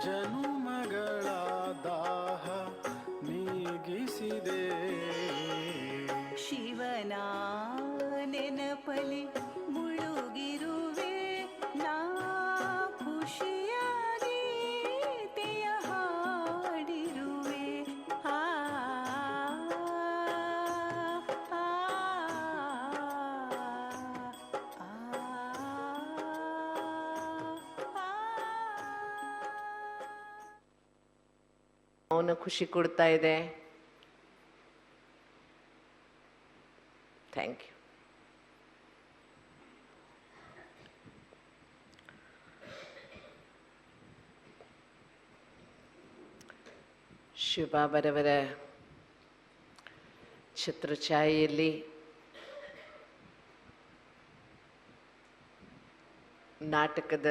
ಜನುಮಗಳ ದಾಹ ನೀಗಿಸಿದೆ. ಶಿವನ ನೆನಪಲಿ ಮುಳುಗಿರುವೆ ನಾ, ಖುಷಿಯಾಗಿ ತೆಯ ಹಾಡಿರುವೆ. ಆ ಅವನ ಖುಷಿ ಕೊಡ್ತಾ ಇದೆ. Thank you. ಶಿವಬಾಬರವರ ಛತ್ರಛಾಯೆಯಲ್ಲಿ ನಾಟಕದ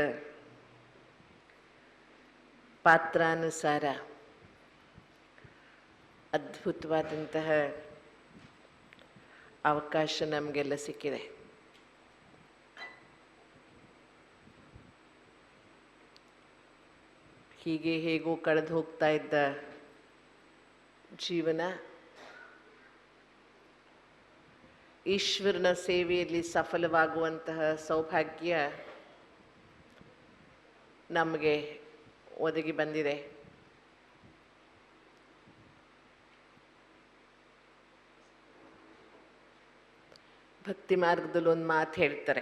ಪಾತ್ರಾನುಸಾರ ಅದ್ಭುತವಾದಂತಹ ಅವಕಾಶ ನಮಗೆಲ್ಲ ಸಿಕ್ಕಿದೆ. ಹೀಗೆ ಹೇಗೋ ಕಳೆದು ಹೋಗ್ತಾ ಇದ್ದ ಜೀವನ ಈಶ್ವರನ ಸೇವೆಯಲ್ಲಿ ಸಫಲವಾಗುವಂತಹ ಸೌಭಾಗ್ಯ ನಮಗೆ ಒದಗಿ ಬಂದಿದೆ. ಭಕ್ತಿ ಮಾರ್ಗದಲ್ಲಿ ಒಂದು ಮಾತು ಹೇಳ್ತಾರೆ,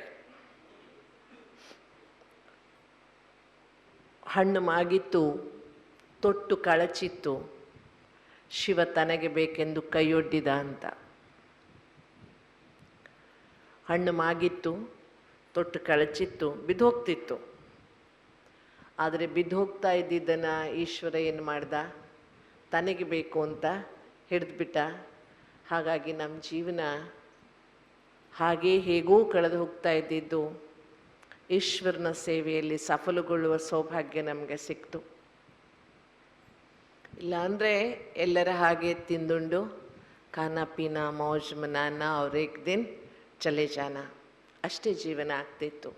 ಹಣ್ಣು ಮಾಗಿತ್ತು ತೊಟ್ಟು ಕಳಚಿತ್ತು, ಶಿವ ತನಗೆ ಬೇಕೆಂದು ಕೈಯೊಡ್ಡಿದ ಅಂತ. ಹಣ್ಣು ಮಾಗಿತ್ತು, ತೊಟ್ಟು ಕಳಚಿತ್ತು, ಬಿದ್ದೋಗ್ತಿತ್ತು. ಆದರೆ ಬಿದ್ದೋಗ್ತಾ ಇದ್ದಿದ್ದನ್ನು ಈಶ್ವರ ಏನು ಮಾಡ್ದ, ತನಗೆ ಬೇಕು ಅಂತ ಹಿಡಿದ್ಬಿಟ್ಟ. ಹಾಗಾಗಿ ನಮ್ಮ ಜೀವನ ಹಾಗೇ ಹೇಗೋ ಕಳೆದು ಹೋಗ್ತಾ ಇದ್ದಿದ್ದು ಈಶ್ವರನ ಸೇವೆಯಲ್ಲಿ ಸಫಲಗೊಳ್ಳುವ ಸೌಭಾಗ್ಯ ನಮಗೆ ಸಿಕ್ತು. ಇಲ್ಲಾಂದರೆ ಎಲ್ಲರ ಹಾಗೆ ತಿಂದುಂಡು ಖಾನಾ ಪೀನಾ ಮೌಜ್ ಮನಾನ ಅವ್ರ ಏಕ್ ದಿನ್ ಚಲೆ ಜಾನ ಅಷ್ಟೇ ಜೀವನ ಆಗ್ತಿತ್ತು.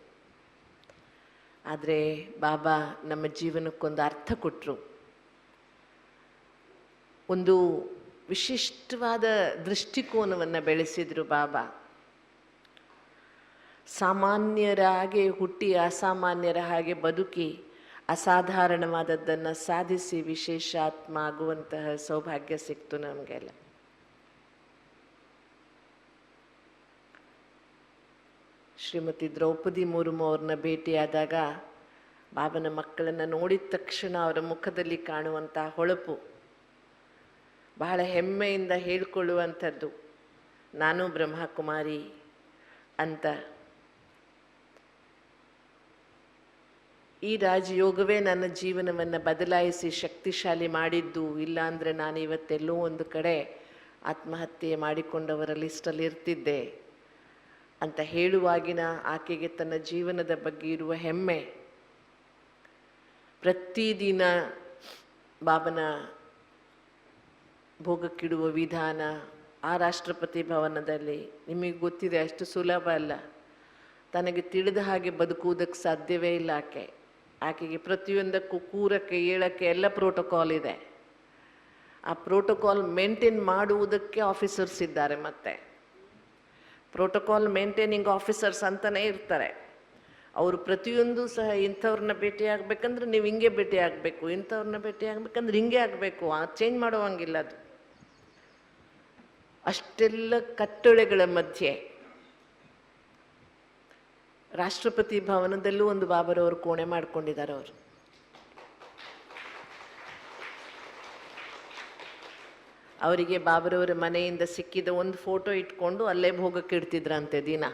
ಆದರೆ ಬಾಬಾ ನಮ್ಮ ಜೀವನಕ್ಕೊಂದು ಅರ್ಥ ಕೊಟ್ಟರು, ಒಂದು ವಿಶಿಷ್ಟವಾದ ದೃಷ್ಟಿಕೋನವನ್ನು ಬೆಳೆಸಿದರು ಬಾಬಾ. ಸಾಮಾನ್ಯರ ಹಾಗೆ ಹುಟ್ಟಿ ಅಸಾಮಾನ್ಯರ ಹಾಗೆ ಬದುಕಿ ಅಸಾಧಾರಣವಾದದ್ದನ್ನು ಸಾಧಿಸಿ ವಿಶೇಷ ಆತ್ಮ ಆಗುವಂತಹ ಸೌಭಾಗ್ಯ ಸಿಕ್ತು ನಮಗೆಲ್ಲ. ಶ್ರೀಮತಿ ದ್ರೌಪದಿ ಮುರ್ಮು ಅವ್ರನ್ನ ಭೇಟಿಯಾದಾಗ ಬಾಬನ ಮಕ್ಕಳನ್ನು ನೋಡಿದ ತಕ್ಷಣ ಅವರ ಮುಖದಲ್ಲಿ ಕಾಣುವಂಥ ಹೊಳಪು ಬಹಳ ಹೆಮ್ಮೆಯಿಂದ ಹೇಳಿಕೊಳ್ಳುವಂಥದ್ದು, ನಾನು ಬ್ರಹ್ಮಕುಮಾರಿ ಅಂತ. ಈ ರಾಜಯೋಗವೇ ನನ್ನ ಜೀವನವನ್ನು ಬದಲಾಯಿಸಿ ಶಕ್ತಿಶಾಲಿ ಮಾಡಿದ್ದು, ಇಲ್ಲಾಂದರೆ ನಾನು ಇವತ್ತೆಲ್ಲೋ ಒಂದು ಕಡೆ ಆತ್ಮಹತ್ಯೆ ಮಾಡಿಕೊಂಡವರ ಲಿಸ್ಟಲ್ಲಿ ಇರ್ತಿದ್ದೆ ಅಂತ ಹೇಳುವಾಗಿನ ಆಕೆಗೆ ತನ್ನ ಜೀವನದ ಬಗ್ಗೆ ಇರುವ ಹೆಮ್ಮೆ. ಪ್ರತಿದಿನ ಬಾಬನ ಭೋಗಕ್ಕಿಡುವ ವಿಧಾನ ಆ ರಾಷ್ಟ್ರಪತಿ ಭವನದಲ್ಲಿ ನಿಮಗೆ ಗೊತ್ತಿದೆ, ಅಷ್ಟು ಸುಲಭ ಅಲ್ಲ. ತನಗೆ ತಿಳಿದ ಹಾಗೆ ಬದುಕುವುದಕ್ಕೆ ಸಾಧ್ಯವೇ ಇಲ್ಲ. ಆಕೆಗೆ ಪ್ರತಿಯೊಂದಕ್ಕೂ ಕೂರಕ್ಕೆ ಏಳಕ್ಕೆ ಎಲ್ಲ ಪ್ರೋಟೋಕಾಲ್ ಇದೆ. ಆ ಪ್ರೋಟೋಕಾಲ್ ಮೇಂಟೈನ್ ಮಾಡುವುದಕ್ಕೆ ಆಫೀಸರ್ಸ್ ಇದ್ದಾರೆ. ಮತ್ತು ಪ್ರೋಟೋಕಾಲ್ ಮೇಂಟೈನಿಂಗ್ ಆಫೀಸರ್ಸ್ ಅಂತಲೇ ಇರ್ತಾರೆ. ಅವರು ಪ್ರತಿಯೊಂದು ಸಹ ಇಂಥವ್ರನ್ನ ಭೇಟಿ ಆಗಬೇಕಂದ್ರೆ ನೀವು ಹಿಂಗೆ ಭೇಟಿ ಆಗಬೇಕು, ಇಂಥವ್ರನ್ನ ಭೇಟಿ ಆಗಬೇಕಂದ್ರೆ ಹಿಂಗೆ ಆಗಬೇಕು, ಚೇಂಜ್ ಮಾಡುವಂಗಿಲ್ಲ. ಅದು ಅಷ್ಟೆಲ್ಲ ಕಟ್ಟಳೆಗಳ ಮಧ್ಯೆ ರಾಷ್ಟ್ರಪತಿ ಭವನದಲ್ಲೂ ಒಂದು ಬಾಬರವರು ಕೋಣೆ ಮಾಡಿಕೊಂಡಿದ್ದಾರೆ. ಅವರು ಅವರಿಗೆ ಬಾಬರವರ ಮನೆಯಿಂದ ಸಿಕ್ಕಿದ ಒಂದು ಫೋಟೋ ಇಟ್ಕೊಂಡು ಅಲ್ಲೇ ಭೋಗಕ್ಕೆ ಇಡ್ತಿದ್ರಂತೆ ದಿನ.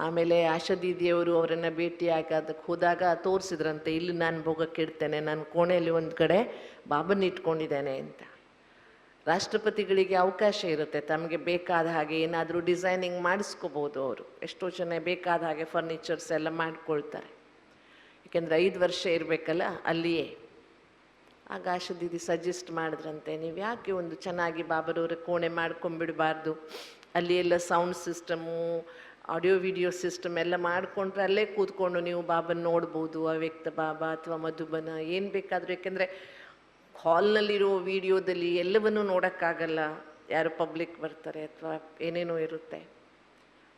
ಆಮೇಲೆ ಆಶಾ ದೀದಿಯವರು ಅವರನ್ನು ಭೇಟಿಯಾಗೋದಕ್ಕೆ ಹೋದಾಗ ತೋರಿಸಿದ್ರಂತೆ, ಇಲ್ಲಿ ನಾನು ಭೋಗಕ್ಕೆ ಇಡ್ತೇನೆ, ನನ್ನ ಕೋಣೆಯಲ್ಲಿ ಒಂದು ಕಡೆ ಬಾಬನ ಇಟ್ಕೊಂಡಿದ್ದೇನೆ ಅಂತ. ರಾಷ್ಟ್ರಪತಿಗಳಿಗೆ ಅವಕಾಶ ಇರುತ್ತೆ, ತಮಗೆ ಬೇಕಾದ ಹಾಗೆ ಏನಾದರೂ ಡಿಸೈನಿಂಗ್ ಮಾಡಿಸ್ಕೋಬೋದು. ಅವರು ಎಷ್ಟೋ ಜನ ಬೇಕಾದ ಹಾಗೆ ಫರ್ನಿಚರ್ಸ್ ಎಲ್ಲ ಮಾಡ್ಕೊಳ್ತಾರೆ, ಏಕೆಂದರೆ 5 ವರ್ಷ ಇರಬೇಕಲ್ಲ ಅಲ್ಲಿಯೇ. ಆಗ ಆಶಾ ದೀದಿ ಸಜೆಸ್ಟ್ ಮಾಡಿದ್ರಂತೆ, ನೀವು ಯಾಕೆ ಒಂದು ಚೆನ್ನಾಗಿ ಬಾಬರವರ ಕೋಣೆ ಮಾಡ್ಕೊಂಬಿಡಬಾರ್ದು, ಅಲ್ಲಿ ಎಲ್ಲ sound system, audio video system ಎಲ್ಲ ಮಾಡಿಕೊಂಡ್ರೆ ಅಲ್ಲೇ ಕೂತ್ಕೊಂಡು ನೀವು ಬಾಬನ ನೋಡ್ಬೋದು, ಅವ್ಯಕ್ತ ಬಾಬಾ ಅಥವಾ ಮಧುಬನ ಏನು ಬೇಕಾದರೂ. ಯಾಕೆಂದರೆ ಹಾಲ್ನಲ್ಲಿರೋ ವಿಡಿಯೋದಲ್ಲಿ ಎಲ್ಲವನ್ನೂ ನೋಡೋಕ್ಕಾಗಲ್ಲ, ಯಾರು ಪಬ್ಲಿಕ್ ಬರ್ತಾರೆ ಅಥವಾ ಏನೇನೋ ಇರುತ್ತೆ.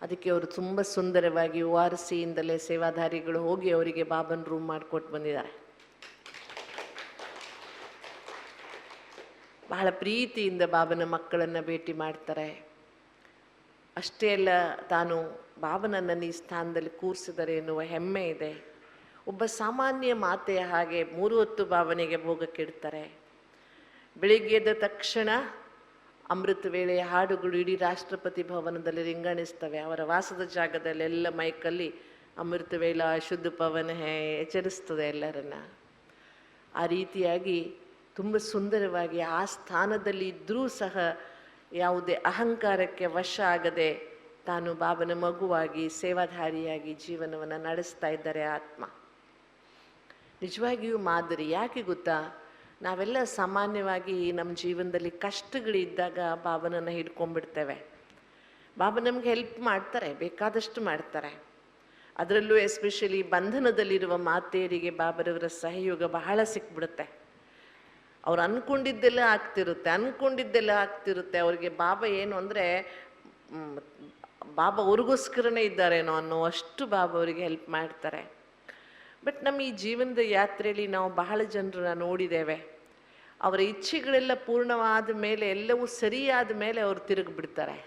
ಅದಕ್ಕೆ ಅವರು ತುಂಬ ಸುಂದರವಾಗಿ ORCಯಿಂದಲೇ ಸೇವಾಧಾರಿಗಳು ಹೋಗಿ ಅವರಿಗೆ ಬಾಬನ ರೂಮ್ ಮಾಡಿಕೊಟ್ಟು ಬಂದಿದ್ದಾರೆ. ಬಹಳ ಪ್ರೀತಿಯಿಂದ ಬಾಬನ ಮಕ್ಕಳನ್ನು ಭೇಟಿ ಮಾಡ್ತಾರೆ. ಅಷ್ಟೇ ಅಲ್ಲ, ತಾನು ಬಾಬನನ್ನು ಈ ಸ್ಥಾನದಲ್ಲಿ ಕೂರಿಸಿದರೆ ಎನ್ನುವ ಹೆಮ್ಮೆ ಇದೆ. ಒಬ್ಬ ಸಾಮಾನ್ಯ ಮಾತೆಯ ಹಾಗೆ 3 ಹೊತ್ತು ಬಾಬನಿಗೆ ಭೋಗಕ್ಕಿಡ್ತಾರೆ. ಬೆಳಿಗ್ಗೆ ಎದ್ದ ತಕ್ಷಣ ಅಮೃತ ವೇಳೆಯ ಹಾಡುಗಳು ಇಡೀ ರಾಷ್ಟ್ರಪತಿ ಭವನದಲ್ಲಿ ರಿಂಗಣಿಸ್ತವೆ. ಅವರ ವಾಸದ ಜಾಗದಲ್ಲೆಲ್ಲ ಮೈಕಲ್ಲಿ ಅಮೃತ ವೇಳ ಶುದ್ಧ ಪವನ ಹೇ ಎಚ್ಚರಿಸ್ತದೆ ಎಲ್ಲರನ್ನ. ಆ ರೀತಿಯಾಗಿ ತುಂಬ ಸುಂದರವಾಗಿ ಆ ಸ್ಥಾನದಲ್ಲಿ ಇದ್ದರೂ ಸಹ ಯಾವುದೇ ಅಹಂಕಾರಕ್ಕೆ ವಶ ಆಗದೆ ತಾನು ಬಾಬನ ಮಗುವಾಗಿ ಸೇವಾಧಾರಿಯಾಗಿ ಜೀವನವನ್ನು ನಡೆಸ್ತಾ ಇದ್ದಾರೆ ಆತ್ಮ. ನಿಜವಾಗಿಯೂ ಮಾದರಿ. ಯಾಕೆ ಗೊತ್ತಾ, ನಾವೆಲ್ಲ ಸಾಮಾನ್ಯವಾಗಿ ನಮ್ಮ ಜೀವನದಲ್ಲಿ ಕಷ್ಟಗಳಿದ್ದಾಗ ಬಾಬನನ್ನು ಹಿಡ್ಕೊಂಡ್ಬಿಡ್ತೇವೆ. ಬಾಬಾ ನಮ್ಗೆ ಹೆಲ್ಪ್ ಮಾಡ್ತಾರೆ, ಬೇಕಾದಷ್ಟು ಮಾಡ್ತಾರೆ. ಅದರಲ್ಲೂ ಎಸ್ಪೆಷಲಿ ಬಂಧನದಲ್ಲಿರುವ ಮಾತೆಯರಿಗೆ ಬಾಬರವರ ಸಹಯೋಗ ಬಹಳ ಸಿಕ್ಬಿಡುತ್ತೆ. ಅವ್ರು ಅಂದ್ಕೊಂಡಿದ್ದೆಲ್ಲ ಆಗ್ತಿರುತ್ತೆ. ಅವ್ರಿಗೆ ಬಾಬಾ ಏನು ಅಂದರೆ ಬಾಬಾ ಅವ್ರಿಗೋಸ್ಕರನೇ ಇದ್ದಾರೇನೋ ಅನ್ನೋ ಅಷ್ಟು ಬಾಬಾ ಅವರಿಗೆ ಹೆಲ್ಪ್ ಮಾಡ್ತಾರೆ. ಬಟ್ ನಮ್ಮ ಈ ಜೀವನದ ಯಾತ್ರೆಯಲ್ಲಿ ನಾವು ಬಹಳ ಜನರನ್ನ ನೋಡಿದ್ದೇವೆ. ಅವರ ಇಚ್ಛೆಗಳೆಲ್ಲ ಪೂರ್ಣವಾದ ಮೇಲೆ, ಎಲ್ಲವೂ ಸರಿಯಾದ ಮೇಲೆ ಅವರು ತಿರುಗಿಬಿಡ್ತಾರೆ.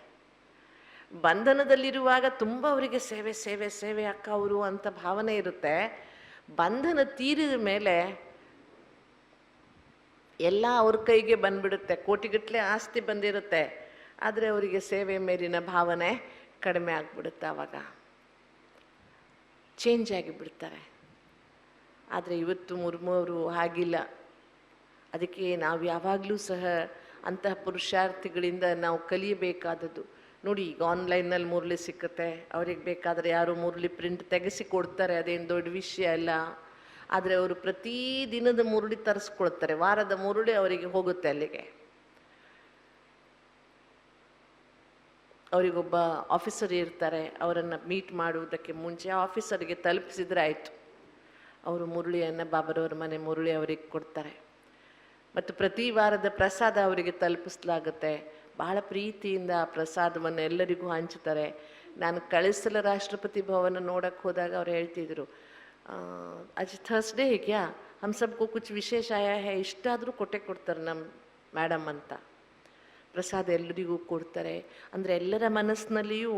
ಬಂಧನದಲ್ಲಿರುವಾಗ ತುಂಬ ಅವರಿಗೆ ಸೇವೆ ಸೇವೆ ಸೇವೆ ಅಕ್ಕ ಅವರು ಅಂತ ಭಾವನೆ ಇರುತ್ತೆ. ಬಂಧನ ತೀರಿದ ಮೇಲೆ ಎಲ್ಲ ಅವ್ರ ಕೈಗೆ ಬಂದ್ಬಿಡುತ್ತೆ. ಕೋಟಿಗಟ್ಟಲೆ ಆಸ್ತಿ ಬಂದಿರುತ್ತೆ, ಆದರೆ ಅವರಿಗೆ ಸೇವೆ ಮೇಲಿನ ಭಾವನೆ ಕಡಿಮೆ ಆಗಿಬಿಡುತ್ತೆ. ಆವಾಗ ಚೇಂಜ್ ಆಗಿಬಿಡ್ತಾರೆ. ಆದರೆ ಇವತ್ತು ಮುರ್ಮು ಅವರು ಹಾಗಿಲ್ಲ. ಅದಕ್ಕೆ ನಾವು ಯಾವಾಗಲೂ ಸಹ ಅಂತಹ ಪುರುಷಾರ್ಥಿಗಳಿಂದ ನಾವು ಕಲಿಯಬೇಕಾದದ್ದು. ನೋಡಿ, ಈಗ ಆನ್ಲೈನಲ್ಲಿ ಮುರಳಿ ಸಿಕ್ಕತ್ತೆ, ಅವ್ರಿಗೆ ಬೇಕಾದರೆ ಯಾರು ಮುರಳಿ ಪ್ರಿಂಟ್ ತೆಗೆಸಿ ಕೊಡ್ತಾರೆ, ಅದೇನು ದೊಡ್ಡ ವಿಷಯ ಅಲ್ಲ. ಆದರೆ ಅವರು ಪ್ರತಿ ದಿನದ ಮುರುಳಿ ತರಿಸ್ಕೊಳ್ತಾರೆ, ವಾರದ ಮುರುಳಿ ಅವರಿಗೆ ಹೋಗುತ್ತೆ ಅಲ್ಲಿಗೆ. ಅವರಿಗೊಬ್ಬ ಆಫೀಸರ್ ಇರ್ತಾರೆ, ಅವರನ್ನು ಮೀಟ್ ಮಾಡುವುದಕ್ಕೆ ಮುಂಚೆ ಆಫೀಸರ್ಗೆ ತಲುಪಿಸಿದ್ರೆ ಆಯಿತು. ಅವರು ಮುರುಳಿಯನ್ನು ಬಾಬರವ್ರ ಮನೆ ಮುರುಳಿ ಅವರಿಗೆ ಕೊಡ್ತಾರೆ. ಮತ್ತು ಪ್ರತಿ ವಾರದ ಪ್ರಸಾದ ಅವರಿಗೆ ತಲುಪಿಸಲಾಗುತ್ತೆ. ಬಹಳ ಪ್ರೀತಿಯಿಂದ ಆ ಪ್ರಸಾದವನ್ನು ಎಲ್ಲರಿಗೂ ಹಂಚ್ತಾರೆ. ನಾನು ಕಳಿಸಲ ರಾಷ್ಟ್ರಪತಿ ಭವನ ನೋಡಕ್ಕೆ ಹೋದಾಗ ಅವ್ರು ಹೇಳ್ತಿದ್ರು, आज ಥರ್ಸ್ಡೇ है क्या, हम सबको कुछ विशेष आया है, ಇಷ್ಟಾದರೂ ಕೊಡ್ತಾರೆ ನಮ್ಮ ಮೇಡಮ್ ಅಂತ. ಪ್ರಸಾದ ಎಲ್ಲರಿಗೂ ಕೊಡ್ತಾರೆ. ಅಂದರೆ ಎಲ್ಲರ ಮನಸ್ಸಿನಲ್ಲಿಯೂ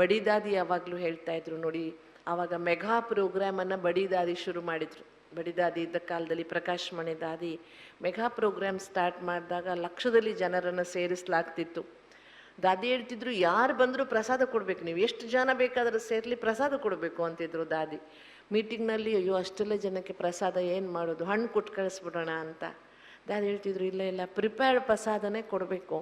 ಬಡಿದಾದಿ ಯಾವಾಗಲೂ ಹೇಳ್ತಾ ಇದ್ರು ನೋಡಿ. ಆವಾಗ ಮೆಗಾ ಪ್ರೋಗ್ರಾಮನ್ನು ಬಡಿದಾದಿ ಶುರು ಮಾಡಿದರು. ಬಡಿದಾದಿ ಇದ್ದ ಕಾಲದಲ್ಲಿ ಪ್ರಕಾಶ್ ಮಣಿ ದಾದಿ ಮೆಗಾ ಪ್ರೋಗ್ರಾಮ್ ಸ್ಟಾರ್ಟ್ ಮಾಡಿದಾಗ ಲಕ್ಷದಲ್ಲಿ ಜನರನ್ನು ಸೇರಿಸಲಾಗ್ತಿತ್ತು. ದಾದಿ ಹೇಳ್ತಿದ್ರು, ಯಾರು ಬಂದರೂ ಪ್ರಸಾದ ಕೊಡಬೇಕು, ನೀವು ಎಷ್ಟು ಜನ ಬೇಕಾದರೂ ಸೇರಲಿ ಪ್ರಸಾದ ಕೊಡಬೇಕು ಅಂತಿದ್ರು ದಾದಿ. ಮೀಟಿಂಗ್ನಲ್ಲಿ ಅಯ್ಯೋ ಅಷ್ಟೆಲ್ಲ ಜನಕ್ಕೆ ಪ್ರಸಾದ ಏನು ಮಾಡೋದು, ಹಣ್ಣು ಕೊಟ್ಟು ಕಳಿಸ್ಬಿಡೋಣ ಅಂತ. ದಾದಿ ಹೇಳ್ತಿದ್ರು, ಇಲ್ಲ ಪ್ರಿಪೇರ್ಡ್ ಪ್ರಸಾದನೇ ಕೊಡಬೇಕು.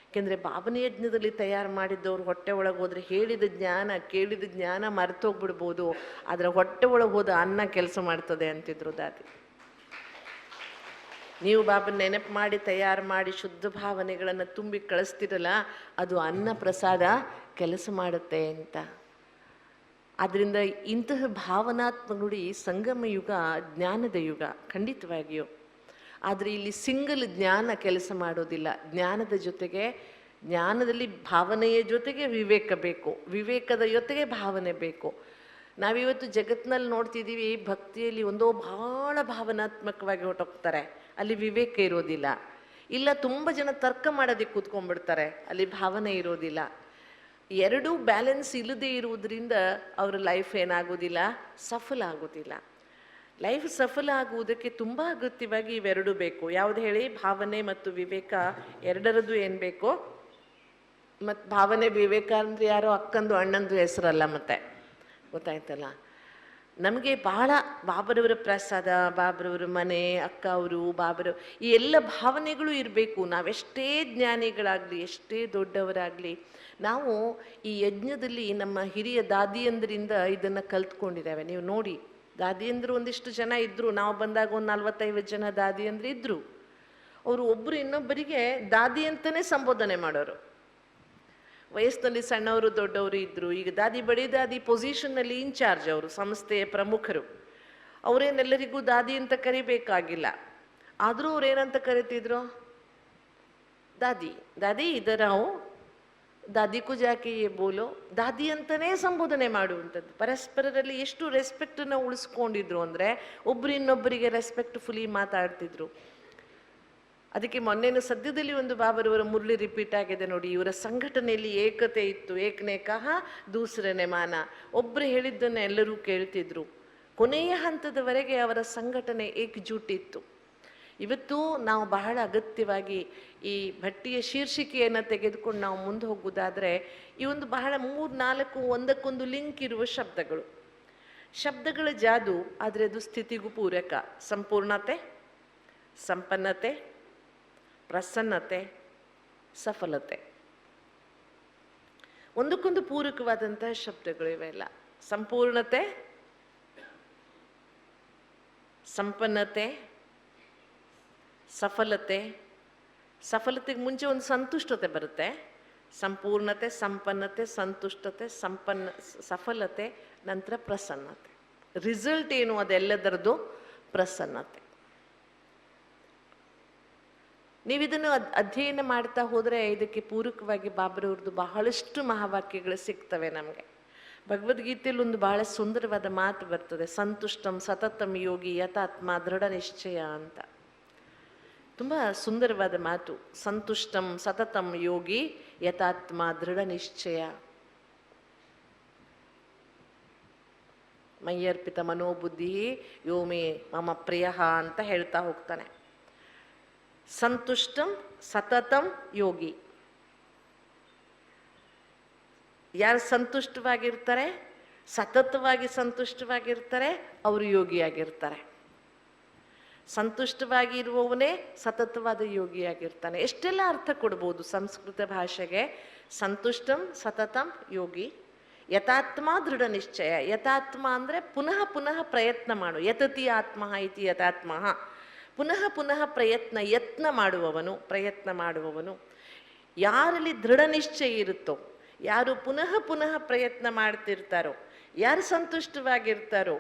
ಯಾಕೆಂದರೆ ಬಾಬನ ಯಜ್ಞದಲ್ಲಿ ತಯಾರು ಮಾಡಿದ್ದವ್ರು ಹೊಟ್ಟೆ ಒಳಗೆ ಹೋದರೆ ಹೇಳಿದ ಜ್ಞಾನ ಕೇಳಿದ ಜ್ಞಾನ ಮರೆತೋಗ್ಬಿಡ್ಬೋದು, ಆದರೆ ಹೊಟ್ಟೆ ಒಳಗೆ ಹೋದ ಅನ್ನ ಕೆಲಸ ಮಾಡ್ತದೆ ಅಂತಿದ್ರು ದಾದಿ. ನೀವು ಬಾಬನ ನೆನಪು ಮಾಡಿ ತಯಾರು ಮಾಡಿ ಶುದ್ಧ ಭಾವನೆಗಳನ್ನು ತುಂಬಿ ಕಳಿಸ್ತಿರಲ್ಲ, ಅದು ಅನ್ನ ಪ್ರಸಾದ ಕೆಲಸ ಮಾಡುತ್ತೆ ಅಂತ. ಆದ್ದರಿಂದ ಇಂತಹ ಭಾವನಾತ್ಮಕ ನುಡಿ ಸಂಗಮ ಯುಗ, ಜ್ಞಾನದ ಯುಗ ಖಂಡಿತವಾಗಿಯೂ. ಆದರೆ ಇಲ್ಲಿ ಸಿಂಗಲ್ ಜ್ಞಾನ ಕೆಲಸ ಮಾಡೋದಿಲ್ಲ. ಜ್ಞಾನದ ಜೊತೆಗೆ, ಜ್ಞಾನದಲ್ಲಿ ಭಾವನೆಯ ಜೊತೆಗೆ ವಿವೇಕ ಬೇಕು, ವಿವೇಕದ ಜೊತೆಗೆ ಭಾವನೆ ಬೇಕು. ನಾವಿವತ್ತು ಜಗತ್ತಿನಲ್ಲಿ ನೋಡ್ತಿದ್ದೀವಿ, ಭಕ್ತಿಯಲ್ಲಿ ಒಂದೋ ಭಾಳ ಭಾವನಾತ್ಮಕವಾಗಿ ಹೊರಟೋಗ್ತಾರೆ, ಅಲ್ಲಿ ವಿವೇಕ ಇರೋದಿಲ್ಲ. ಇಲ್ಲ ತುಂಬ ಜನ ತರ್ಕ ಮಾಡೋದಕ್ಕೆ ಕೂತ್ಕೊಂಡ್ಬಿಡ್ತಾರೆ, ಅಲ್ಲಿ ಭಾವನೆ ಇರೋದಿಲ್ಲ. ಎರಡೂ ಬ್ಯಾಲೆನ್ಸ್ ಇಲ್ಲದೆ ಇರುವುದರಿಂದ ಅವರ ಲೈಫ್ ಏನಾಗೋದಿಲ್ಲ, ಸಫಲ ಆಗೋದಿಲ್ಲ. ಲೈಫ್ ಸಫಲ ಆಗುವುದಕ್ಕೆ ತುಂಬ ಅಗತ್ಯವಾಗಿ ಇವೆರಡೂ ಬೇಕು. ಯಾವುದು ಹೇಳಿ, ಭಾವನೆ ಮತ್ತು ವಿವೇಕ ಎರಡರದ್ದು ಏನು ಬೇಕು. ಮತ್ತು ಭಾವನೆ ವಿವೇಕ ಅಂದರೆ ಯಾರೋ ಅಕ್ಕಂದು ಅಣ್ಣಂದು ಹೆಸರಲ್ಲ, ಮತ್ತೆ ಗೊತ್ತಾಯ್ತಲ್ಲ. ನಮಗೆ ಬಹಳ ಬಾಬರವರ ಪ್ರಸಾದ, ಬಾಬರವರ ಮನೆ, ಅಕ್ಕ ಅವರು, ಬಾಬರು, ಈ ಎಲ್ಲ ಭಾವನೆಗಳು ಇರಬೇಕು. ನಾವೆಷ್ಟೇ ಜ್ಞಾನಿಗಳಾಗಲಿ, ಎಷ್ಟೇ ದೊಡ್ಡವರಾಗಲಿ, ನಾವು ಈ ಯಜ್ಞದಲ್ಲಿ ನಮ್ಮ ಹಿರಿಯ ದಾದಿಯಂದರಿಂದ ಇದನ್ನು ಕಲ್ತ್ಕೊಂಡಿದ್ದೇವೆ. ನೀವು ನೋಡಿ, ದಾದಿಯಂದರು ಒಂದಿಷ್ಟು ಜನ ಇದ್ದರು. ನಾವು ಬಂದಾಗ ಒಂದು 40-50 ಜನ ದಾದಿಯಂದ್ರು ಇದ್ದರು. ಅವರು ಒಬ್ಬರು ಇನ್ನೊಬ್ಬರಿಗೆ ದಾದಿ ಅಂತಲೇ ಸಂಬೋಧನೆ ಮಾಡೋರು. ವಯಸ್ಸಿನಲ್ಲಿ ಸಣ್ಣವರು ದೊಡ್ಡವರು ಇದ್ದರು. ಈಗ ದಾದಿ ಬಡಿ ದಾದಿ ಪೊಸಿಷನ್ನಲ್ಲಿ ಇನ್ಚಾರ್ಜ್, ಅವರು ಸಂಸ್ಥೆಯ ಪ್ರಮುಖರು. ಅವರೇನೆಲ್ಲರಿಗೂ ದಾದಿ ಅಂತ ಕರಿಬೇಕಾಗಿಲ್ಲ. ಆದರೂ ಅವ್ರೇನಂತ ಕರಿತಿದ್ರು, ದಾದಿ ದಾದಿ ಇದರಾವು ದಾದಿಗೂ ಜಾಕೆ ಬೋಲೋ, ದಾದಿ ಅಂತಲೇ ಸಂಬೋಧನೆ ಮಾಡುವಂಥದ್ದು. ಪರಸ್ಪರರಲ್ಲಿ ಎಷ್ಟು ರೆಸ್ಪೆಕ್ಟನ್ನು ಉಳಿಸ್ಕೊಂಡಿದ್ರು ಅಂದರೆ ಒಬ್ಬರು ಇನ್ನೊಬ್ಬರಿಗೆ ರೆಸ್ಪೆಕ್ಟ್ಫುಲಿ ಮಾತಾಡ್ತಿದ್ರು. ಅದಕ್ಕೆ ಮೊನ್ನೆನೂ ಸದ್ಯದಲ್ಲಿ ಒಂದು ಬಾಬರವರ ಮುರಳಿ ರಿಪೀಟ್ ಆಗಿದೆ ನೋಡಿ. ಇವರ ಸಂಘಟನೆಯಲ್ಲಿ ಏಕತೆ ಇತ್ತು. ಏಕನೇ ಕಹ ದೂಸರನೇ ಮಾನ. ಒಬ್ಬರು ಹೇಳಿದ್ದನ್ನು ಎಲ್ಲರೂ ಕೇಳ್ತಿದ್ರು. ಕೊನೆಯ ಹಂತದವರೆಗೆ ಅವರ ಸಂಘಟನೆ ಏಕಜೂಟಿತ್ತು. ಇವತ್ತು ನಾವು ಬಹಳ ಅಗತ್ಯವಾಗಿ ಈ ಭಟ್ಟಿಯ ಶೀರ್ಷಿಕೆಯನ್ನು ತೆಗೆದುಕೊಂಡು ನಾವು ಮುಂದೆ ಹೋಗುವುದಾದರೆ, ಈ ಒಂದು ಬಹಳ 3-4 ಒಂದಕ್ಕೊಂದು ಲಿಂಕ್ ಇರುವ ಶಬ್ದಗಳು. ಶಬ್ದಗಳ ಜಾದು, ಆದರೆ ಅದು ಸ್ಥಿತಿಗೂ ಪೂರಕ. ಸಂಪೂರ್ಣತೆ, ಸಂಪನ್ನತೆ, ಪ್ರಸನ್ನತೆ, ಸಫಲತೆ, ಒಂದಕ್ಕೊಂದು ಪೂರಕವಾದಂತಹ ಶಬ್ದಗಳು ಇವೆಲ್ಲ. ಸಂಪೂರ್ಣತೆ, ಸಂಪನ್ನತೆ, ಸಫಲತೆ. ಸಫಲತೆಗೆ ಮುಂಚೆ ಒಂದು ಸಂತುಷ್ಟತೆ ಬರುತ್ತೆ. ಸಂಪೂರ್ಣತೆ, ಸಂಪನ್ನತೆ, ಸಂತುಷ್ಟತೆ, ಸಫಲತೆ, ನಂತರ ಪ್ರಸನ್ನತೆ. ರಿಸಲ್ಟ್ ಏನು ಅದೆಲ್ಲದರದ್ದು? ಪ್ರಸನ್ನತೆ. ನೀವಿದನ್ನು ಅಧ್ಯಯನ ಮಾಡ್ತಾ ಹೋದರೆ ಇದಕ್ಕೆ ಪೂರಕವಾಗಿ ಬಾಬರವ್ರದ್ದು ಬಹಳಷ್ಟು ಮಹಾವಾಕ್ಯಗಳು ಸಿಗ್ತವೆ ನಮಗೆ. ಭಗವದ್ಗೀತೆಯಲ್ಲಿ ಒಂದು ಬಹಳ ಸುಂದರವಾದ ಮಾತು ಬರ್ತದೆ, ಸಂತುಷ್ಟಂ ಸತತಂ ಯೋಗಿ ಯಥಾತ್ಮ ದೃಢ ನಿಶ್ಚಯ ಅಂತ. ತುಂಬ ಸುಂದರವಾದ ಮಾತು. ಸಂತುಷ್ಟಂ ಸತತಂ ಯೋಗಿ ಯಥಾತ್ಮ ದೃಢ ನಿಶ್ಚಯ. ಮಯ್ಯರ್ಪಿತ ಮನೋಬುದ್ಧಿ ಯೋಮೇ ಮಮ ಪ್ರಿಯ ಅಂತ ಹೇಳ್ತಾ ಹೋಗ್ತಾನೆ. ಸಂತುಷ್ಟಂ ಸತತಂ ಯೋಗಿ. ಯಾರು ಸಂತುಷ್ಟವಾಗಿರ್ತಾರೆ, ಸತತವಾಗಿ ಸಂತುಷ್ಟವಾಗಿರ್ತಾರೆ, ಅವರು ಯೋಗಿಯಾಗಿರ್ತಾರೆ. ಸಂತುಷ್ಟವಾಗಿ ಇರುವವನೇ ಸತತವಾದ ಯೋಗಿಯಾಗಿರ್ತಾನೆ. ಎಷ್ಟೆಲ್ಲ ಅರ್ಥ ಕೊಡ್ಬೋದು ಸಂಸ್ಕೃತ ಭಾಷೆಗೆ. ಸಂತುಷ್ಟಂ ಸತತಂ ಯೋಗಿ, ಯಥಾತ್ಮ ದೃಢ ನಿಶ್ಚಯ. ಯಥಾತ್ಮ ಅಂದರೆ ಪುನಃ ಪುನಃ ಪ್ರಯತ್ನ ಮಾಡು. ಯತತಿ ಆತ್ಮ ಇತಿ ಯಥಾತ್ಮ. ಪುನಃ ಪುನಃ ಯತ್ನ ಮಾಡುವವನು. ಯಾರಲ್ಲಿ ದೃಢ ನಿಶ್ಚಯ ಇರುತ್ತೋ, ಯಾರು ಪುನಃ ಪುನಃ ಪ್ರಯತ್ನ ಮಾಡ್ತಿರ್ತಾರೋ, ಯಾರು ಸಂತುಷ್ಟವಾಗಿರ್ತಾರೋ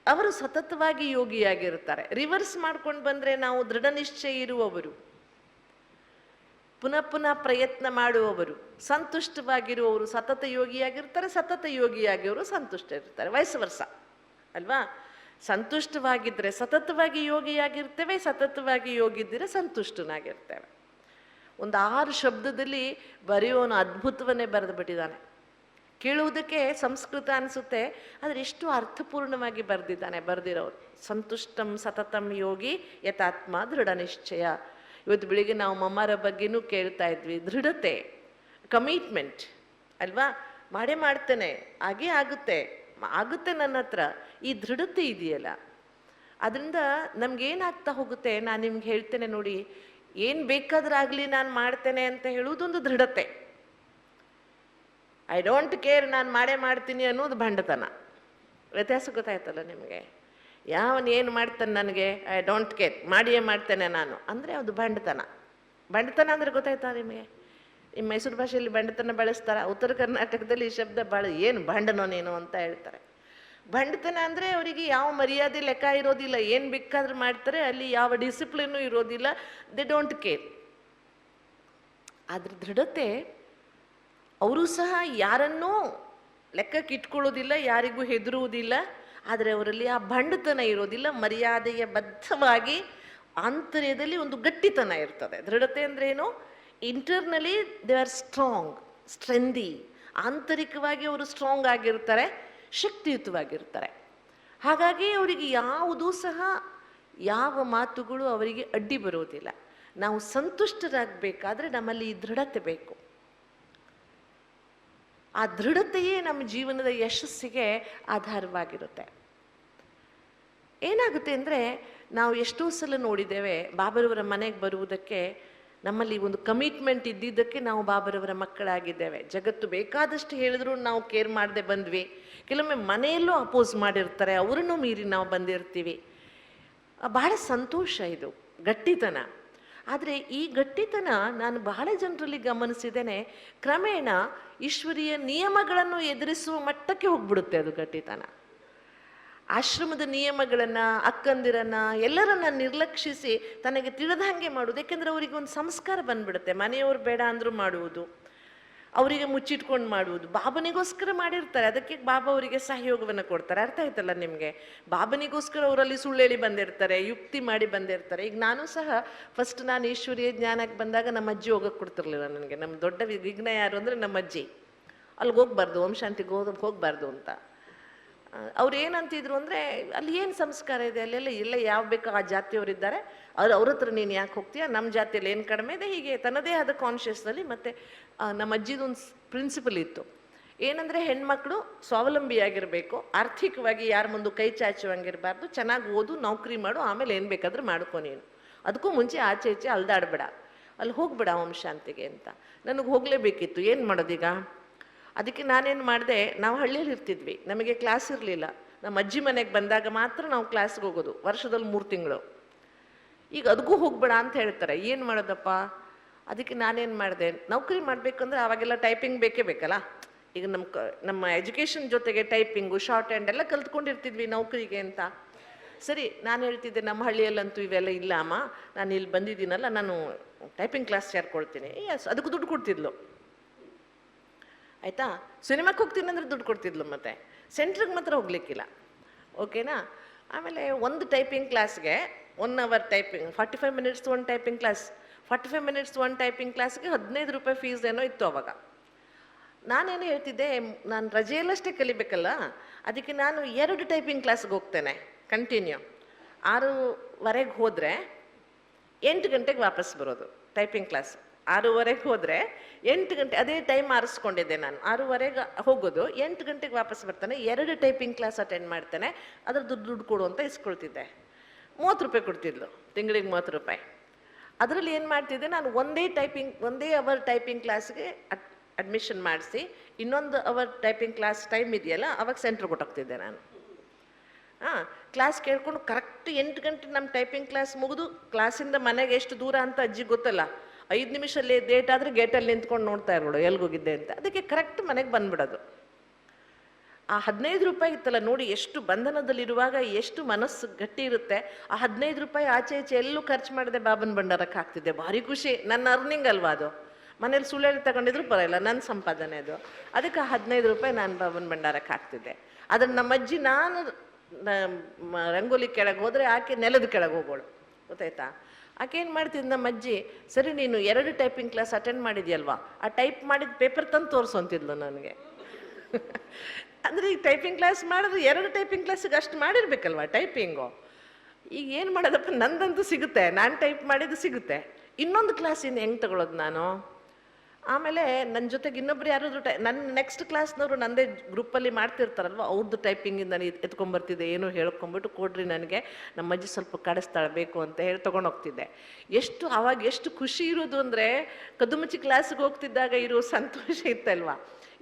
ಅವರು ಸತತವಾಗಿ ಯೋಗಿಯಾಗಿರ್ತಾರೆ. ರಿವರ್ಸ್ ಮಾಡ್ಕೊಂಡು ಬಂದರೆ ನಾವು ದೃಢ ನಿಶ್ಚಯ ಇರುವವರು, ಪುನಃ ಪುನಃ ಪ್ರಯತ್ನ ಮಾಡುವವರು, ಸಂತುಷ್ಟವಾಗಿರುವವರು ಸತತ ಯೋಗಿಯಾಗಿರ್ತಾರೆ. ಸತತ ಯೋಗಿಯಾಗಿವರು ಸಂತುಷ್ಟ ಇರ್ತಾರೆ. ವಯಸ್ಸು ವರ್ಷ ಅಲ್ವಾ? ಸಂತುಷ್ಟವಾಗಿದ್ದರೆ ಸತತವಾಗಿ ಯೋಗಿಯಾಗಿರ್ತೇವೆ, ಸತತವಾಗಿ ಯೋಗಿದ್ದರೆ ಸಂತುಷ್ಟನಾಗಿರ್ತೇವೆ. ಒಂದು 6 ಶಬ್ದದಲ್ಲಿ ಬರೆಯೋನು ಅದ್ಭುತವನ್ನೇ ಬರೆದು ಬಿಟ್ಟಿದ್ದಾನೆ. ಕೇಳುವುದಕ್ಕೆ ಸಂಸ್ಕೃತ ಅನಿಸುತ್ತೆ, ಆದರೆ ಎಷ್ಟು ಅರ್ಥಪೂರ್ಣವಾಗಿ ಬರೆದಿರೋರು. ಸಂತುಷ್ಟಂ ಸತತಂ ಯೋಗಿ ಯಥಾತ್ಮ ದೃಢ ನಿಶ್ಚಯ. ಇವತ್ತು ಬೆಳಿಗ್ಗೆ ನಾವು ಮಮ್ಮಾರ ಬಗ್ಗೆನೂ ಕೇಳ್ತಾ ಇದ್ವಿ. ದೃಢತೆ, ಕಮಿಟ್ಮೆಂಟ್ ಅಲ್ವಾ? ಮಾಡೇ ಮಾಡ್ತೇನೆ, ಆಗುತ್ತೆ ನನ್ನ ಹತ್ರ. ಈ ದೃಢತೆ ಇದೆಯಲ್ಲ, ಅದರಿಂದ ನಮ್ಗೇನಾಗ್ತಾ ಹೋಗುತ್ತೆ, ನಾನು ನಿಮ್ಗೆ ಹೇಳ್ತೇನೆ ನೋಡಿ. ಏನು ಬೇಕಾದ್ರಾಗಲಿ ನಾನು ಮಾಡ್ತೇನೆ ಅಂತ ಹೇಳುವುದೊಂದು ದೃಢತೆ. ಐ ಡೋಂಟ್ ಕೇರ್, ನಾನು ಮಾಡೇ ಮಾಡ್ತೀನಿ ಅನ್ನೋದು ಭಂಡತನ. ವ್ಯತ್ಯಾಸ ಗೊತ್ತಾಯ್ತಲ್ಲ ನಿಮಗೆ? ಏನು ಮಾಡ್ತಾನೆ ನನಗೆ, ಐ ಡೋಂಟ್ ಕೇರ್, ಮಾಡಿಯೇ ಮಾಡ್ತೇನೆ ನಾನು ಅಂದರೆ ಅದು ಭಂಡತನ. ಭಂಡತನ ಅಂದರೆ ಗೊತ್ತಾಯ್ತಾ ನಿಮಗೆ? ನಿಮ್ಮ ಮೈಸೂರು ಭಾಷೆಯಲ್ಲಿ ಭಂಡತನ ಬಳಸ್ತಾರ. ಉತ್ತರ ಕರ್ನಾಟಕದಲ್ಲಿ ಈ ಶಬ್ದ ಭಾಳ, ಏನು ಭಂಡನೋ ನೀನು ಅಂತ ಹೇಳ್ತಾರೆ. ಭಂಡತನ ಅಂದರೆ ಅವರಿಗೆ ಯಾವ ಮರ್ಯಾದೆ ಲೆಕ್ಕ ಇರೋದಿಲ್ಲ. ಏನು ಬೇಕಾದ್ರೂ ಮಾಡ್ತಾರೆ, ಅಲ್ಲಿ ಯಾವ ಡಿಸಿಪ್ಲಿನೂ ಇರೋದಿಲ್ಲ. They don't care. ಆದ್ರೆ ದೃಢತೆ, ಅವರು ಸಹ ಯಾರನ್ನೂ ಲೆಕ್ಕಕ್ಕೆ ಇಟ್ಕೊಳ್ಳೋದಿಲ್ಲ, ಯಾರಿಗೂ ಹೆದರುವುದಿಲ್ಲ. ಆದರೆ ಅವರಲ್ಲಿ ಆ ಭಂಡತನ ಇರೋದಿಲ್ಲ. ಮರ್ಯಾದೆಯ ಬದ್ಧವಾಗಿ ಆಂತರ್ಯದಲ್ಲಿ ಒಂದು ಗಟ್ಟಿತನ ಇರ್ತದೆ. ದೃಢತೆ ಅಂದ್ರೆ ಏನು? Internally they are strengthy. ಆಂತರಿಕವಾಗಿ ಅವರು ಸ್ಟ್ರಾಂಗ್ ಆಗಿರ್ತಾರೆ, ಶಕ್ತಿಯುತವಾಗಿರ್ತಾರೆ. ಹಾಗಾಗಿ ಅವರಿಗೆ ಯಾವುದೂ ಸಹ ಯಾವ ಮಾತುಗಳು ಅವರಿಗೆ ಅಡ್ಡಿ ಬರೋದಿಲ್ಲ. ನಾವು ಸಂತುಷ್ಟರಾಗಬೇಕಾದ್ರೆ ನಮ್ಮಲ್ಲಿ ಈ ದೃಢತೆ ಬೇಕು. ಆ ದೃಢತೆಯೇ ನಮ್ಮ ಜೀವನದ ಯಶಸ್ಸಿಗೆ ಆಧಾರವಾಗಿರುತ್ತೆ. ಏನಾಗುತ್ತೆ ಅಂದರೆ, ನಾವು ಎಷ್ಟೋ ಸಲ ನೋಡಿದ್ದೇವೆ, ಬಾಬರವರ ಮನೆಗೆ ಬರುವುದಕ್ಕೆ ನಮ್ಮಲ್ಲಿ ಒಂದು ಕಮಿಟ್ಮೆಂಟ್ ಇದ್ದಿದ್ದಕ್ಕೆ ನಾವು ಬಾಬರವರ ಮಕ್ಕಳಾಗಿದ್ದೇವೆ. ಜಗತ್ತು ಬೇಕಾದಷ್ಟು ಹೇಳಿದ್ರು ನಾವು ಕೇರ್ ಮಾಡದೆ ಬಂದ್ವಿ. ಕೆಲವೊಮ್ಮೆ ಮನೆಯಲ್ಲೂ ಅಪೋಸ್ ಮಾಡಿರ್ತಾರೆ, ಅವರನ್ನು ಮೀರಿ ನಾವು ಬಂದಿರ್ತೀವಿ. ಬಹಳ ಸಂತೋಷ ಇದು, ಗಟ್ಟಿತನ. ಆದರೆ ಈ ಗಟ್ಟಿತನ ನಾನು ಬಹಳ ಜನರಲ್ಲಿ ಗಮನಿಸಿದ್ದೇನೆ, ಕ್ರಮೇಣ ಈಶ್ವರೀಯ ನಿಯಮಗಳನ್ನು ಎದುರಿಸುವ ಮಟ್ಟಕ್ಕೆ ಹೋಗ್ಬಿಡುತ್ತೆ ಅದು ಗಟ್ಟಿತನ. ಆಶ್ರಮದ ನಿಯಮಗಳನ್ನು, ಅಕ್ಕಂದಿರನ್ನ ಎಲ್ಲರನ್ನ ನಿರ್ಲಕ್ಷಿಸಿ ತನಗೆ ತಿಳಿದ ಹಾಗೆ ಮಾಡುವುದು. ಯಾಕೆಂದರೆ ಅವರಿಗೆ ಒಂದು ಸಂಸ್ಕಾರ ಬಂದ್ಬಿಡುತ್ತೆ, ಮನೆಯವರು ಬೇಡ ಅಂದರೂ ಮಾಡುವುದು, ಅವರಿಗೆ ಮುಚ್ಚಿಟ್ಕೊಂಡು ಮಾಡುವುದು. ಬಾಬನಿಗೋಸ್ಕರ ಮಾಡಿರ್ತಾರೆ, ಅದಕ್ಕೆ ಬಾಬಾ ಅವರಿಗೆ ಸಹಯೋಗವನ್ನು ಕೊಡ್ತಾರೆ. ಅರ್ಥ ಆಯ್ತಲ್ಲ ನಿಮಗೆ? ಬಾಬನಿಗೋಸ್ಕರ ಅವರಲ್ಲಿ ಸುಳ್ಳೇಳಿ ಬಂದಿರ್ತಾರೆ, ಯುಕ್ತಿ ಮಾಡಿ ಬಂದಿರ್ತಾರೆ. ಈಗ ನಾನು ಸಹ ಫಸ್ಟ್ ನಾನು ಈಶ್ವರೀಯ ಜ್ಞಾನಕ್ಕೆ ಬಂದಾಗ ನಮ್ಮ ಅಜ್ಜಿ ಹೋಗಕ್ಕೆ ಕೊಡ್ತಿರ್ಲಿಲ್ಲ ನನಗೆ. ನಮ್ಮ ದೊಡ್ಡ ವಿಘ್ನ ಯಾರು ಅಂದರೆ ನಮ್ಮ ಅಜ್ಜಿ. ಅಲ್ಲಿಗೆ ಹೋಗ್ಬಾರ್ದು, ಓಂ ಶಾಂತಿಗೆ ಹೋಗ್ಬಾರ್ದು ಅಂತ. ಅವ್ರು ಏನಂತಿದ್ರು ಅಂದರೆ, ಅಲ್ಲಿ ಏನು ಸಂಸ್ಕಾರ ಇದೆ, ಅಲ್ಲೆಲ್ಲ ಎಲ್ಲ ಯಾವ ಬೇಕೋ ಆ ಜಾತಿಯವರಿದ್ದಾರೆ, ಅವ್ರ ಹತ್ರ ನೀನು ಯಾಕೆ ಹೋಗ್ತೀಯ, ನಮ್ಮ ಜಾತಿಯಲ್ಲಿ ಏನು ಕಡಿಮೆ ಇದೆ, ಹೀಗೆ ತನ್ನದೇ ಆದ ಕಾನ್ಷಿಯಸ್ನಲ್ಲಿ. ಮತ್ತು ನಮ್ಮ ಅಜ್ಜಿದೊಂದು ಪ್ರಿನ್ಸಿಪಲ್ ಇತ್ತು, ಏನಂದರೆ ಹೆಣ್ಮಕ್ಳು ಸ್ವಾವಲಂಬಿಯಾಗಿರಬೇಕು, ಆರ್ಥಿಕವಾಗಿ ಯಾರ ಮುಂದೆ ಕೈ ಚಾಚುವಂಗಿರಬಾರ್ದು, ಚೆನ್ನಾಗಿ ಓದು, ನೌಕರಿ ಮಾಡು, ಆಮೇಲೆ ಏನು ಬೇಕಾದ್ರೆ ಮಾಡ್ಕೊ ನೀನು, ಅದಕ್ಕೂ ಮುಂಚೆ ಆಚೆ ಈಚೆ ಅಲ್ದಾಡಬೇಡ, ಅಲ್ಲಿ ಹೋಗ್ಬೇಡ ಓಂ ಶಾಂತಿಗೆ ಅಂತ. ನನಗೆ ಹೋಗಲೇಬೇಕಿತ್ತು, ಏನು ಮಾಡೋದೀಗ? ಅದಕ್ಕೆ ನಾನೇನು ಮಾಡಿದೆ, ನಾವು ಹಳ್ಳಿಯಲ್ಲಿ ಇರ್ತಿದ್ವಿ, ನಮಗೆ ಕ್ಲಾಸ್ ಇರಲಿಲ್ಲ. ನಮ್ಮ ಅಜ್ಜಿ ಮನೆಗೆ ಬಂದಾಗ ಮಾತ್ರ ನಾವು ಕ್ಲಾಸ್ಗೆ ಹೋಗೋದು, ವರ್ಷದಲ್ಲಿ 3 ತಿಂಗಳು. ಈಗ ಅದಕ್ಕೂ ಹೋಗ್ಬೇಡ ಅಂತ ಹೇಳ್ತಾರೆ, ಏನು ಮಾಡೋದಪ್ಪ? ಅದಕ್ಕೆ ನಾನೇನು ಮಾಡಿದೆ, ನೌಕರಿ ಮಾಡಬೇಕಂದ್ರೆ ಆವಾಗೆಲ್ಲ ಟೈಪಿಂಗ್ ಬೇಕೇ ಬೇಕಲ್ಲ. ಈಗ ನಮ್ಮ ಎಜುಕೇಷನ್ ಜೊತೆಗೆ ಟೈಪಿಂಗು, ಶಾರ್ಟ್ ಹ್ಯಾಂಡ್ ಎಲ್ಲ ಕಲ್ತ್ಕೊಂಡಿರ್ತಿದ್ವಿ ನೌಕರಿಗೆ ಅಂತ. ಸರಿ, ನಾನು ಹೇಳ್ತಿದ್ದೆ, ನಮ್ಮ ಹಳ್ಳಿಯಲ್ಲಂತೂ ಇವೆಲ್ಲ ಇಲ್ಲ ಅಮ್ಮ, ನಾನು ಇಲ್ಲಿ ಬಂದಿದ್ದೀನಲ್ಲ, ನಾನು ಟೈಪಿಂಗ್ ಕ್ಲಾಸ್ ಸೇರ್ಕೊಳ್ತೀನಿ. ಎಸ್, ಅದಕ್ಕೂ ದುಡ್ಡು ಕೊಡ್ತಿದ್ಲು. ಆಯಿತಾ? ಸಿನಿಮಾಕ್ಕೆ ಹೋಗ್ತೀನಿ ಅಂದರೆ ದುಡ್ಡು ಕೊಡ್ತಿದ್ಲು, ಮತ್ತು ಸೆಂಟ್ರಿಗೆ ಮಾತ್ರ ಹೋಗ್ಲಿಕ್ಕಿಲ್ಲ. ಓಕೆನಾ? ಆಮೇಲೆ ಒಂದು ಟೈಪಿಂಗ್ ಕ್ಲಾಸ್ಗೆ 1 ಅವರ್ ಟೈಪಿಂಗ್, 45 ಮಿನಿಟ್ಸ್ ಒಂದು ಟೈಪಿಂಗ್ ಕ್ಲಾಸ್, 45 ಮಿನಿಟ್ಸ್ ಒಂದು ಟೈಪಿಂಗ್ ಕ್ಲಾಸ್ಗೆ 15 ರೂಪಾಯಿ ಫೀಸ್ ಏನೋ ಇತ್ತು ಅವಾಗ. ನಾನೇನು ಹೇಳ್ತಿದ್ದೆ, ನಾನು ರಜೆಯಲ್ಲಷ್ಟೇ ಕಲಿಬೇಕಲ್ಲ, ಅದಕ್ಕೆ ನಾನು 2 ಟೈಪಿಂಗ್ ಕ್ಲಾಸ್ಗೆ ಹೋಗ್ತೇನೆ ಕಂಟಿನ್ಯೂ. 6:30 ಹೋದರೆ 8 ಗಂಟೆಗೆ ವಾಪಸ್ ಬರೋದು ಟೈಪಿಂಗ್ ಕ್ಲಾಸ್. 6:30 ಹೋದರೆ 8 ಗಂಟೆ, ಅದೇ ಟೈಮ್ ಆರಿಸ್ಕೊಂಡಿದ್ದೆ ನಾನು. 6:30 ಹೋಗೋದು, 8 ಗಂಟೆಗೆ ವಾಪಸ್ ಬರ್ತಾನೆ, 2 ಟೈಪಿಂಗ್ ಕ್ಲಾಸ್ ಅಟೆಂಡ್ ಮಾಡ್ತಾನೆ, ಅದ್ರ ದುಡ್ಡು ಕೊಡು ಅಂತ ಇಸ್ಕೊಳ್ತಿದ್ದೆ. 30 ರೂಪಾಯಿ ಕೊಡ್ತಿದ್ಲು, ತಿಂಗಳಿಗೆ 30 ರೂಪಾಯಿ. ಅದರಲ್ಲಿ ಏನು ಮಾಡ್ತಿದ್ದೆ, ನಾನು ಒಂದೇ ಅವರ್ ಟೈಪಿಂಗ್ ಕ್ಲಾಸ್ಗೆ ಅಡ್ಮಿಷನ್ ಮಾಡಿಸಿ, ಇನ್ನೊಂದು ಅವರ್ ಟೈಪಿಂಗ್ ಕ್ಲಾಸ್ ಟೈಮ್ ಇದೆಯಲ್ಲ, ಅವಾಗ ಸೆಂಟ್ರ್ ಕೊಟ್ಟೋಗ್ತಿದ್ದೆ ನಾನು. ಕ್ಲಾಸ್ ಕೇಳ್ಕೊಂಡು ಕರೆಕ್ಟ್ 8 ಗಂಟೆ ನಮ್ಮ ಟೈಪಿಂಗ್ ಕ್ಲಾಸ್ ಮುಗಿದು, ಕ್ಲಾಸಿಂದ ಮನೆಗೆ ಎಷ್ಟು ದೂರ ಅಂತ ಅಜ್ಜಿ ಗೊತ್ತಲ್ಲ, 5 ನಿಮಿಷಲ್ಲಿ ಲೇಟ್ ಆದರೆ ಗೇಟಲ್ಲಿ ನಿಂತ್ಕೊಂಡು ನೋಡ್ತಾ ಇರೋಳು ಎಲ್ಗೋಗಿದ್ದೆ ಅಂತ. ಅದಕ್ಕೆ ಕರೆಕ್ಟ್ ಮನೆಗೆ ಬಂದ್ಬಿಡೋದು. ಆ 15 ರೂಪಾಯಿ ಇತ್ತಲ್ಲ ನೋಡಿ, ಎಷ್ಟು ಬಂಧನದಲ್ಲಿರುವಾಗ ಎಷ್ಟು ಮನಸ್ಸು ಗಟ್ಟಿ ಇರುತ್ತೆ. ಆ 15 ರೂಪಾಯಿ ಆಚೆ ಈಚೆ ಎಲ್ಲೂ ಖರ್ಚು ಮಾಡಿದೆ ಬಾಬನ ಭಂಡಾರಕ್ಕೆ ಹಾಕ್ತಿದ್ದೆ. ಭಾರಿ ಖುಷಿ, ನನ್ನ ಅರ್ನಿಂಗ್ ಅಲ್ವಾ ಅದು. ಮನೇಲಿ ಸುಳ್ಳೇಳಿ ತಗೊಂಡಿದ್ರು ಪರವಾಗಿಲ್ಲ, ನನ್ನ ಸಂಪಾದನೆ ಅದು. ಅದಕ್ಕೆ ಆ 15 ರೂಪಾಯಿ ನಾನು ಬಾಬನ ಭಂಡಾರಕ್ಕೆ ಹಾಕ್ತಿದ್ದೆ. ಅದನ್ನು ನಮ್ಮ ಅಜ್ಜಿ, ನಾನು ರಂಗೋಲಿ ಕೆಳಗೆ ಹೋದರೆ ಆಕೆ ನೆಲದ ಕೆಳಗೆ ಹೋಗೋಳು, ಗೊತ್ತಾಯ್ತಾ? ಆಕೆ ಏನು ಮಾಡ್ತಿದ್ದು ನಮ್ಮ ಅಜ್ಜಿ, ಸರಿ ನೀನು 2 ಟೈಪಿಂಗ್ ಕ್ಲಾಸ್ ಅಟೆಂಡ್ ಮಾಡಿದ್ಯಲ್ವಾ, ಆ ಟೈಪ್ ಮಾಡಿದ ಪೇಪರ್ ತಂದು ತೋರಿಸೋಂತಿದ್ಲು ನನಗೆ. ಅಂದರೆ ಈಗ ಟೈಪಿಂಗ್ ಕ್ಲಾಸ್ ಮಾಡಿದ್ರೆ 2 ಟೈಪಿಂಗ್ ಕ್ಲಾಸಿಗೆ ಅಷ್ಟು ಮಾಡಿರ್ಬೇಕಲ್ವ ಟೈಪಿಂಗು. ಈಗ ಏನು ಮಾಡೋದಪ್ಪ, ನಂದಂತೂ ಸಿಗುತ್ತೆ, ನಾನು ಟೈಪ್ ಮಾಡಿದ್ದು ಸಿಗುತ್ತೆ, ಇನ್ನೊಂದು ಕ್ಲಾಸಿಂದ ಹೆಂಗೆ ತಗೊಳ್ಳೋದು ನಾನು? ಆಮೇಲೆ ನನ್ನ ಜೊತೆಗೆ ಇನ್ನೊಬ್ರು ಯಾರಾದ್ರು ನನ್ನ ನೆಕ್ಸ್ಟ್ ಕ್ಲಾಸ್ನವರು ನನ್ನದೇ ಗ್ರೂಪಲ್ಲಿ ಮಾಡ್ತಿರ್ತಾರಲ್ವ, ಅವ್ರದ್ದು ಟೈಪಿಂಗಿಂದ ನಾನು ಎತ್ಕೊಂಡ್ಬರ್ತಿದ್ದೆ, ಏನೋ ಹೇಳ್ಕೊಂಬಿಟ್ಟು ಕೊಡ್ರಿ ನನಗೆ, ನಮ್ಮ ಅಜ್ಜಿ ಸ್ವಲ್ಪ ಕಡಿಸ್ತಾಳೆ ಬೇಕು ಅಂತ ಹೇಳಿ ತೊಗೊಂಡೋಗ್ತಿದ್ದೆ. ಆವಾಗ ಎಷ್ಟು ಖುಷಿ ಇರೋದು ಅಂದರೆ, ಕದುಮುಚ್ಚಿ ಕ್ಲಾಸಿಗೆ ಹೋಗ್ತಿದ್ದಾಗ ಇರೋ ಸಂತೋಷ ಇತ್ತಲ್ವ,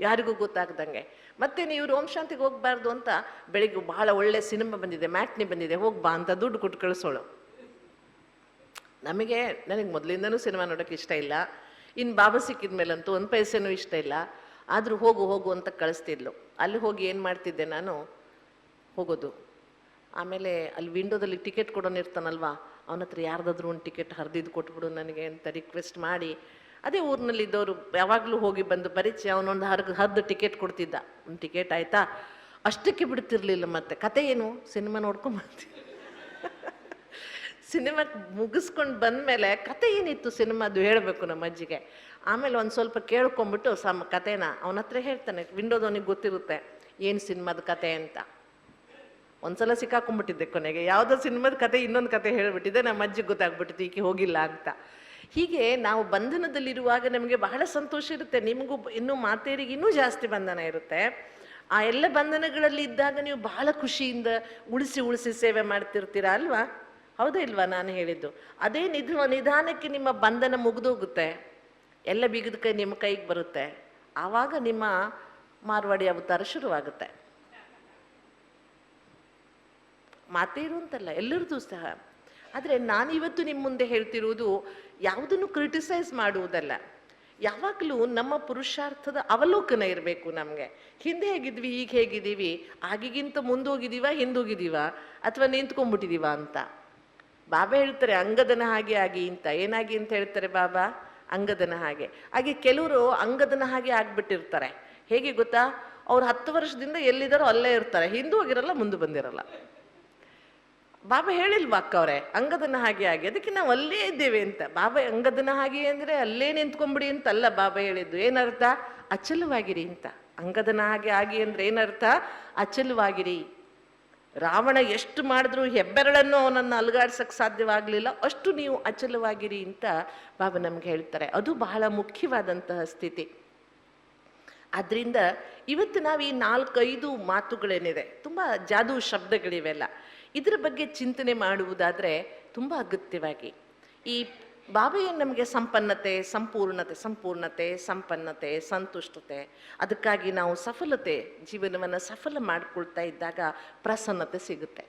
ಯಾರಿಗೂ ಗೊತ್ತಾಗ್ದಂಗೆ. ಮತ್ತೆ ನೀವು ಓಂ ಶಾಂತಿಗೆ ಹೋಗ್ಬಾರ್ದು ಅಂತ ಬೆಳಿಗ್ಗೆ ಬಹಳ ಒಳ್ಳೆ ಸಿನಿಮಾ ಬಂದಿದೆ, ಮ್ಯಾಟ್ನಿ ಬಂದಿದೆ, ಹೋಗ್ಬಾ ಅಂತ ದುಡ್ಡು ಕೊಟ್ಟು ಕಳಿಸೋಳು. ನನಗೆ ಮೊದಲಿಂದನೂ ಸಿನಿಮಾ ನೋಡೋಕ್ಕೆ ಇಷ್ಟ ಇಲ್ಲ, ಇನ್ನು ಬಾಬಾ ಸಿಕ್ಕಿದ ಮೇಲಂತೂ 1 ಪೈಸೆನೂ ಇಷ್ಟ ಇಲ್ಲ. ಆದರೂ ಹೋಗು ಅಂತ ಕಳಿಸ್ತಿದ್ಲು. ಅಲ್ಲಿ ಹೋಗಿ ಏನು ಮಾಡ್ತಿದ್ದೆ ನಾನು, ಹೋಗೋದು. ಆಮೇಲೆ ಅಲ್ಲಿ ವಿಂಡೋದಲ್ಲಿ ಟಿಕೆಟ್ ಕೊಡೋನು ಇರ್ತಾನಲ್ವ, ಅವನ ಹತ್ರ ಯಾರ್ದಾದ್ರೂ ಒಂದು ಟಿಕೆಟ್ ಹರಿದಿದ್ದು ಕೊಟ್ಬಿಡು ನನಗೆ ಅಂತ ರಿಕ್ವೆಸ್ಟ್ ಮಾಡಿ, ಅದೇ ಊರಿನಲ್ಲಿದ್ದವರು ಯಾವಾಗಲೂ ಹೋಗಿ ಬಂದು ಪರಿಚಯ, ಅವನೊಂದು ಹರಿದು ಟಿಕೆಟ್ ಕೊಡ್ತಿದ್ದ. ಒಂದು ಟಿಕೆಟ್ ಆಯಿತಾ, ಅಷ್ಟಕ್ಕೆ ಬಿಡ್ತಿರ್ಲಿಲ್ಲ. ಮತ್ತೆ ಕತೆ ಏನು, ಸಿನಿಮಾ ನೋಡ್ಕೊಂಬರ್ತೀವಿ. ಸಿನಿಮಾ ಮುಗಿಸ್ಕೊಂಡು ಬಂದಮೇಲೆ ಕತೆ ಏನಿತ್ತು ಸಿನಿಮಾದು ಹೇಳಬೇಕು ನಮ್ಮ ಅಜ್ಜಿಗೆ. ಆಮೇಲೆ ಒಂದು ಸ್ವಲ್ಪ ಕೇಳ್ಕೊಂಬಿಟ್ಟು ಕತೆನ ಅವನ ಹತ್ರ ಹೇಳ್ತಾನೆ, ವಿಂಡೋದವನಿಗೆ ಗೊತ್ತಿರುತ್ತೆ ಏನು ಸಿನಿಮಾದ ಕತೆ ಅಂತ. ಒಂದ್ಸಲ ಸಿಕ್ಕಾಕೊಂಡ್ಬಿಟ್ಟಿದ್ದೆ ಕೊನೆಗೆ, ಯಾವುದೋ ಸಿನಿಮಾದ ಕತೆ ಇನ್ನೊಂದು ಕತೆ ಹೇಳಿಬಿಟ್ಟಿದ್ದೆ, ನಮ್ಮ ಅಜ್ಜಿಗೆ ಗೊತ್ತಾಗ್ಬಿಟ್ಟಿತ್ತು ಈಕೆ ಹೋಗಿಲ್ಲ ಅಂತ. ಹೀಗೆ ನಾವು ಬಂಧನದಲ್ಲಿರುವಾಗ ನಮಗೆ ಬಹಳ ಸಂತೋಷ ಇರುತ್ತೆ, ನಿಮಗೂ ಇನ್ನೂ ಮಾತೇರಿಗೆ ಇನ್ನೂ ಜಾಸ್ತಿ ಬಂಧನ ಇರುತ್ತೆ. ಆ ಎಲ್ಲ ಬಂಧನಗಳಲ್ಲಿ ಇದ್ದಾಗ ನೀವು ಬಹಳ ಖುಷಿಯಿಂದ ಉಳಿಸಿ ಸೇವೆ ಮಾಡ್ತಿರ್ತೀರಾ ಅಲ್ವಾ? ಹೌದಾ ಇಲ್ವಾ ನಾನು ಹೇಳಿದ್ದು? ಅದೇ ನಿಧಾನಕ್ಕೆ ನಿಮ್ಮ ಬಂಧನ ಮುಗಿದೋಗುತ್ತೆ, ಎಲ್ಲ ಬಿಗಿದ ಕೈ ನಿಮ್ಮ ಕೈಗೆ ಬರುತ್ತೆ. ಆವಾಗ ನಿಮ್ಮ ಮಾರ್ವಾಡಿ ಅವತಾರ ಶುರುವಾಗುತ್ತೆ. ಮಾತೇ ಇರುವಂತಲ್ಲ, ಎಲ್ಲರದ್ದು ಸಹ. ಆದರೆ ನಾನಿವತ್ತು ನಿಮ್ಮ ಮುಂದೆ ಹೇಳ್ತಿರುವುದು ಯಾವುದನ್ನು ಕ್ರಿಟಿಸೈಸ್ ಮಾಡುವುದಲ್ಲ. ಯಾವಾಗಲೂ ನಮ್ಮ ಪುರುಷಾರ್ಥದ ಅವಲೋಕನ ಇರಬೇಕು ನಮಗೆ. ಹಿಂದೆ ಹೇಗಿದ್ವಿ, ಈಗ ಹೇಗಿದ್ದೀವಿ, ಆಗಿಗಿಂತ ಮುಂದೋಗಿದ್ದೀವ, ಹಿಂದೋಗಿದ್ದೀವ, ಅಥವಾ ನಿಂತ್ಕೊಂಡ್ಬಿಟ್ಟಿದ್ದೀವ ಅಂತ. ಬಾಬಾ ಹೇಳ್ತಾರೆ ಅಂಗದನ ಹಾಗೆ ಆಗಿ ಅಂತ. ಏನಾಗಿ ಅಂತ ಹೇಳ್ತಾರೆ ಬಾಬಾ? ಅಂಗದನ ಹಾಗೆ. ಹಾಗೆ ಕೆಲವರು ಅಂಗದನ ಹಾಗೆ ಆಗ್ಬಿಟ್ಟಿರ್ತಾರೆ. ಹೇಗೆ ಗೊತ್ತಾ? ಅವ್ರು 10 ವರ್ಷದಿಂದ ಎಲ್ಲಿದ್ದಾರೋ ಅಲ್ಲೇ ಇರ್ತಾರೆ, ಹಿಂದೂ ಹೋಗಿರಲ್ಲ, ಮುಂದೆ ಬಂದಿರಲ್ಲ. ಬಾಬಾ ಹೇಳಿಲ್ವಾ ಅಕ್ಕ ಅವರೇ ಅಂಗದನ ಹಾಗೆ ಆಗಿ? ಅದಕ್ಕೆ ನಾವು ಅಲ್ಲೇ ಇದ್ದೇವೆ ಅಂತ. ಬಾಬಾ ಅಂಗದನ ಹಾಗೆ ಅಂದರೆ ಅಲ್ಲೇ ನಿಂತ್ಕೊಂಡ್ಬಿಡಿ ಅಂತಲ್ಲ ಬಾಬಾ ಹೇಳಿದ್ದು. ಏನರ್ಥ? ಅಚಲವಾಗಿರಿ ಅಂತ. ಅಂಗದನ ಹಾಗೆ ಆಗಿ ಅಂದ್ರೆ ಏನರ್ಥ? ಅಚಲವಾಗಿರಿ. ರಾವಣ ಎಷ್ಟು ಮಾಡಿದ್ರು ಹೆಬ್ಬೆರಳನ್ನು ಅವನನ್ನು ಅಲುಗಾಡ್ಸಕ್ಕೆ ಸಾಧ್ಯವಾಗಲಿಲ್ಲ, ಅಷ್ಟು ನೀವು ಅಚಲವಾಗಿರಿ ಅಂತ ಬಾಬಾ ನಮ್ಗೆ ಹೇಳ್ತಾರೆ. ಅದು ಬಹಳ ಮುಖ್ಯವಾದಂತಹ ಸ್ಥಿತಿ. ಆದ್ರಿಂದ ಇವತ್ತು ನಾವು ಈ 4-5 ಮಾತುಗಳೇನಿದೆ, ತುಂಬ ಜಾದೂ ಶಬ್ದಗಳಿವೆಲ್ಲ, ಇದರ ಬಗ್ಗೆ ಚಿಂತನೆ ಮಾಡುವುದಾದರೆ ತುಂಬ ಅಗತ್ಯವಾಗಿ ಈ ಬಾಬಾ ಏನು ನಮಗೆ ಸಂಪನ್ನತೆ, ಸಂಪೂರ್ಣತೆ, ಸಂಪನ್ನತೆ, ಸಂತುಷ್ಟತೆ, ಅದಕ್ಕಾಗಿ ನಾವು ಸಫಲತೆ, ಜೀವನವನ್ನು ಸಫಲ ಮಾಡಿಕೊಳ್ತಾ ಇದ್ದಾಗ ಪ್ರಸನ್ನತೆ ಸಿಗುತ್ತೆ.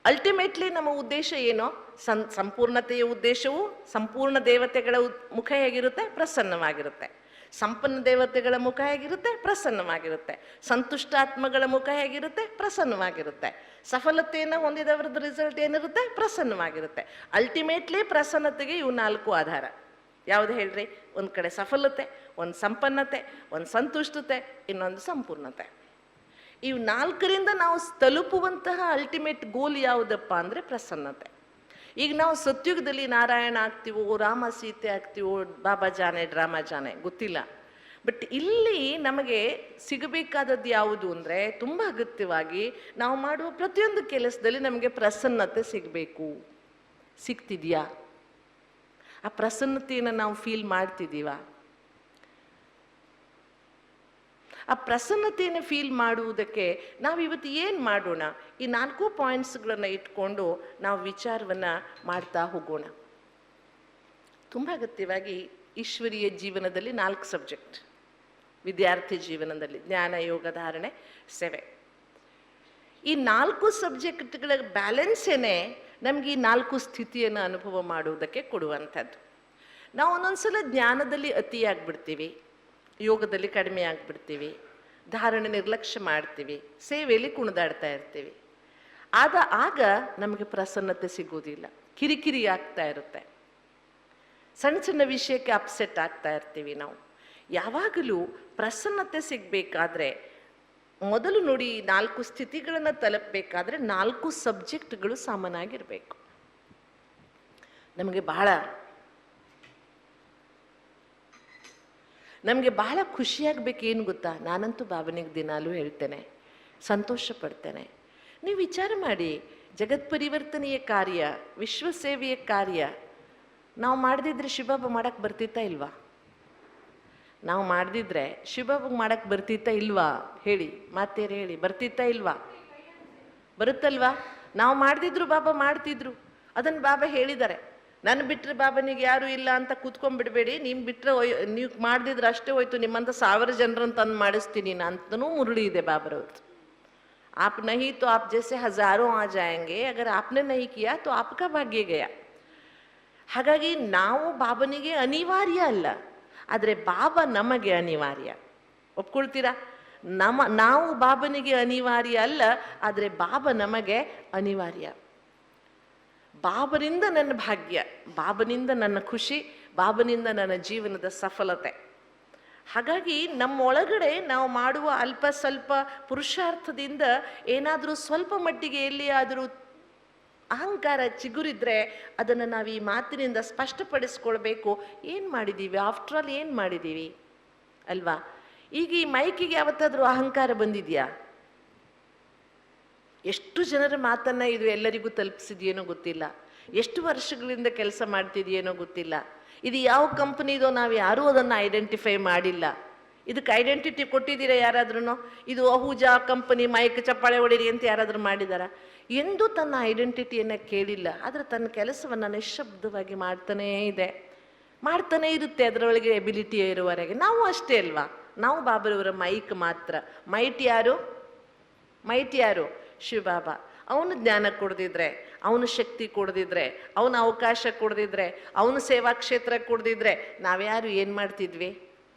ಅಲ್ಟಿಮೇಟ್ಲಿ ನಮ್ಮ ಉದ್ದೇಶ ಏನೋ, ಸಂಪೂರ್ಣತೆಯ ಉದ್ದೇಶವು ಸಂಪೂರ್ಣ ದೇವತೆಗಳ ಮುಖ ಹೇಗಿರುತ್ತೆ? ಪ್ರಸನ್ನವಾಗಿರುತ್ತೆ. ಸಂಪನ್ನ ದೇವತೆಗಳ ಮುಖ ಹೇಗಿರುತ್ತೆ? ಪ್ರಸನ್ನವಾಗಿರುತ್ತೆ. ಸಂತುಷ್ಟಾತ್ಮಗಳ ಮುಖ ಹೇಗಿರುತ್ತೆ? ಪ್ರಸನ್ನವಾಗಿರುತ್ತೆ. ಸಫಲತೆಯನ್ನು ಹೊಂದಿದವರದ್ದು ರಿಸಲ್ಟ್ ಏನಿರುತ್ತೆ? ಪ್ರಸನ್ನವಾಗಿರುತ್ತೆ. ಅಲ್ಟಿಮೇಟ್ಲಿ ಪ್ರಸನ್ನತೆಗೆ ಇವು 4 ಆಧಾರ. ಯಾವುದು ಹೇಳ್ರಿ? ಒಂದು ಕಡೆ ಸಫಲತೆ, ಒಂದು ಸಂಪನ್ನತೆ, ಒಂದು ಸಂತುಷ್ಟತೆ, ಇನ್ನೊಂದು ಸಂಪೂರ್ಣತೆ. ಇವು 4ರಿಂದ ನಾವು ತಲುಪುವಂತಹ ಅಲ್ಟಿಮೇಟ್ ಗೋಲ್ ಯಾವುದಪ್ಪ ಅಂದರೆ ಪ್ರಸನ್ನತೆ. ಈಗ ನಾವು ಸತ್ಯುಗದಲ್ಲಿ ನಾರಾಯಣ ಆಗ್ತೀವೋ, ರಾಮ ಸೀತೆ ಆಗ್ತೀವೋ, ಬಾಬಾ ಜಾನೆ ಡ್ರಾಮಾ ಜಾನೆ ಗೊತ್ತಿಲ್ಲ. ಬಟ್ ಇಲ್ಲಿ ನಮಗೆ ಸಿಗಬೇಕಾದದ್ದು ಯಾವುದು ಅಂದರೆ, ತುಂಬ ಅಗತ್ಯವಾಗಿ ನಾವು ಮಾಡುವ ಪ್ರತಿಯೊಂದು ಕೆಲಸದಲ್ಲಿ ನಮಗೆ ಪ್ರಸನ್ನತೆ ಸಿಗಬೇಕು. ಸಿಗ್ತಿದೆಯಾ? ಆ ಪ್ರಸನ್ನತೆಯನ್ನು ನಾವು ಫೀಲ್ ಮಾಡ್ತಿದ್ದೀವ? ಆ ಪ್ರಸನ್ನತೆಯನ್ನು ಫೀಲ್ ಮಾಡುವುದಕ್ಕೆ ನಾವು ಇವತ್ತು ಏನು ಮಾಡೋಣ? ಈ 4 ಪಾಯಿಂಟ್ಸ್ಗಳನ್ನು ಇಟ್ಕೊಂಡು ನಾವು ವಿಚಾರವನ್ನು ಮಾಡ್ತಾ ಹೋಗೋಣ. ತುಂಬ ಅಗತ್ಯವಾಗಿ ಈಶ್ವರೀಯ ಜೀವನದಲ್ಲಿ 4 ಸಬ್ಜೆಕ್ಟ್, ವಿದ್ಯಾರ್ಥಿ ಜೀವನದಲ್ಲಿ ಜ್ಞಾನ, ಯೋಗ, ಧಾರಣೆ, ಸೇವೆ. ಈ 4 ಸಬ್ಜೆಕ್ಟ್ಗಳ ಬ್ಯಾಲೆನ್ಸೇನೆ ನಮಗೆ ಈ 4 ಸ್ಥಿತಿಯನ್ನು ಅನುಭವ ಮಾಡುವುದಕ್ಕೆ ಕೊಡುವಂಥದ್ದು. ನಾವು ಒಂದೊಂದ್ಸಲ ಜ್ಞಾನದಲ್ಲಿ ಅತಿಯಾಗ್ಬಿಡ್ತೀವಿ, ಯೋಗದಲ್ಲಿ ಕಡಿಮೆ ಆಗಿಬಿಡ್ತೀವಿ, ಧಾರಣೆ ನಿರ್ಲಕ್ಷ್ಯ ಮಾಡ್ತೀವಿ, ಸೇವೆಯಲ್ಲಿ ಕುಣಿದಾಡ್ತಾ ಇರ್ತೀವಿ. ಆಗ ನಮಗೆ ಪ್ರಸನ್ನತೆ ಸಿಗೋದಿಲ್ಲ, ಕಿರಿಕಿರಿ ಆಗ್ತಾ ಇರುತ್ತೆ, ಸಣ್ಣ ಸಣ್ಣ ವಿಷಯಕ್ಕೆ ಅಪ್ಸೆಟ್ ಆಗ್ತಾ ಇರ್ತೀವಿ ನಾವು. ಯಾವಾಗಲೂ ಪ್ರಸನ್ನತೆ ಸಿಗಬೇಕಾದ್ರೆ ಮೊದಲು ನೋಡಿ, 4 ಸ್ಥಿತಿಗಳನ್ನು ತಲುಪಬೇಕಾದ್ರೆ 4 ಸಬ್ಜೆಕ್ಟ್ಗಳು ಸಾಮಾನ್ಯವಾಗಿರಬೇಕು. ನಮಗೆ ಬಹಳ ಖುಷಿಯಾಗಬೇಕು. ಏನು ಗೊತ್ತಾ? ನಾನಂತೂ ಬಾಬನಿಗೆ ದಿನಾಲೂ ಹೇಳ್ತೇನೆ, ಸಂತೋಷ ಪಡ್ತೇನೆ. ನೀವು ವಿಚಾರ ಮಾಡಿ, ಜಗತ್ ಪರಿವರ್ತನೆಯ ಕಾರ್ಯ, ವಿಶ್ವ ಸೇವೆಯ ಕಾರ್ಯ ನಾವು ಮಾಡದಿದ್ರೆ ಶಿವಬಾಬಾ ಮಾಡಕ್ಕೆ ಬರ್ತಿತ್ತಾ ಇಲ್ವಾ? ನಾವು ಮಾಡದಿದ್ರೆ ಶಿವಬಾಬಾಗೆ ಮಾಡಕ್ಕೆ ಬರ್ತಿತ್ತಾ ಇಲ್ವಾ? ಹೇಳಿ, ಮಾತೇರಿ ಹೇಳಿ, ಬರ್ತಿತ್ತಾ ಇಲ್ವಾ? ಬರುತ್ತಲ್ವಾ? ನಾವು ಮಾಡದಿದ್ರು ಬಾಬಾ ಮಾಡ್ತಿದ್ರು. ಅದನ್ನು ಬಾಬಾ ಹೇಳಿದ್ದಾರೆ, ನನ್ನ ಬಿಟ್ಟರೆ ಬಾಬನಿಗೆ ಯಾರು ಇಲ್ಲ ಅಂತ ಕೂತ್ಕೊಂಡ್ಬಿಡ್ಬೇಡಿ, ನೀವು ಬಿಟ್ಟರೆ ನೀವು ಮಾಡದಿದ್ರೆ ಅಷ್ಟೇ ಹೋಯ್ತು, ನಿಮ್ಮಂಥ 1000 ಜನರನ್ನು ತಂದು ಮಾಡಿಸ್ತೀನಿ ಅಂತನೂ ಮುರುಳಿ ಇದೆ ಬಾಬರವ್ರದ್ದು. आप नहीं तो आप जैसे हजारों आ जाएंगे, अगर आपने नहीं किया तो आपका भाग्य गया. ಹಾಗಾಗಿ ನಾವು ಬಾಬನಿಗೆ ಅನಿವಾರ್ಯ ಅಲ್ಲ, ಆದರೆ ಬಾಬಾ ನಮಗೆ ಅನಿವಾರ್ಯ. ಒಪ್ಕೊಳ್ತೀರಾ? ನಾವು ಬಾಬನಿಗೆ ಅನಿವಾರ್ಯ ಅಲ್ಲ, ಆದರೆ ಬಾಬಾ ನಮಗೆ ಅನಿವಾರ್ಯ. ಬಾಬನಿಂದ ನನ್ನ ಭಾಗ್ಯ, ಬಾಬನಿಂದ ನನ್ನ ಖುಷಿ, ಬಾಬನಿಂದ ನನ್ನ ಜೀವನದ ಸಫಲತೆ. ಹಾಗಾಗಿ ನಮ್ಮೊಳಗಡೆ ನಾವು ಮಾಡುವ ಅಲ್ಪ ಸ್ವಲ್ಪ ಪುರುಷಾರ್ಥದಿಂದ ಏನಾದರೂ ಸ್ವಲ್ಪ ಮಟ್ಟಿಗೆ ಎಲ್ಲಿಯಾದರೂ ಅಹಂಕಾರ ಚಿಗುರಿದ್ರೆ ಅದನ್ನು ನಾವು ಈ ಮಾತಿನಿಂದ ಸ್ಪಷ್ಟಪಡಿಸ್ಕೊಳ್ಬೇಕು. ಏನು ಮಾಡಿದ್ದೀವಿ? ಆಫ್ಟರ್ ಆಲ್ ಏನು ಮಾಡಿದ್ದೀವಿ ಅಲ್ವಾ? ಈಗ ಈ ಮೈಕಿಗೆ ಯಾವತ್ತಾದರೂ ಅಹಂಕಾರ ಬಂದಿದೆಯಾ? ಎಷ್ಟು ಜನರ ಮಾತನ್ನು ಇದು ಎಲ್ಲರಿಗೂ ತಲುಪಿಸಿದೆಯೇನೋ ಗೊತ್ತಿಲ್ಲ, ಎಷ್ಟು ವರ್ಷಗಳಿಂದ ಕೆಲಸ ಮಾಡ್ತಿದೆಯೇನೋ ಗೊತ್ತಿಲ್ಲ. ಇದು ಯಾವ ಕಂಪ್ನಿದೋ ನಾವು ಯಾರೂ ಅದನ್ನು ಐಡೆಂಟಿಫೈ ಮಾಡಿಲ್ಲ. ಇದಕ್ಕೆ ಐಡೆಂಟಿಟಿ ಕೊಟ್ಟಿದ್ದೀರಾ ಯಾರಾದ್ರೂ? ಇದು ಅಹೂಜಾ ಕಂಪನಿ ಮೈಕ್ ಚಪ್ಪಾಳೆ ಹೊಡೀರಿ ಅಂತ ಯಾರಾದರೂ ಮಾಡಿದಾರ? ಎಂದೂ ತನ್ನ ಐಡೆಂಟಿಟಿಯನ್ನು ಕೇಳಿಲ್ಲ. ಆದರೆ ತನ್ನ ಕೆಲಸವನ್ನು ನಿಶ್ಶಬ್ದವಾಗಿ ಮಾಡ್ತಾನೇ ಇರುತ್ತೆ, ಅದರೊಳಗೆ ಎಬಿಲಿಟಿ ಇರುವವರೆಗೆ. ನಾವು ಅಷ್ಟೇ ಅಲ್ವಾ? ನಾವು ಬಾಬರವರ ಮೈಕ್ ಮಾತ್ರ. ಮೈಟ್ ಯಾರು? ಶಿವಬಾಬಾ. ಅವನು ಜ್ಞಾನ ಕೊಡದಿದ್ರೆ, ಅವನು ಶಕ್ತಿ ಕೊಡದಿದ್ರೆ, ಅವನ ಅವಕಾಶ ಕೊಡದಿದ್ರೆ, ಅವನು ಸೇವಾ ಕ್ಷೇತ್ರ ಕೊಡದಿದ್ರೆ ನಾವ್ಯಾರು ಏನು ಮಾಡ್ತಿದ್ವಿ?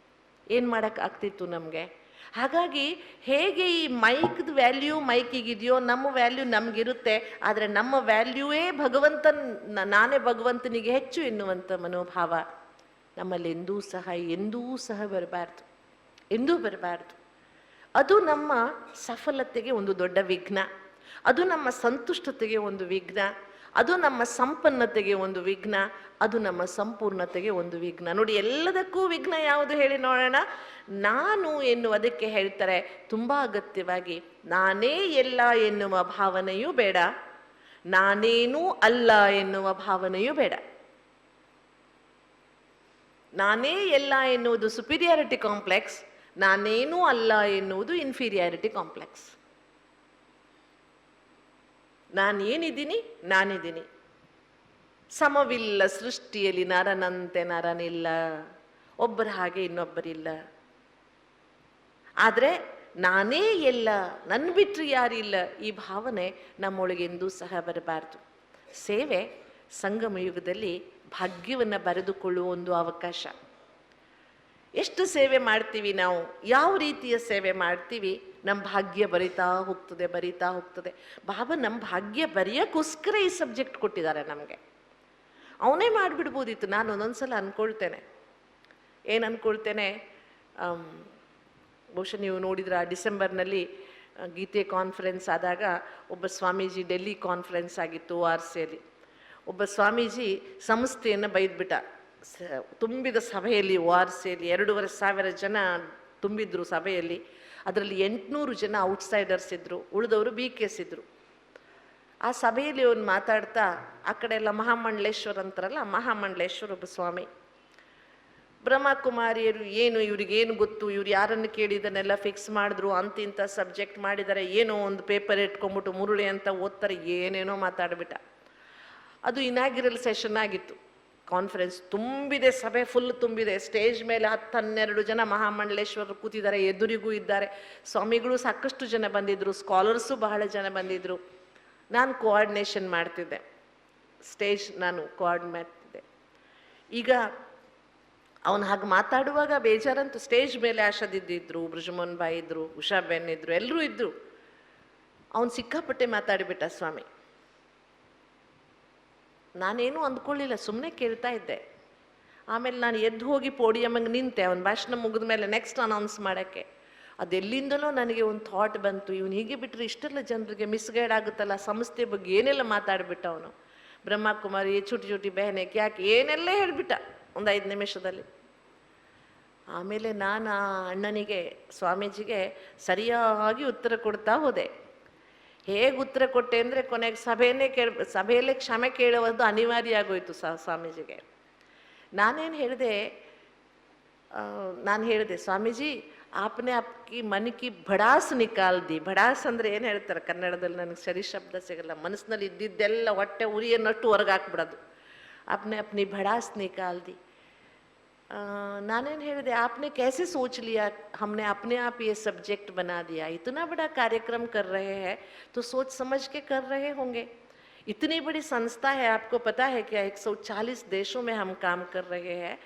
ಏನು ಮಾಡೋಕ್ಕಾಗ್ತಿತ್ತು ನಮಗೆ? ಹಾಗಾಗಿ ಹೇಗೆ ಈ ಮೈಕ್ದು ವ್ಯಾಲ್ಯೂ ಮೈಕಿಗಿದೆಯೋ ನಮ್ಮ ವ್ಯಾಲ್ಯೂ ನಮಗಿರುತ್ತೆ, ಆದರೆ ನಮ್ಮ ವ್ಯಾಲ್ಯೂವೇ ನಾನೇ ಭಗವಂತನಿಗೆ ಹೆಚ್ಚು ಎನ್ನುವಂಥ ಮನೋಭಾವ ನಮ್ಮಲ್ಲಿ ಎಂದೂ ಸಹ ಬರಬಾರ್ದು, ಎಂದೂ ಬರಬಾರ್ದು. ಅದು ನಮ್ಮ ಸಫಲತೆಗೆ ಒಂದು ದೊಡ್ಡ ವಿಘ್ನ, ಅದು ನಮ್ಮ ಸಂತುಷ್ಟತೆಗೆ ಒಂದು ವಿಘ್ನ, ಅದು ನಮ್ಮ ಸಂಪನ್ನತೆಗೆ ಒಂದು ವಿಘ್ನ, ಅದು ನಮ್ಮ ಸಂಪೂರ್ಣತೆಗೆ ಒಂದು ವಿಘ್ನ. ನೋಡಿ, ಎಲ್ಲದಕ್ಕೂ ವಿಘ್ನ ಯಾವುದು ಹೇಳಿ ನೋಡೋಣ? ನಾನು ಎನ್ನುವುದಕ್ಕೆ ಹೇಳ್ತಾರೆ ತುಂಬ ಅಗತ್ಯವಾಗಿ, ನಾನೇ ಎಲ್ಲ ಎನ್ನುವ ಭಾವನೆಯೂ ಬೇಡ, ನಾನೇನೂ ಅಲ್ಲ ಎನ್ನುವ ಭಾವನೆಯೂ ಬೇಡ. ನಾನೇ ಎಲ್ಲ ಎನ್ನುವುದು ಸುಪೀರಿಯಾರಿಟಿ ಕಾಂಪ್ಲೆಕ್ಸ್, ನಾನೇನೂ ಅಲ್ಲ ಎನ್ನುವುದು ಇನ್ಫೀರಿಯಾರಿಟಿ ಕಾಂಪ್ಲೆಕ್ಸ್. ನಾನೇನಿದ್ದೀನಿ, ನಾನಿದ್ದೀನಿ. ಸಮವಿಲ್ಲ ಸೃಷ್ಟಿಯಲ್ಲಿ ನರನಂತೆ ನರನಿಲ್ಲ, ಒಬ್ಬರ ಹಾಗೆ ಇನ್ನೊಬ್ಬರಿಲ್ಲ. ಆದರೆ ನಾನೇ ಎಲ್ಲ, ನನ್ನ ಬಿಟ್ಟರೆ ಯಾರಿಲ್ಲ, ಈ ಭಾವನೆ ನಮ್ಮೊಳಗೆಂದೂ ಸಹ ಬರಬಾರ್ದು. ಸೇವೆ ಸಂಗಮ ಯುಗದಲ್ಲಿ ಭಾಗ್ಯವನ್ನು ಬರೆದುಕೊಳ್ಳುವ ಒಂದು ಅವಕಾಶ. ಎಷ್ಟು ಸೇವೆ ಮಾಡ್ತೀವಿ ನಾವು, ಯಾವ ರೀತಿಯ ಸೇವೆ ಮಾಡ್ತೀವಿ, ನಮ್ಮ ಭಾಗ್ಯ ಬರಿತಾ ಹೋಗ್ತದೆ. ಬಾಬಾ ನಮ್ಮ ಭಾಗ್ಯ ಬರೆಯೋಕ್ಕೋಸ್ಕರ ಈ ಸಬ್ಜೆಕ್ಟ್ ಕೊಟ್ಟಿದ್ದಾರೆ ನಮಗೆ. ಅವನೇ ಮಾಡಿಬಿಡ್ಬೋದಿತ್ತು. ನಾನು ಒಂದೊಂದ್ಸಲ ಅಂದ್ಕೊಳ್ತೇನೆ, ಏನು ಅಂದ್ಕೊಳ್ತೇನೆ, ಬಹುಶಃ ನೀವು ನೋಡಿದ್ರೆ ಆ ಡಿಸೆಂಬರ್ನಲ್ಲಿ ಗೀತೆ ಕಾನ್ಫರೆನ್ಸ್ ಆದಾಗ ಒಬ್ಬ ಸ್ವಾಮೀಜಿ, ಡೆಲ್ಲಿ ಕಾನ್ಫರೆನ್ಸ್ ಆಗಿತ್ತು ORCಯಲ್ಲಿ, ಒಬ್ಬ ಸ್ವಾಮೀಜಿ ಸಂಸ್ಥೆಯನ್ನು ಬೈದ್ಬಿಟ್ಟ. ತುಂಬಿದ ಸಭೆಯಲ್ಲಿ ORCಯಲ್ಲಿ 2,500 ಜನ ತುಂಬಿದ್ರು ಸಭೆಯಲ್ಲಿ. ಅದರಲ್ಲಿ 800 ಜನ ಔಟ್ಸೈಡರ್ಸ್ ಇದ್ದರು, ಉಳಿದವರು BKS ಇದ್ದರು. ಆ ಸಭೆಯಲ್ಲಿ ಅವನು ಮಾತಾಡ್ತಾ, ಆ ಕಡೆ ಎಲ್ಲ ಮಹಾಮಂಡಲೇಶ್ವರ ಅಂತಾರಲ್ಲ, ಮಹಾಮಂಡಲೇಶ್ವರ ಒಬ್ಬ ಸ್ವಾಮಿ, ಬ್ರಹ್ಮಕುಮಾರಿಯರು ಏನು ಇವ್ರಿಗೇನು ಗೊತ್ತು, ಇವ್ರು ಯಾರನ್ನು ಕೇಳಿದನ್ನೆಲ್ಲ ಫಿಕ್ಸ್ ಮಾಡಿದ್ರು, ಇಂಥ ಸಬ್ಜೆಕ್ಟ್ ಮಾಡಿದ್ದಾರೆ, ಏನೋ ಒಂದು ಪೇಪರ್ ಇಟ್ಕೊಂಡ್ಬಿಟ್ಟು ಮುರುಳಿ ಅಂತ ಓದ್ತಾರೆ, ಏನೇನೋ ಮಾತಾಡ್ಬಿಟ್ಟ. ಅದು ಇನಾಗ್ರಲ್ ಸೆಷನ್ ಆಗಿತ್ತು. ಕಾನ್ಫರೆನ್ಸ್ ತುಂಬಿದೆ, ಸಭೆ ಫುಲ್ ತುಂಬಿದೆ. ಸ್ಟೇಜ್ ಮೇಲೆ 10-12 ಜನ ಮಹಾಮಂಡಲೇಶ್ವರರು ಕೂತಿದ್ದಾರೆ, ಎದುರಿಗೂ ಇದ್ದಾರೆ. ಸ್ವಾಮಿಗಳು ಸಾಕಷ್ಟು ಜನ ಬಂದಿದ್ದರು, ಸ್ಕಾಲರ್ಸು ಬಹಳ ಜನ ಬಂದಿದ್ದರು. ನಾನು ಕೋಆರ್ಡಿನೇಷನ್ ಮಾಡ್ತಿದ್ದೆ, ಸ್ಟೇಜ್ ನಾನು ಕೋಆರ್ಡಿನೇಟ್ ಮಾಡ್ತಿದ್ದೆ. ಈಗ ಅವನು ಹಾಗೆ ಮಾತಾಡುವಾಗ ಬೇಜಾರಂತೂ, ಸ್ಟೇಜ್ ಮೇಲೆ ಆಶಾದಿದ್ದಿದ್ರು, ಬ್ರಿಜಮೋಹನ್ ಬಾಯಿ ಇದ್ದರು, ಉಷಾಬೇನ್ ಇದ್ದರು, ಎಲ್ಲರೂ ಇದ್ದರು. ಅವನು ಸಿಕ್ಕಾಪಟ್ಟೆ ಮಾತಾಡಿಬಿಟ್ಟ ಸ್ವಾಮಿ. ನಾನೇನೂ ಅಂದ್ಕೊಳ್ಳಿಲ್ಲ, ಸುಮ್ಮನೆ ಕೇಳ್ತಾ ಇದ್ದೆ. ಆಮೇಲೆ ನಾನು ಎದ್ದು ಹೋಗಿ ಪೋಡಿಯಮ್ಗೆ ನಿಂತೆ, ಅವನ ಭಾಷಣ ಮುಗಿದ ಮೇಲೆ ನೆಕ್ಸ್ಟ್ ಅನೌನ್ಸ್ ಮಾಡೋಕ್ಕೆ. ಅದೆಲ್ಲಿಂದಲೋ ನನಗೆ ಒಂದು ಥಾಟ್ ಬಂತು, ಇವನು ಹೀಗೆ ಬಿಟ್ಟರೆ ಇಷ್ಟೆಲ್ಲ ಜನರಿಗೆ ಮಿಸ್ಗೈಡ್ ಆಗುತ್ತಲ್ಲ, ಸಂಸ್ಥೆ ಬಗ್ಗೆ ಏನೆಲ್ಲ ಮಾತಾಡ್ಬಿಟ್ಟ ಅವನು. ಬ್ರಹ್ಮಕುಮಾರಿ ಚುಟಿ ಬೆಹನೆ ಯಾಕೆ ಏನೆಲ್ಲ ಹೇಳಿಬಿಟ್ಟ ಒಂದು 5 ನಿಮಿಷದಲ್ಲಿ. ಆಮೇಲೆ ನಾನು ಆ ಅಣ್ಣನಿಗೆ, ಸ್ವಾಮೀಜಿಗೆ ಸರಿಯಾಗಿ ಉತ್ತರ ಕೊಡ್ತಾ ಹೋದೆ. ಹೇಗೆ ಉತ್ತರ ಕೊಟ್ಟೆ ಅಂದರೆ ಕೊನೆಗೆ ಸಭೆಯಲ್ಲೇ ಕ್ಷಮೆ ಕೇಳುವುದು ಅನಿವಾರ್ಯ ಆಗೋಯ್ತು ಸ್ವಾಮೀಜಿಗೆ. ನಾನು ಹೇಳಿದೆ, ಸ್ವಾಮೀಜಿ ಆಪ್ನೆ ಆಪ್ಕಿ ಮನಕಿ ಭಡಾಸ್ ನಿಕಾಲ್ ದಿ. ಭಡಾಸ್ ಅಂದರೆ ಏನು ಹೇಳ್ತಾರೆ ಕನ್ನಡದಲ್ಲಿ, ನನಗೆ ಸರಿ ಶಬ್ದ ಸಿಗಲ್ಲ. ಮನಸ್ಸಿನಲ್ಲಿ ಇದ್ದಿದ್ದೆಲ್ಲ ಹೊಟ್ಟೆ ಉರಿಯನ್ನಷ್ಟು ಹೊರಗೆ ಹಾಕ್ಬಿಡೋದು. ಆಪ್ನೆ ಅಪ್ನಿ ಭಡಾಸ್ ನಿಕಾಲ್ ದಿ. नानेन ಹೇಳಿದೆ आपने कैसे सोच लिया, हमने अपने आप ये सब्जेक्ट बना दिया, इतना बड़ा कार्यक्रम कर रहे हैं तो सोच समझ के कर रहे होंगे। इतनी बड़ी संस्था है, आपको पता है क्या 140 देशों में हम काम कर रहे हैं।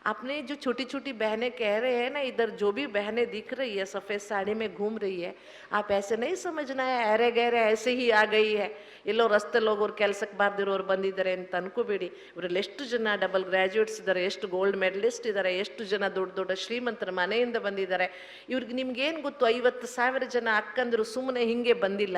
आपने जो छोटी छोटी बहनें कह रहे हैं ना, इधर जो भी बहनें दिख रही है सफ़ेद साड़ी में घूम रही है, आप ऐसे नहीं समझना है अरे गहरे ऐसे ही आ गई है, ಎಲ್ಲೋ ರಸ್ತೆ ಹೋಗೋರು ಕೆಲಸಕ್ಕೆ ಬಾರ್ದಿರೋರು ಬಂದಿದ್ದಾರೆ ಅಂತ ಅನ್ಕೋಬೇಡಿ। ಇವರಲ್ಲಿ ಎಷ್ಟು ಜನ ಡಬಲ್ ಗ್ರ್ಯಾಜುಯೇಟ್ಸ್ ಇದ್ದಾರೆ, ಎಷ್ಟು ಗೋಲ್ಡ್ ಮೆಡಲಿಸ್ಟ್ ಇದ್ದಾರೆ, ಎಷ್ಟು ಜನ ದೊಡ್ಡ ದೊಡ್ಡ ಶ್ರೀಮಂತರ ಮನೆಯಿಂದ ಬಂದಿದ್ದಾರೆ। ಇವ್ರಿಗೆ ನಿಮ್ಗೇನು ಗೊತ್ತು, 50,000 ಜನ ಅಕ್ಕಂದರು ಸುಮ್ಮನೆ ಹಿಂಗೆ ಬಂದಿಲ್ಲ।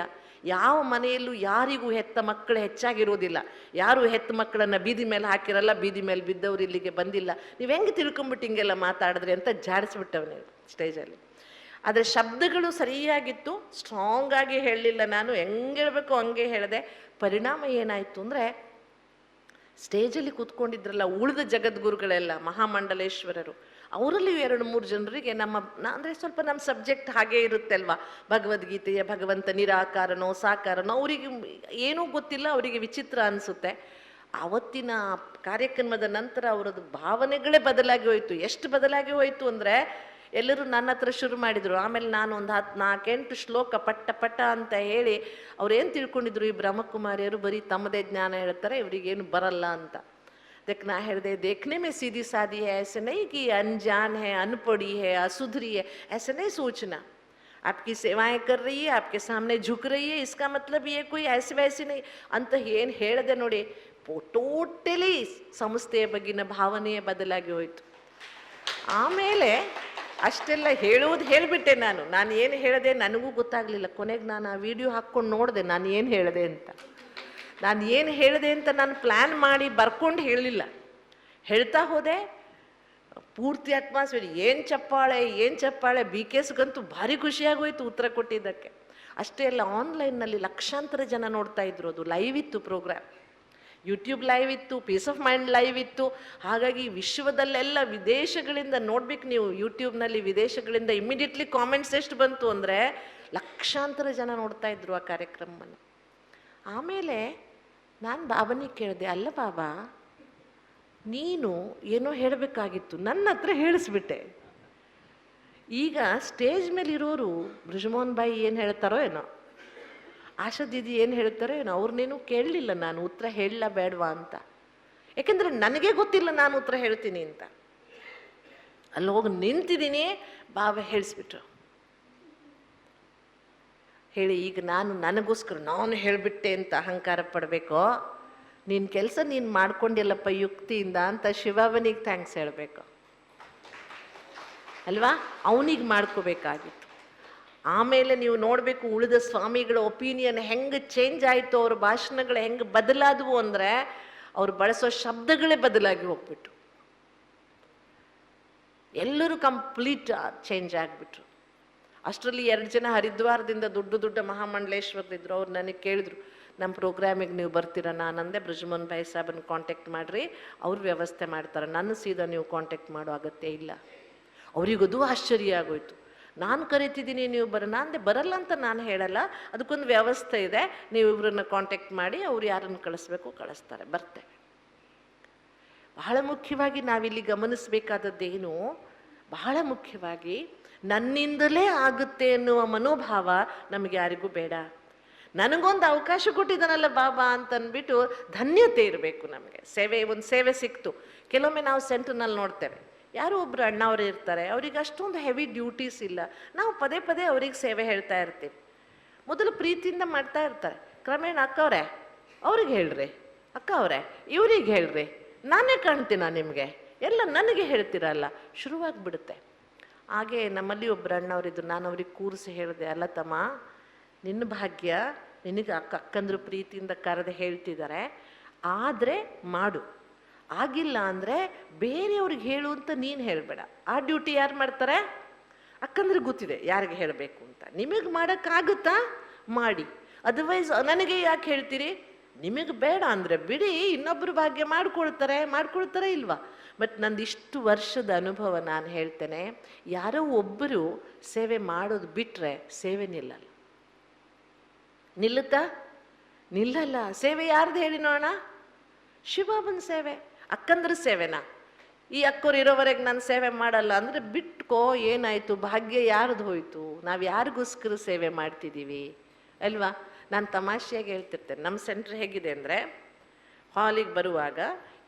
ಯಾವ ಮನೆಯಲ್ಲೂ ಯಾರಿಗೂ ಹೆತ್ತ ಮಕ್ಕಳು ಹೆಚ್ಚಾಗಿರೋದಿಲ್ಲ, ಯಾರು ಹೆತ್ತ ಮಕ್ಕಳನ್ನು ಬೀದಿ ಮೇಲೆ ಹಾಕಿರಲ್ಲ, ಬೀದಿ ಮೇಲೆ ಬಿದ್ದವ್ರು ಇಲ್ಲಿಗೆ ಬಂದಿಲ್ಲ। ನೀವು ಹೆಂಗೆ ತಿಳ್ಕೊಂಬಿಟ್ಟು ಹಿಂಗೆಲ್ಲ ಮಾತಾಡಿದ್ರಿ ಅಂತ ಜಾಡಿಸ್ಬಿಟ್ಟವನೇ ಸ್ಟೇಜಲ್ಲಿ। ಆದರೆ ಶಬ್ದಗಳು ಸರಿಯಾಗಿತ್ತು, ಸ್ಟ್ರಾಂಗ್ ಆಗಿ ಹೇಳಲಿಲ್ಲ, ನಾನು ಹೆಂಗೆ ಹೇಳಬೇಕು ಹಂಗೆ ಹೇಳಿದೆ। ಪರಿಣಾಮ ಏನಾಯಿತು ಅಂದರೆ, ಸ್ಟೇಜಲ್ಲಿ ಕೂತ್ಕೊಂಡಿದ್ರಲ್ಲ ಉಳಿದ ಜಗದ್ಗುರುಗಳೆಲ್ಲ ಮಹಾಮಂಡಲೇಶ್ವರರು, ಅವರಲ್ಲಿ 2-3 ಜನರಿಗೆ ಅಂದರೆ ಸ್ವಲ್ಪ ನಮ್ಮ ಸಬ್ಜೆಕ್ಟ್ ಹಾಗೇ ಇರುತ್ತೆ ಅಲ್ವಾ, ಭಗವದ್ಗೀತೆಯ ಭಗವಂತ ನಿರಾಕಾರನೋ ಸಾಕಾರನೋ ಅವರಿಗೆ ಏನೂ ಗೊತ್ತಿಲ್ಲ, ಅವರಿಗೆ ವಿಚಿತ್ರ ಅನಿಸುತ್ತೆ। ಆವತ್ತಿನ ಕಾರ್ಯಕ್ರಮದ ನಂತರ ಅವರದ್ದು ಭಾವನೆಗಳೇ ಬದಲಾಗಿ ಹೋಯಿತು। ಎಷ್ಟು ಬದಲಾಗಿ ಹೋಯಿತು ಅಂದರೆ, ಎಲ್ಲರೂ ನನ್ನ ಹತ್ರ ಶುರು ಮಾಡಿದರು. ಆಮೇಲೆ ನಾನು ಒಂದು 4-8 ಶ್ಲೋಕ ಪಟ್ಟ ಪಟ್ಟ ಅಂತ ಹೇಳಿ ಅವ್ರೇನು ತಿಳ್ಕೊಂಡಿದ್ರು, ಈ ಬ್ರಹ್ಮಕುಮಾರಿಯರು ಬರೀ ತಮ್ಮದೇ ಜ್ಞಾನ ಹೇಳ್ತಾರೆ, ಇವರಿಗೇನು ಬರಲ್ಲ ಅಂತ. ಅದಕ್ಕೆ ನಾ ಹೇಳಿದೆ, देखने में सीधी सादी है, ऐसे नहीं कि अनजान है, अनपढ़ी है, असुधरी है, ऐसे नहीं सोचना. आपकी सेवाएं कर रही है, आपके सामने झुक रही है, इसका मतलब ये कोई ऐसे वैसे नहीं ಅಂತ ಏನು ಹೇಳಿದೆ ನೋಡಿ, ಟೋಟಲಿ ಸಂಸ್ಥೆಯ ಬಗ್ಗಿನ ಭಾವನೆಯೇ ಬದಲಾಗಿ ಹೋಯಿತು. ಆಮೇಲೆ ಅಷ್ಟೆಲ್ಲ ಹೇಳಿಬಿಟ್ಟೆ ನಾನು ಏನು ಹೇಳಿದೆ ನನಗೂ ಗೊತ್ತಾಗಲಿಲ್ಲ. ಕೊನೆಗೆ ನಾನು ಆ ವಿಡಿಯೋ ಹಾಕ್ಕೊಂಡು ನೋಡಿದೆ ನಾನು ಏನು ಹೇಳಿದೆ ಅಂತ. ನಾನು ಏನು ಹೇಳಿದೆ ಅಂತ ನಾನು ಪ್ಲ್ಯಾನ್ ಮಾಡಿ ಬರ್ಕೊಂಡು ಹೇಳಲಿಲ್ಲ, ಹೇಳ್ತಾ ಹೋದೆ. ಪೂರ್ತಿ ಅಟ್ಮಾಸ್ಫಿಯರ್ ಏನು ಚಪ್ಪಾಳೆ. BKSಗಂತೂ ಭಾರಿ ಖುಷಿಯಾಗೋಯ್ತು ಉತ್ತರ ಕೊಟ್ಟಿದ್ದಕ್ಕೆ. ಅಷ್ಟೇ ಅಲ್ಲ, ಆನ್ಲೈನ್ನಲ್ಲಿ ಲಕ್ಷಾಂತರ ಜನ ನೋಡ್ತಾ ಇದ್ರು. ಅದು ಲೈವ್ ಇತ್ತು ಪ್ರೋಗ್ರಾಮ್, ಯೂಟ್ಯೂಬ್ ಲೈವ್ ಇತ್ತು, ಪೀಸ್ ಆಫ್ ಮೈಂಡ್ ಲೈವ್ ಇತ್ತು. ಹಾಗಾಗಿ ವಿಶ್ವದಲ್ಲೆಲ್ಲ ವಿದೇಶಗಳಿಂದ ನೋಡ್ಬೇಕು ನೀವು, ಯೂಟ್ಯೂಬ್ನಲ್ಲಿ ವಿದೇಶಗಳಿಂದ ಇಮ್ಮಿಡಿಯೇಟ್ಲಿ ಕಾಮೆಂಟ್ಸ್ ಎಷ್ಟು ಬಂತು ಅಂದರೆ ಲಕ್ಷಾಂತರ ಜನ ನೋಡ್ತಾ ಇದ್ರು ಆ ಕಾರ್ಯಕ್ರಮವನ್ನು. ಆಮೇಲೆ ನಾನು ಬಾಬನಿಗೆ ಕೇಳಿದೆ, ಅಲ್ಲ ಬಾಬಾ, ನೀನು ಏನೋ ಹೇಳಬೇಕಾಗಿತ್ತು, ನನ್ನ ಹತ್ರ ಹೇಳಿಸ್ಬಿಟ್ಟೆ. ಈಗ ಸ್ಟೇಜ್ ಮೇಲೆ ಇರೋರು ಬ್ರಿಜಮೋಹನ್ ಬಾಯಿ ಏನು ಹೇಳ್ತಾರೋ ಏನೋ, ಆಶಾ ದೀದಿ ಏನು ಹೇಳ್ತಾರೋ ಏನೋ, ಅವ್ರನ್ನೇನು ಕೇಳಲಿಲ್ಲ ನಾನು ಉತ್ತರ ಹೇಳಲ್ಲ ಬೇಡವಾ ಅಂತ. ಯಾಕೆಂದರೆ ನನಗೆ ಗೊತ್ತಿಲ್ಲ ನಾನು ಉತ್ತರ ಹೇಳ್ತೀನಿ ಅಂತ. ಅಲ್ಲಿ ಹೋಗಿ ನಿಂತಿದ್ದೀನಿ, ಬಾಬಾ ಹೇಳಿಸ್ಬಿಟ್ರು. ಹೇಳಿ, ಈಗ ನನಗೋಸ್ಕರ ನಾನು ಹೇಳಿಬಿಟ್ಟೆ ಅಂತ ಅಹಂಕಾರ ಪಡಬೇಕೋ, ನಿನ್ನ ಕೆಲಸ ನೀನು ಮಾಡ್ಕೊಂಡಿಲ್ಲಪ್ಪ ಯುಕ್ತಿಯಿಂದ ಅಂತ ಶಿವಬನಿಗೆ ಥ್ಯಾಂಕ್ಸ್ ಹೇಳಬೇಕು ಅಲ್ವಾ, ಅವನಿಗೆ ಮಾಡ್ಕೋಬೇಕಾಗಿತ್ತು. ಆಮೇಲೆ ನೀವು ನೋಡಬೇಕು ಉಳಿದ ಸ್ವಾಮಿಗಳ ಒಪಿನಿಯನ್ ಹೆಂಗೆ ಚೇಂಜ್ ಆಯಿತು, ಅವ್ರ ಭಾಷಣಗಳು ಹೆಂಗೆ ಬದಲಾದವು ಅಂದರೆ ಅವ್ರು ಬಳಸೋ ಶಬ್ದಗಳೇ ಬದಲಾಗಿ ಹೋಗ್ಬಿಟ್ಟು ಎಲ್ಲರೂ ಕಂಪ್ಲೀಟ್ ಚೇಂಜ್ ಆಗಿಬಿಟ್ರು. ಅಷ್ಟರಲ್ಲಿ 2 ಜನ ಹರಿದ್ವಾರದಿಂದ ದೊಡ್ಡ ಮಹಾಮಂಡಲೇಶ್ವರದಿದ್ರು. ಅವ್ರು ನನಗೆ ಕೇಳಿದ್ರು, ನಮ್ಮ ಪ್ರೋಗ್ರಾಮಿಗೆ ನೀವು ಬರ್ತೀರಾ? ನಾನಂದೆ, ಬ್ರಿಜಮೋಹನ್ ಭಾಯಿ ಸಾಬನ್ನು ಕಾಂಟ್ಯಾಕ್ಟ್ ಮಾಡಿರಿ, ಅವ್ರು ವ್ಯವಸ್ಥೆ ಮಾಡ್ತಾರೆ, ನನ್ನ ಸೀದಾ ನೀವು ಕಾಂಟ್ಯಾಕ್ಟ್ ಮಾಡೋ ಅಗತ್ಯ ಇಲ್ಲ. ಅವರಿಗದು ಆಶ್ಚರ್ಯ ಆಗೋಯ್ತು. ನಾನು ಕರಿತಿದ್ದೀನಿ, ನೀವು ಅಂದೆ, ಬರಲ್ಲ ಅಂತ ನಾನು ಹೇಳಲ್ಲ, ಅದಕ್ಕೊಂದು ವ್ಯವಸ್ಥೆ ಇದೆ, ನೀವು ಇವ್ರನ್ನ ಕಾಂಟ್ಯಾಕ್ಟ್ ಮಾಡಿ ಅವ್ರು ಯಾರನ್ನು ಕಳಿಸ್ಬೇಕು ಕಳಿಸ್ತಾರೆ, ಬರ್ತೇವೆ. ಬಹಳ ಮುಖ್ಯವಾಗಿ ನಾವಿಲ್ಲಿ ಗಮನಿಸಬೇಕಾದದ್ದೇನು, ಬಹಳ ಮುಖ್ಯವಾಗಿ ನನ್ನಿಂದಲೇ ಆಗುತ್ತೆ ಎನ್ನುವ ಮನೋಭಾವ ನಮಗೆ ಯಾರಿಗೂ ಬೇಡ. ನನಗೊಂದು ಅವಕಾಶ ಕೊಟ್ಟಿದ್ದಾನಲ್ಲ ಬಾಬಾ ಅಂತಂದ್ಬಿಟ್ಟು ಧನ್ಯತೆ ಇರಬೇಕು ನಮಗೆ. ಒಂದು ಸೇವೆ ಸಿಕ್ತು. ಕೆಲವೊಮ್ಮೆ ನಾವು ಸೆಂಟರ್ನಲ್ಲಿ ನೋಡ್ತೇವೆ, ಯಾರೋ ಒಬ್ಬರು ಅಣ್ಣವರು ಇರ್ತಾರೆ, ಅವ್ರಿಗೆ ಅಷ್ಟೊಂದು ಹೆವಿ ಡ್ಯೂಟೀಸ್ ಇಲ್ಲ, ನಾವು ಪದೇ ಅವ್ರಿಗೆ ಸೇವೆ ಹೇಳ್ತಾ ಇರ್ತೀವಿ. ಮೊದಲು ಪ್ರೀತಿಯಿಂದ ಮಾಡ್ತಾ ಇರ್ತಾರೆ, ಕ್ರಮೇಣ ಅಕ್ಕವ್ರೆ ಅವ್ರಿಗೆ ಹೇಳ್ರಿ, ಅಕ್ಕ ಅವರೇ ಇವ್ರಿಗೆ ಹೇಳ್ರಿ, ನಾನೇ ಕಾಣ್ತೀನ ನಿಮಗೆ, ಎಲ್ಲ ನನಗೆ ಹೇಳ್ತೀರಲ್ಲ, ಶುರುವಾಗಿಬಿಡುತ್ತೆ. ಹಾಗೆ ನಮ್ಮಲ್ಲಿ ಒಬ್ಬರು ಅಣ್ಣವರಿದ್ರು, ನಾನು ಅವ್ರಿಗೆ ಕೂರಿಸಿ ಹೇಳಿದೆ, ಅಲ್ಲ ತಮ್ಮ, ನಿನ್ನ ಭಾಗ್ಯ, ನಿನಗೆ ಅಕ್ಕಂದ್ರು ಪ್ರೀತಿಯಿಂದ ಕರೆದು ಹೇಳ್ತಿದ್ದಾರೆ, ಆದರೆ ಮಾಡು, ಆಗಿಲ್ಲ ಅಂದರೆ ಬೇರೆಯವ್ರಿಗೆ ಹೇಳು ಅಂತ ನೀನು ಹೇಳಬೇಡ. ಆ ಡ್ಯೂಟಿ ಯಾರು ಮಾಡ್ತಾರೆ? ಅಕ್ಕಂದ್ರೆ ಗೊತ್ತಿದೆ ಯಾರಿಗೆ ಹೇಳಬೇಕು ಅಂತ. ನಿಮಗೆ ಮಾಡೋಕ್ಕಾಗುತ್ತಾ? ಮಾಡಿ, ಅದರ್ವೈಸ್ ನನಗೆ ಯಾಕೆ ಹೇಳ್ತೀರಿ? ನಿಮಗೆ ಬೇಡ ಅಂದರೆ ಬಿಡಿ, ಇನ್ನೊಬ್ಬರು ಭಾಗ್ಯ ಮಾಡ್ಕೊಳ್ತಾರೆ ಇಲ್ವಾ? ಬಟ್ ನಂದು ಇಷ್ಟು ವರ್ಷದ ಅನುಭವ ನಾನು ಹೇಳ್ತೇನೆ, ಯಾರೋ ಒಬ್ಬರು ಸೇವೆ ಮಾಡೋದು ಬಿಟ್ಟರೆ ಸೇವೆ ನಿಲ್ಲುತ್ತಾ? ನಿಲ್ಲಲ್ಲ. ಸೇವೆ ಯಾರ್ದು ಹೇಳಿ ನೋಡೋಣ? ಶಿವಬನ ಸೇವೆ, ಅಕ್ಕಂದ್ರ ಸೇವೆನಾ? ಈ ಅಕ್ಕವ್ರು ಇರೋವರೆಗೆ ನಾನು ಸೇವೆ ಮಾಡಲ್ಲ ಅಂದರೆ ಬಿಟ್ಕೋ, ಏನಾಯಿತು? ಭಾಗ್ಯ ಯಾರ್ದು ಹೋಯಿತು? ನಾವು ಯಾರಿಗೋಸ್ಕರ ಸೇವೆ ಮಾಡ್ತಿದ್ದೀವಿ ಅಲ್ವಾ? ನಾನು ತಮಾಷೆಯಾಗಿ ಹೇಳ್ತಿರ್ತೇನೆ, ನಮ್ಮ ಸೆಂಟ್ರ್ ಹೇಗಿದೆ ಅಂದರೆ, ಹಾಲಿಗೆ ಬರುವಾಗ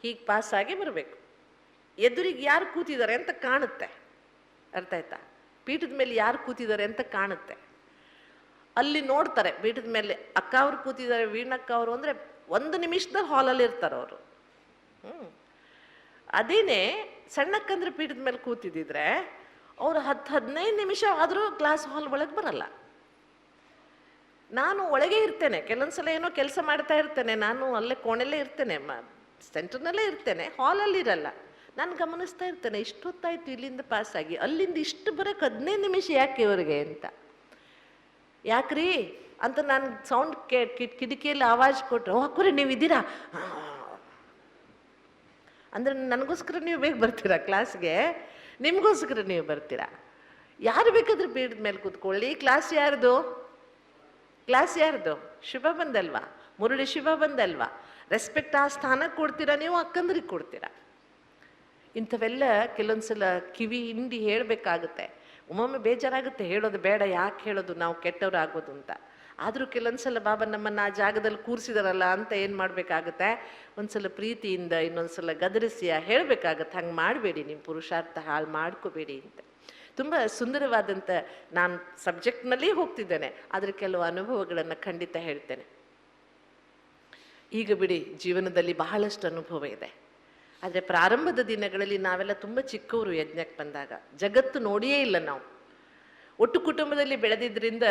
ಹೀಗೆ ಪಾಸಾಗಿ ಬರಬೇಕು, ಎದುರಿಗೆ ಯಾರು ಕೂತಿದ್ದಾರೆ ಅಂತ ಕಾಣುತ್ತೆ, ಅರ್ಥ ಆಯ್ತಾ? ಪೀಠದ ಮೇಲೆ ಯಾರು ಕೂತಿದ್ದಾರೆ ಅಂತ ಕಾಣುತ್ತೆ, ಅಲ್ಲಿ ನೋಡ್ತಾರೆ ಪೀಠದ ಮೇಲೆ ಅಕ್ಕ ಅವ್ರು ಕೂತಿದ್ದಾರೆ, ವೀಣಕ್ಕ ಅವರು ಅಂದರೆ 1 ನಿಮಿಷದಲ್ಲಿ ಹಾಲಲ್ಲಿ ಇರ್ತಾರೆ ಅವರು. ಅದೇನೇ ಸಣ್ಣಕ್ಕಂದ್ರೆ ಪೀಠದ ಮೇಲೆ ಕೂತಿದ್ದಿದ್ರೆ ಅವರು 10-15 ನಿಮಿಷ ಆದರೂ ಕ್ಲಾಸ್ ಹಾಲ್ ಒಳಗೆ ಬರಲ್ಲ. ನಾನು ಒಳಗೆ ಇರ್ತೇನೆ, ಕೆಲವೊಂದ್ಸಲ ಏನೋ ಕೆಲಸ ಮಾಡ್ತಾ ಇರ್ತೇನೆ, ನಾನು ಅಲ್ಲೇ ಕೋಣೆಲ್ಲೇ ಇರ್ತೇನೆ, ಸೆಂಟರ್ನಲ್ಲೇ ಇರ್ತೇನೆ, ಹಾಲಲ್ಲಿ ಇರಲ್ಲ. ನಾನು ಗಮನಿಸ್ತಾ ಇರ್ತೇನೆ, ಇಷ್ಟೊತ್ತಾಯ್ತು ಇಲ್ಲಿಂದ ಪಾಸಾಗಿ, ಅಲ್ಲಿಂದ ಇಷ್ಟು ಬರೋಕ್ಕೆ 15 ನಿಮಿಷ ಯಾಕೆ ಇವರಿಗೆ ಅಂತ. ಯಾಕ್ರಿ ಅಂತ ನಾನು ಸೌಂಡ್ ಕಿಟಕಿಯಲ್ಲಿ ಆವಾಜ್ ಕೊಟ್ಟರೆ, ಓ ಅಕ್ಕರೆ ನೀವು ಇದ್ದೀರಾ ಅಂದರೆ ನನಗೋಸ್ಕರ ನೀವು ಬೇಗ ಬರ್ತೀರಾ ಕ್ಲಾಸ್ಗೆ, ನಿಮಗೋಸ್ಕರ ನೀವು ಬರ್ತೀರಾ. ಯಾರು ಬೇಕಾದ್ರೂ ಪೀಠದ ಮೇಲೆ ಕೂತ್ಕೊಳ್ಳಿ. ಕ್ಲಾಸ್ ಯಾರ್ದು? ಶಿವ ಬಂದಲ್ವಾ, ಮುರುಳಿ ಶಿವ ಬಂದಲ್ವಾ, ರೆಸ್ಪೆಕ್ಟ್ ಆ ಸ್ಥಾನಕ್ಕೆ ಕೊಡ್ತೀರಾ ನೀವು, ಅಕ್ಕಂದ್ರಿಗೆ ಕೊಡ್ತೀರಾ. ಇಂಥವೆಲ್ಲ ಕೆಲವೊಂದ್ಸಲ ಕಿವಿ ಹಿಂಡಿ ಹೇಳಬೇಕಾಗುತ್ತೆ. ಒಮ್ಮೊಮ್ಮೆ ಬೇಜಾರಾಗುತ್ತೆ, ಹೇಳೋದು ಬೇಡ, ಯಾಕೆ ಹೇಳೋದು, ನಾವು ಕೆಟ್ಟವ್ರು ಆಗೋದು ಅಂತ. ಆದರೂ ಕೆಲವೊಂದ್ಸಲ ಬಾಬಾ ನಮ್ಮನ್ನು ಆ ಜಾಗದಲ್ಲಿ ಕೂರಿಸಿದಾರಲ್ಲ ಅಂತ ಏನು ಮಾಡಬೇಕಾಗತ್ತೆ, ಒಂದ್ಸಲ ಪ್ರೀತಿಯಿಂದ ಇನ್ನೊಂದ್ಸಲ ಗದರಿಸಿ ಹೇಳಬೇಕಾಗತ್ತೆ, ಹಂಗೆ ಮಾಡಬೇಡಿ, ನಿಮ್ಮ ಪುರುಷಾರ್ಥ ಹಾಳು ಮಾಡ್ಕೋಬೇಡಿ ಅಂತ. ತುಂಬ ಸುಂದರವಾದಂಥ, ನಾನು ಸಬ್ಜೆಕ್ಟ್ನಲ್ಲಿ ಹೋಗ್ತಿದ್ದೇನೆ, ಆದರೆ ಕೆಲವು ಅನುಭವಗಳನ್ನು ಖಂಡಿತ ಹೇಳ್ತೇನೆ. ಈಗ ಬಿಡಿ, ಜೀವನದಲ್ಲಿ ಬಹಳಷ್ಟು ಅನುಭವ ಇದೆ. ಆದರೆ ಪ್ರಾರಂಭದ ದಿನಗಳಲ್ಲಿ ನಾವೆಲ್ಲ ತುಂಬ ಚಿಕ್ಕವರು ಯಜ್ಞಕ್ಕೆ ಬಂದಾಗ, ಜಗತ್ತು ನೋಡಿಯೇ ಇಲ್ಲ ನಾವು. ಒಟ್ಟು ಕುಟುಂಬದಲ್ಲಿ ಬೆಳೆದಿದ್ದರಿಂದ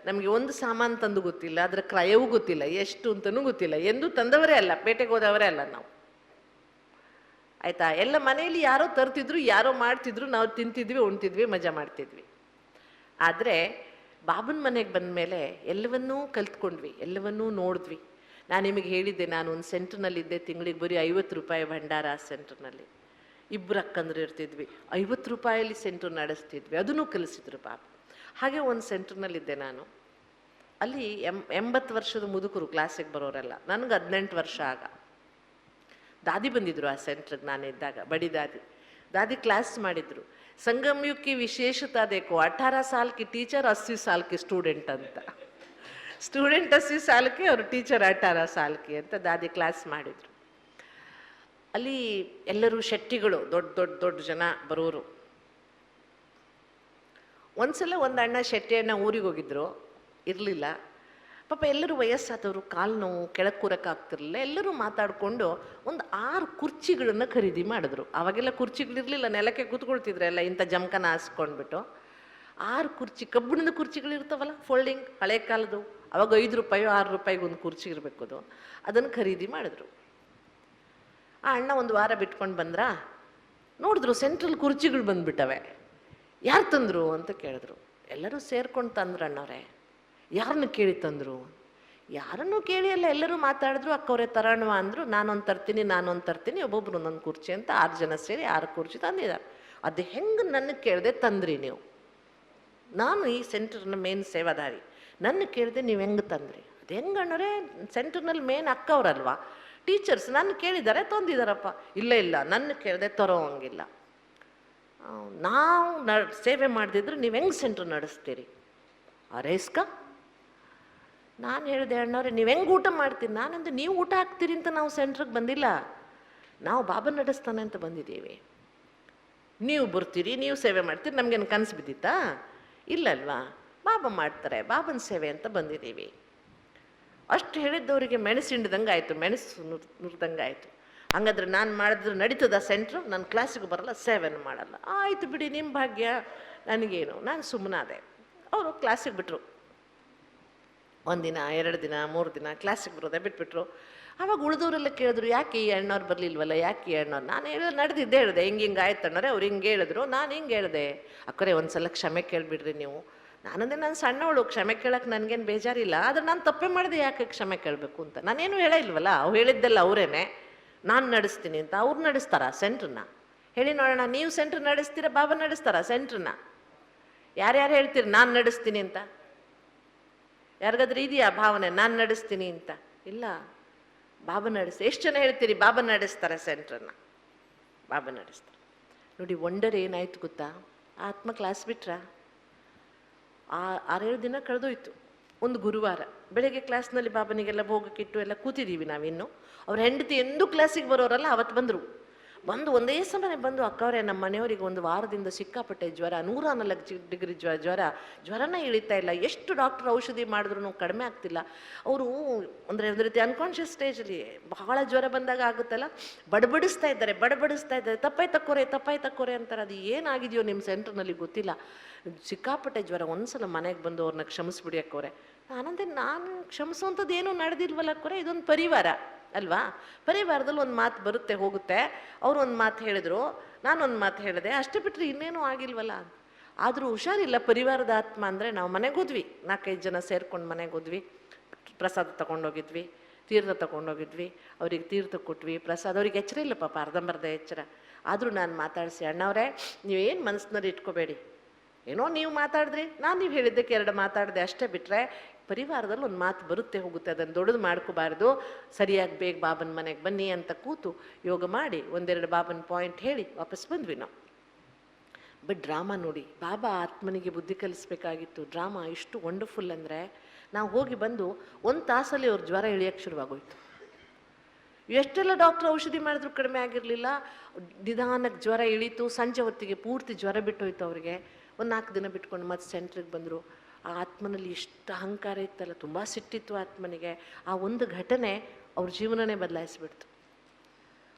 ನಮಗೆ ಒಂದು ಸಾಮಾನು ತಂದು ಗೊತ್ತಿಲ್ಲ, ಅದರ ಕ್ರಯವೂ ಗೊತ್ತಿಲ್ಲ, ಎಷ್ಟು ಅಂತಲೂ ಗೊತ್ತಿಲ್ಲ, ಎಂದೂ ತಂದವರೇ ಅಲ್ಲ, ಪೇಟೆಗೆ ಹೋದವರೇ ಅಲ್ಲ ನಾವು. ಆಯಿತಾ? ಎಲ್ಲ ಮನೆಯಲ್ಲಿ ಯಾರೋ ತರ್ತಿದ್ರು, ಯಾರೋ ಮಾಡ್ತಿದ್ರು, ನಾವು ತಿಂತಿದ್ವಿ, ಉಣ್ತಿದ್ವಿ, ಮಜಾ ಮಾಡ್ತಿದ್ವಿ. ಆದರೆ ಬಾಬನ ಮನೆಗೆ ಬಂದ ಮೇಲೆ ಎಲ್ಲವನ್ನೂ ಕಲ್ತ್ಕೊಂಡ್ವಿ, ಎಲ್ಲವನ್ನೂ ನೋಡಿದ್ವಿ. ನಾನು ನಿಮಗೆ ಹೇಳಿದ್ದೆ, ನಾನು ಒಂದು ಸೆಂಟ್ರ್ನಲ್ಲಿದ್ದೆ, ತಿಂಗಳಿಗೆ ಬರೀ 50 ರೂಪಾಯಿ ಭಂಡಾರ. ಆ ಸೆಂಟ್ರ್ನಲ್ಲಿ 2 ಅಕ್ಕಂದ್ರು ಇರ್ತಿದ್ವಿ, 50 ರೂಪಾಯಲ್ಲಿ ಸೆಂಟ್ರ್ ನಡೆಸ್ತಿದ್ವಿ, ಅದನ್ನೂ ಕಲಿಸಿದ್ರು ಬಾಬಾ. ಹಾಗೆ ಒಂದು ಸೆಂಟ್ರ್ನಲ್ಲಿದ್ದೆ ನಾನು. ಅಲ್ಲಿ 80 ವರ್ಷದ ಮುದುಕರು ಕ್ಲಾಸಿಗೆ ಬರೋರೆಲ್ಲ, ನನಗೆ 18 ವರ್ಷ ಆಗ. ದಾದಿ ಬಂದಿದ್ರು ಆ ಸೆಂಟ್ರಿಗೆ ನಾನಿದ್ದಾಗ, ಬಡಿ ದಾದಿ ಕ್ಲಾಸ್ ಮಾಡಿದ್ರು. ಸಂಗಮ್ युग की विशेषता देखो, 18 साल की टीचर 80 साल की स्टूडेंट ಅಂತ. ಸ್ಟೂಡೆಂಟ್ 80 ಸಾಲಕ್ಕೆ, ಅವರು ಟೀಚರ್ 18 ಸಾಲಕ್ಕೆ ಅಂತ ದಾದಿ ಕ್ಲಾಸ್ ಮಾಡಿದ್ರು. ಅಲ್ಲಿ ಎಲ್ಲರೂ ಶೆಟ್ಟಿಗಳು, ದೊಡ್ಡ ದೊಡ್ಡ ದೊಡ್ಡ ಜನ ಬರೋರು. ಒಂದ್ಸಲ ಒಂದು ಅಣ್ಣ ಶೆಟ್ಟಿ ಅಣ್ಣ ಊರಿಗೆ ಹೋಗಿದ್ರು, ಇರಲಿಲ್ಲ ಪಾಪ. ಎಲ್ಲರೂ ವಯಸ್ಸಾದವರು, ಕಾಲು ನೋವು, ಕೆಳಗೆ ಕೂರಕ್ಕಾಗ್ತಿರಲಿಲ್ಲ. ಎಲ್ಲರೂ ಮಾತಾಡಿಕೊಂಡು ಒಂದು 6 ಕುರ್ಚಿಗಳನ್ನು ಖರೀದಿ ಮಾಡಿದ್ರು. ಆವಾಗೆಲ್ಲ ಕುರ್ಚಿಗಳಿರಲಿಲ್ಲ, ನೆಲಕ್ಕೆ ಕೂತ್ಕೊಳ್ತಿದ್ರು ಎಲ್ಲ, ಇಂಥ ಜಮಖಾನ ಹಾಸ್ಕೊಂಡ್ಬಿಟ್ಟು. 6 ಕುರ್ಚಿ, ಕಬ್ಬಿಣದ ಕುರ್ಚಿಗಳಿರ್ತಾವಲ್ಲ, ಫೋಲ್ಡಿಂಗ್, ಹಳೆ ಕಾಲದ್ದು. ಅವಾಗ 5 ರೂಪಾಯೋ 6 ರೂಪಾಯಿಗೆ ಒಂದು ಕುರ್ಚಿ ಇರಬೇಕು, ಅದು. ಅದನ್ನು ಖರೀದಿ ಮಾಡಿದ್ರು. ಆ ಅಣ್ಣ ಒಂದು ವಾರ ಬಿಟ್ಕೊಂಡು ಬಂದ್ರಾ, ನೋಡಿದ್ರು ಸೆಂಟ್ರಲ್ ಕುರ್ಚಿಗಳು ಬಂದುಬಿಟ್ಟವೆ. ಯಾರು ತಂದರು ಅಂತ ಕೇಳಿದ್ರು. ಎಲ್ಲರೂ ಸೇರ್ಕೊಂಡು ತಂದ್ರು ಅಣ್ಣವ್ರೆ. ಯಾರನ್ನು ಕೇಳಿ ತಂದರು? ಯಾರನ್ನೂ ಕೇಳಿ ಅಲ್ಲ, ಎಲ್ಲರೂ ಮಾತಾಡಿದ್ರು. ಅಕ್ಕವ್ರೆ ತರೋಣವ ಅಂದರು. ನಾನೊಂದು ತರ್ತೀನಿ, ಒಬ್ಬೊಬ್ರು ಒಂದೊಂದು ಕುರ್ಚಿ ಅಂತ 6 ಜನ ಸೇರಿ 6 ಕುರ್ಚಿ ತಂದಿದ್ದಾರೆ. ಅದು ಹೆಂಗೆ ನನಗೆ ಕೇಳಿದೆ ತಂದ್ರಿ ನೀವು? ನಾನು ಈ ಸೆಂಟ್ರ್ನ ಮೇನ್ ಸೇವಾದಾರಿ, ನನ್ನ ಕೇಳಿದೆ ನೀವು ಹೆಂಗೆ ತಂದ್ರಿ? ಅದು ಹೆಂಗೆ ಅಣ್ಣವ್ರೆ, ಸೆಂಟ್ರ್ನಲ್ಲಿ ಮೇನ್ ಅಕ್ಕವ್ರಲ್ವಾ, ಟೀಚರ್ಸ್, ನನ್ನ ಕೇಳಿದ್ದಾರೆ ತಂದಿದ್ದಾರಪ್ಪ. ಇಲ್ಲ, ನನ್ನ ಕೇಳಿದೆ ತರೋ ಹಂಗಿಲ್ಲ. ನಾವು ಸೇವೆ ಮಾಡ್ದಿದ್ರೆ ನೀವು ಹೆಂಗೆ ಸೆಂಟ್ರ್ ನಡೆಸ್ತೀರಿ? ಅರೇಸ್ಕ ನಾನು ಹೇಳಿದೆ, ಅಣ್ಣವ್ರೆ ನೀವು ಹೆಂಗೆ ಊಟ ಮಾಡ್ತೀರಿ? ನಾನಂದ್ರೆ ನೀವು ಊಟ ಹಾಕ್ತೀರಿ ಅಂತ ನಾವು ಸೆಂಟ್ರಿಗೆ ಬಂದಿಲ್ಲ, ನಾವು ಬಾಬಾ ನಡೆಸ್ತಾನೆ ಅಂತ ಬಂದಿದ್ದೀವಿ. ನೀವು ಬರ್ತೀರಿ, ನೀವು ಸೇವೆ ಮಾಡ್ತೀರಿ, ನಮಗೇನು ಕನಸು ಬಿದ್ದಿತ್ತಾ? ಇಲ್ಲಲ್ವಾ, ಬಾಬಾ ಮಾಡ್ತಾರೆ, ಬಾಬನ ಸೇವೆ ಅಂತ ಬಂದಿದ್ದೀವಿ. ಅಷ್ಟು ಹೇಳಿದ್ದವರಿಗೆ ಮೆಣಸು ಹಿಂಡ್ದಂಗೆ ಆಯಿತು, ಮೆಣಸು ನುರ್ದಂಗೆ ಆಯಿತು. ಹಂಗಾದ್ರೆ ನಾನು ಮಾಡಿದ್ರೆ ನಡೀತದ ಸೆಂಟ್ರು? ನಾನು ಕ್ಲಾಸಿಗೆ ಬರಲ್ಲ, ಸೇವೆನೂ ಮಾಡಲ್ಲ. ಆಯಿತು ಬಿಡಿ, ನಿಮ್ಮ ಭಾಗ್ಯ, ನನಗೇನು. ನಾನು ಸುಮ್ಮನಾದೆ. ಅವರು ಕ್ಲಾಸಿಗೆ ಬಿಟ್ಟರು. 1 ದಿನ 2 ದಿನ 3 ದಿನ ಕ್ಲಾಸಿಗೆ ಬರೋದೆ ಬಿಟ್ಬಿಟ್ರು. ಆವಾಗ ಉಳಿದವರೆಲ್ಲ ಕೇಳಿದ್ರು, ಯಾಕೆ ಈ ಅಣ್ಣವ್ರು ಬರಲಿಲ್ವಲ್ಲ, ಯಾಕೆ ಈ ಅಣ್ಣವ್ರು? ನಾನು ನಡೆದಿದ್ದೆ ಹೇಳಿದೆ, ಹಿಂಗೆ ಆಯ್ತು ಅಣ್ಣವ್ರೆ. ಅವ್ರು ಹಿಂಗೆ ಹೇಳಿದ್ರು, ನಾನು ಹಿಂಗೆ ಹೇಳಿದೆ. ಅಕ್ಕರೆ ಒಂದ್ಸಲ ಕ್ಷಮೆ ಕೇಳಿಬಿಡ್ರಿ ನೀವು. ನಾನಂದರೆ ನಾನು ಸಣ್ಣವಳು, ಕ್ಷಮೆ ಕೇಳಕ್ಕೆ ನನಗೇನು ಬೇಜಾರಿಲ್ಲ, ಆದರೆ ನಾನು ತಪ್ಪೇ ಮಾಡಿದೆ, ಯಾಕೆ ಕ್ಷಮೆ ಕೇಳಬೇಕು ಅಂತ. ನಾನೇನು ಹೇಳಿಲ್ವಲ್ಲ, ಅವ್ರು ಹೇಳಿದ್ದೆಲ್ಲ ಅವರೇನೆ. ನಾನು ನಡೆಸ್ತೀನಿ ಅಂತ. ಅವ್ರು ನಡೆಸ್ತಾರ ಸೆಂಟ್ರನ್ನ? ಹೇಳಿ ನೋಡೋಣ. ನೀವು ಸೆಂಟ್ರ್ ನಡೆಸ್ತೀರ, ಬಾಬಾ ನಡೆಸ್ತಾರ ಸೆಂಟ್ರನ್ನ? ಯಾರ್ಯಾರು ಹೇಳ್ತೀರಿ ನಾನು ನಡೆಸ್ತೀನಿ ಅಂತ? ಯಾರಿಗಾದ್ರೂ ಇದೆಯಾ ಭಾವನೆ ನಾನು ನಡೆಸ್ತೀನಿ ಅಂತ? ಇಲ್ಲ, ಬಾಬಾ ನಡೆಸ್ತಾರೆ. ಎಷ್ಟು ಜನ ಹೇಳ್ತೀರಿ ಬಾಬಾ ನಡೆಸ್ತಾರೆ ಸೆಂಟ್ರನ್ನ? ಬಾಬಾ ನಡೆಸ್ತಾರೆ. ನೋಡಿ, ವಂಡರ್ ಏನಾಯ್ತು ಗೊತ್ತಾ? ಆತ್ಮ ಕ್ಲಾಸ್ ಬಿಟ್ರ 6-7 ದಿನ ಕಳೆದೋಯ್ತು. ಒಂದು ಗುರುವಾರ ಬೆಳಗ್ಗೆ ಕ್ಲಾಸ್ನಲ್ಲಿ ಬಾಬನಿಗೆಲ್ಲ ಭೋಗಕ್ಕಿಟ್ಟು ಎಲ್ಲ ಕೂತಿದ್ದೀವಿ ನಾವಿನ್ನು. ಅವ್ರ ಹೆಂಡತಿ ಎಂದೂ ಕ್ಲಾಸಿಗೆ ಬರೋರಲ್ಲ, ಅವತ್ತು ಬಂದರು. ಒಂದೇ ಸಮಯ ಬಂದು, ಅಕ್ಕವ್ರೆ ನಮ್ಮ ಮನೆಯವರಿಗೆ ಒಂದು ವಾರದಿಂದ ಸಿಕ್ಕಾಪಟ್ಟೆ ಜ್ವರ, 104 ಡಿಗ್ರಿ ಜ್ವರನ ಇಳಿತಾ ಇಲ್ಲ, ಎಷ್ಟು ಡಾಕ್ಟರ್ ಔಷಧಿ ಮಾಡಿದ್ರು ಕಡಿಮೆ ಆಗ್ತಿಲ್ಲ. ಅವರು ಅಂದರೆ ಒಂದು ರೀತಿ ಅನ್ಕಾನ್ಷಿಯಸ್ ಸ್ಟೇಜಲ್ಲಿ, ಬಹಳ ಜ್ವರ ಬಂದಾಗ ಆಗುತ್ತಲ್ಲ, ಬಡಬಡಿಸ್ತಾ ಇದ್ದಾರೆ. ತಪ್ಪಾಯಿ ತಕ್ಕೋರೆ ಅಂತಾರೆ. ಅದು ಏನಾಗಿದೆಯೋ ನಿಮ್ಮ ಸೆಂಟ್ರ್ನಲ್ಲಿ ಗೊತ್ತಿಲ್ಲ, ಸಿಕ್ಕಾಪಟ್ಟೆ ಜ್ವರ. ಒಂದ್ಸಲ ಮನೆಗೆ ಬಂದು ಅವ್ರನ್ನ ಕ್ಷಮಿಸ್ಬಿಡಿ ಅಕ್ಕವ್ರೆ. ನಾನಂದ್ರೆ, ನಾನು ಕ್ಷಮಿಸುವಂಥದ್ದು ಏನೂ ನಡೆದಿಲ್ವಲ್ಲ ಅಕ್ಕವ್ರೆ, ಇದೊಂದು ಪರಿವಾರ ಅಲ್ವಾ? ಪರಿವಾರದಲ್ಲಿ ಒಂದು ಮಾತು ಬರುತ್ತೆ ಹೋಗುತ್ತೆ. ಅವರು ಒಂದು ಮಾತು ಹೇಳಿದ್ರು, ನಾನೊಂದು ಮಾತು ಹೇಳಿದೆ, ಅಷ್ಟೇ ಬಿಟ್ಟರೆ ಇನ್ನೇನೂ ಆಗಿಲ್ವಲ್ಲ. ಆದರೂ ಹುಷಾರಿಲ್ಲ ಪರಿವಾರದ ಆತ್ಮ ಅಂದರೆ. ನಾವು ಮನೆಗೆ ಹೋದ್ವಿ, 4-5 ಜನ ಸೇರ್ಕೊಂಡು ಮನೆಗೆ ಹೋದ್ವಿ. ಪ್ರಸಾದ ತೊಗೊಂಡೋಗಿದ್ವಿ, ತೀರ್ಥ ತೊಗೊಂಡೋಗಿದ್ವಿ. ಅವ್ರಿಗೆ ತೀರ್ಥ ಕೊಟ್ವಿ, ಪ್ರಸಾದ. ಅವ್ರಿಗೆ ಎಚ್ಚರ ಇಲ್ಲ ಪಾಪ, ಅರ್ಧಂಬರ್ಧ ಎಚ್ಚರ. ಆದರೂ ನಾನು ಮಾತಾಡಿಸಿ, ಅಣ್ಣವ್ರೆ ನೀವೇನು ಮನಸ್ಸಿನಲ್ಲಿ ಇಟ್ಕೋಬೇಡಿ, ಏನೋ ನೀವು ಮಾತಾಡಿದ್ರಿ, ನಾನು ನೀವು ಹೇಳಿದ್ದಕ್ಕೆ 2 ಮಾತಾಡಿದೆ, ಅಷ್ಟೇ ಬಿಟ್ಟರೆ ಪರಿವಾರದಲ್ಲಿ ಒಂದು ಮಾತು ಬರುತ್ತೆ ಹೋಗುತ್ತೆ, ಅದನ್ನು ದೊಡ್ಡದು ಮಾಡ್ಕೋಬಾರ್ದು. ಸರಿಯಾಗಿ ಬೇಗ ಬಾಬನ ಮನೆಗೆ ಬನ್ನಿ ಅಂತ ಕೂತು ಯೋಗ ಮಾಡಿ 1-2 ಬಾಬನ ಪಾಯಿಂಟ್ ಹೇಳಿ ವಾಪಸ್ ಬಂದ್ವಿ ನಾವು. ಬಟ್ ಡ್ರಾಮಾ ನೋಡಿ, ಬಾಬಾ ಆತ್ಮನಿಗೆ ಬುದ್ಧಿ ಕಲಿಸ್ಬೇಕಾಗಿತ್ತು. ಡ್ರಾಮಾ ಎಷ್ಟು ವಂಡರ್ಫುಲ್ ಅಂದರೆ, ನಾವು ಹೋಗಿ ಬಂದು 1 ತಾಸಲ್ಲಿ ಅವ್ರ ಜ್ವರ ಇಳಿಯೋಕ್ಕೆ ಶುರುವಾಗೋಯ್ತು. ಎಷ್ಟೆಲ್ಲ ಡಾಕ್ಟ್ರ್ ಔಷಧಿ ಮಾಡಿದ್ರು ಕಡಿಮೆ ಆಗಿರಲಿಲ್ಲ. ನಿಧಾನಕ್ಕೆ ಜ್ವರ ಇಳೀತು. ಸಂಜೆ ಹೊತ್ತಿಗೆ ಪೂರ್ತಿ ಜ್ವರ ಬಿಟ್ಟೋಯ್ತು ಅವರಿಗೆ. ಒಂದು 4 ದಿನ ಬಿಟ್ಕೊಂಡು ಮತ್ತೆ ಸೆಂಟ್ರಿಗೆ ಬಂದರು. ಆ ಆತ್ಮನಲ್ಲಿ ಎಷ್ಟು ಅಹಂಕಾರ ಇತ್ತಲ್ಲ, ತುಂಬ ಸಿಟ್ಟಿತ್ತು ಆತ್ಮನಿಗೆ. ಆ ಒಂದು ಘಟನೆ ಅವ್ರ ಜೀವನನೇ ಬದಲಾಯಿಸಿಬಿಡ್ತು.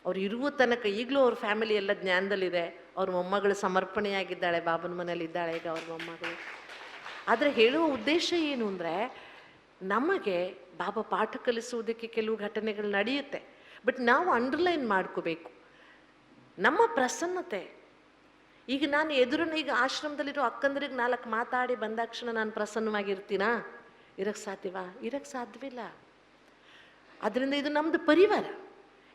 ಅವ್ರು ಇರುವ ತನಕ ಈಗಲೂ ಅವ್ರ ಫ್ಯಾಮಿಲಿ ಎಲ್ಲ ಜ್ಞಾನದಲ್ಲಿದೆ. ಅವ್ರ ಮೊಮ್ಮಗಳು ಸಮರ್ಪಣೆಯಾಗಿದ್ದಾಳೆ, ಬಾಬನ ಮನೇಲಿ ಇದ್ದಾಳೆ ಈಗ ಅವ್ರ ಮೊಮ್ಮಗಳು. ಆದರೆ ಹೇಳುವ ಉದ್ದೇಶ ಏನು ಅಂದರೆ, ನಮಗೆ ಬಾಬಾ ಪಾಠ ಕಲಿಸುವುದಕ್ಕೆ ಕೆಲವು ಘಟನೆಗಳು ನಡೆಯುತ್ತೆ. ಬಟ್ ನಾವು ಅಂಡರ್ಲೈನ್ ಮಾಡ್ಕೋಬೇಕು ನಮ್ಮ ಪ್ರಸನ್ನತೆ. ಈಗ ನಾನು ಈಗ ಆಶ್ರಮದಲ್ಲಿರೋ ಅಕ್ಕಂದ್ರಿಗೆ 4 ಮಾತಾಡಿ ಬಂದಾಕ್ಷಣ ನಾನು ಪ್ರಸನ್ನವಾಗಿರ್ತೀನಾ? ಇರಕ್ಕೆ ಸಾಧ್ಯವಾ? ಇರಕ್ಕೆ ಸಾಧ್ಯವಿಲ್ಲ. ಅದರಿಂದ ಇದು ನಮ್ಮದು ಪರಿವಾರ.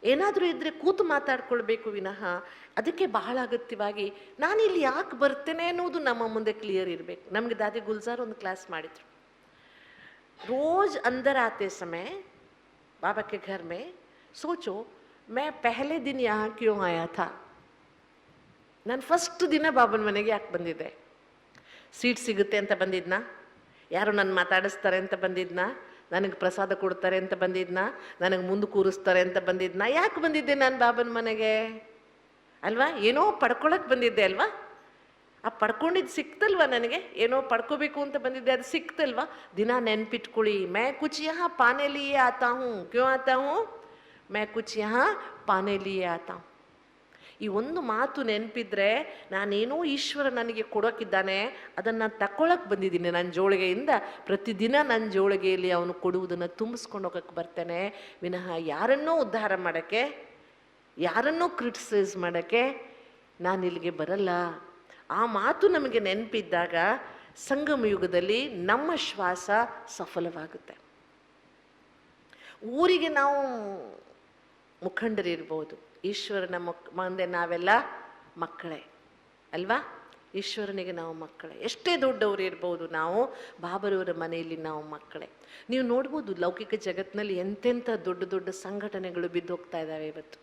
ಏನಾದರೂ ಇದ್ದರೆ ಕೂತು ಮಾತಾಡ್ಕೊಳ್ಬೇಕು ವಿನಃ ಅದಕ್ಕೆ ಬಹಳ ಅಗತ್ಯವಾಗಿ ನಾನಿಲ್ಲಿ ಯಾಕೆ ಬರ್ತೇನೆ ಅನ್ನೋದು ನಮ್ಮ ಮುಂದೆ ಕ್ಲಿಯರ್ ಇರಬೇಕು. ನಮಗೆ ದಾದಿ ಗುಲ್ಜಾರ್ ಒಂದು ಕ್ಲಾಸ್ ಮಾಡಿದರು. रोज अंदर आते समय बाबा के घर में सोचो मैं पहले दिन यहाँ क्यों आया था. ನಾನು ಫಸ್ಟ್ ದಿನ ಬಾಬನ ಮನೆಗೆ ಯಾಕೆ ಬಂದಿದ್ದೆ? ಸೀಟ್ ಸಿಗುತ್ತೆ ಅಂತ ಬಂದಿದ್ನಾ? ಯಾರು ನನ್ನ ಮಾತಾಡಿಸ್ತಾರೆ ಅಂತ ಬಂದಿದ್ನಾ? ನನಗೆ ಪ್ರಸಾದ ಕೊಡ್ತಾರೆ ಅಂತ ಬಂದಿದ್ನಾ? ನನಗೆ ಮುಂದೆ ಕೂರಿಸ್ತಾರೆ ಅಂತ ಬಂದಿದ್ನಾ? ಯಾಕೆ ಬಂದಿದ್ದೆ ನಾನು ಬಾಬನ ಮನೆಗೆ? ಅಲ್ವಾ? ಏನೋ ಪಡ್ಕೊಳಕ್ಕೆ ಬಂದಿದ್ದೆ ಅಲ್ವಾ? ಆ ಪಡ್ಕೊಂಡಿದ್ದು ಸಿಕ್ತಲ್ವ ನನಗೆ? ಏನೋ ಪಡ್ಕೋಬೇಕು ಅಂತ ಬಂದಿದ್ದೆ, ಅದು ಸಿಕ್ತಲ್ವಾ? ದಿನ ನೆನ್ಪಿಟ್ಕೊಳ್ಳಿ, ಮೈ ಕುಚ್ ಯಹಾ ಪಾನೆ ಲಿಯೇ ಆತಾ ಹೂँ. ಕ್ಯೂ ಆತಾ ಹೂँ? ಮೈ ಕುಚ್ ಯಹಾ ಪಾನೆ ಲಿಯೇ ಆತಾ ಹೂँ. ಈ ಒಂದು ಮಾತು ನೆನಪಿದ್ರೆ, ನಾನೇನೋ ಈಶ್ವರ ನನಗೆ ಕೊಡೋಕ್ಕಿದ್ದಾನೆ, ಅದನ್ನು ನಾನು ತಗೊಳಕ್ಕೆ ಬಂದಿದ್ದೀನಿ ನನ್ನ ಜೋಳಿಗೆಯಿಂದ. ಪ್ರತಿದಿನ ನನ್ನ ಜೋಳಿಗೆಯಲ್ಲಿ ಅವನು ಕೊಡುವುದನ್ನು ತುಂಬಿಸ್ಕೊಂಡು ಹೋಗೋಕ್ಕೆ ಬರ್ತೇನೆ ವಿನಃ ಯಾರನ್ನೋ ಉದ್ಧಾರ ಮಾಡೋಕ್ಕೆ, ಯಾರನ್ನೋ ಕ್ರಿಟಿಸೈಸ್ ಮಾಡೋಕ್ಕೆ ನಾನು ಇಲ್ಲಿಗೆ ಬರಲ್ಲ. ಆ ಮಾತು ನಮಗೆ ನೆನಪಿದ್ದಾಗ ಸಂಗಮ ಯುಗದಲ್ಲಿ ನಮ್ಮ ಶ್ವಾಸ ಸಫಲವಾಗುತ್ತೆ. ಊರಿಗೆ ನಾವು ಮುಖಂಡರಿರ್ಬೋದು, ಈಶ್ವರನ ಮುಂದೆ ನಾವೆಲ್ಲ ಮಕ್ಕಳೇ ಅಲ್ವಾ? ಈಶ್ವರನಿಗೆ ನಾವು ಮಕ್ಕಳೇ. ಎಷ್ಟೇ ದೊಡ್ಡವರು ಇರ್ಬೋದು, ನಾವು ಬಾಬರವರ ಮನೆಯಲ್ಲಿ ನಾವು ಮಕ್ಕಳೇ. ನೀವು ನೋಡ್ಬೋದು ಲೌಕಿಕ ಜಗತ್ತಿನಲ್ಲಿ ಎಂತೆಂಥ ದೊಡ್ಡ ದೊಡ್ಡ ಸಂಘಟನೆಗಳು ಬಿದ್ದೋಗ್ತಾ ಇದ್ದಾವೆ ಇವತ್ತು.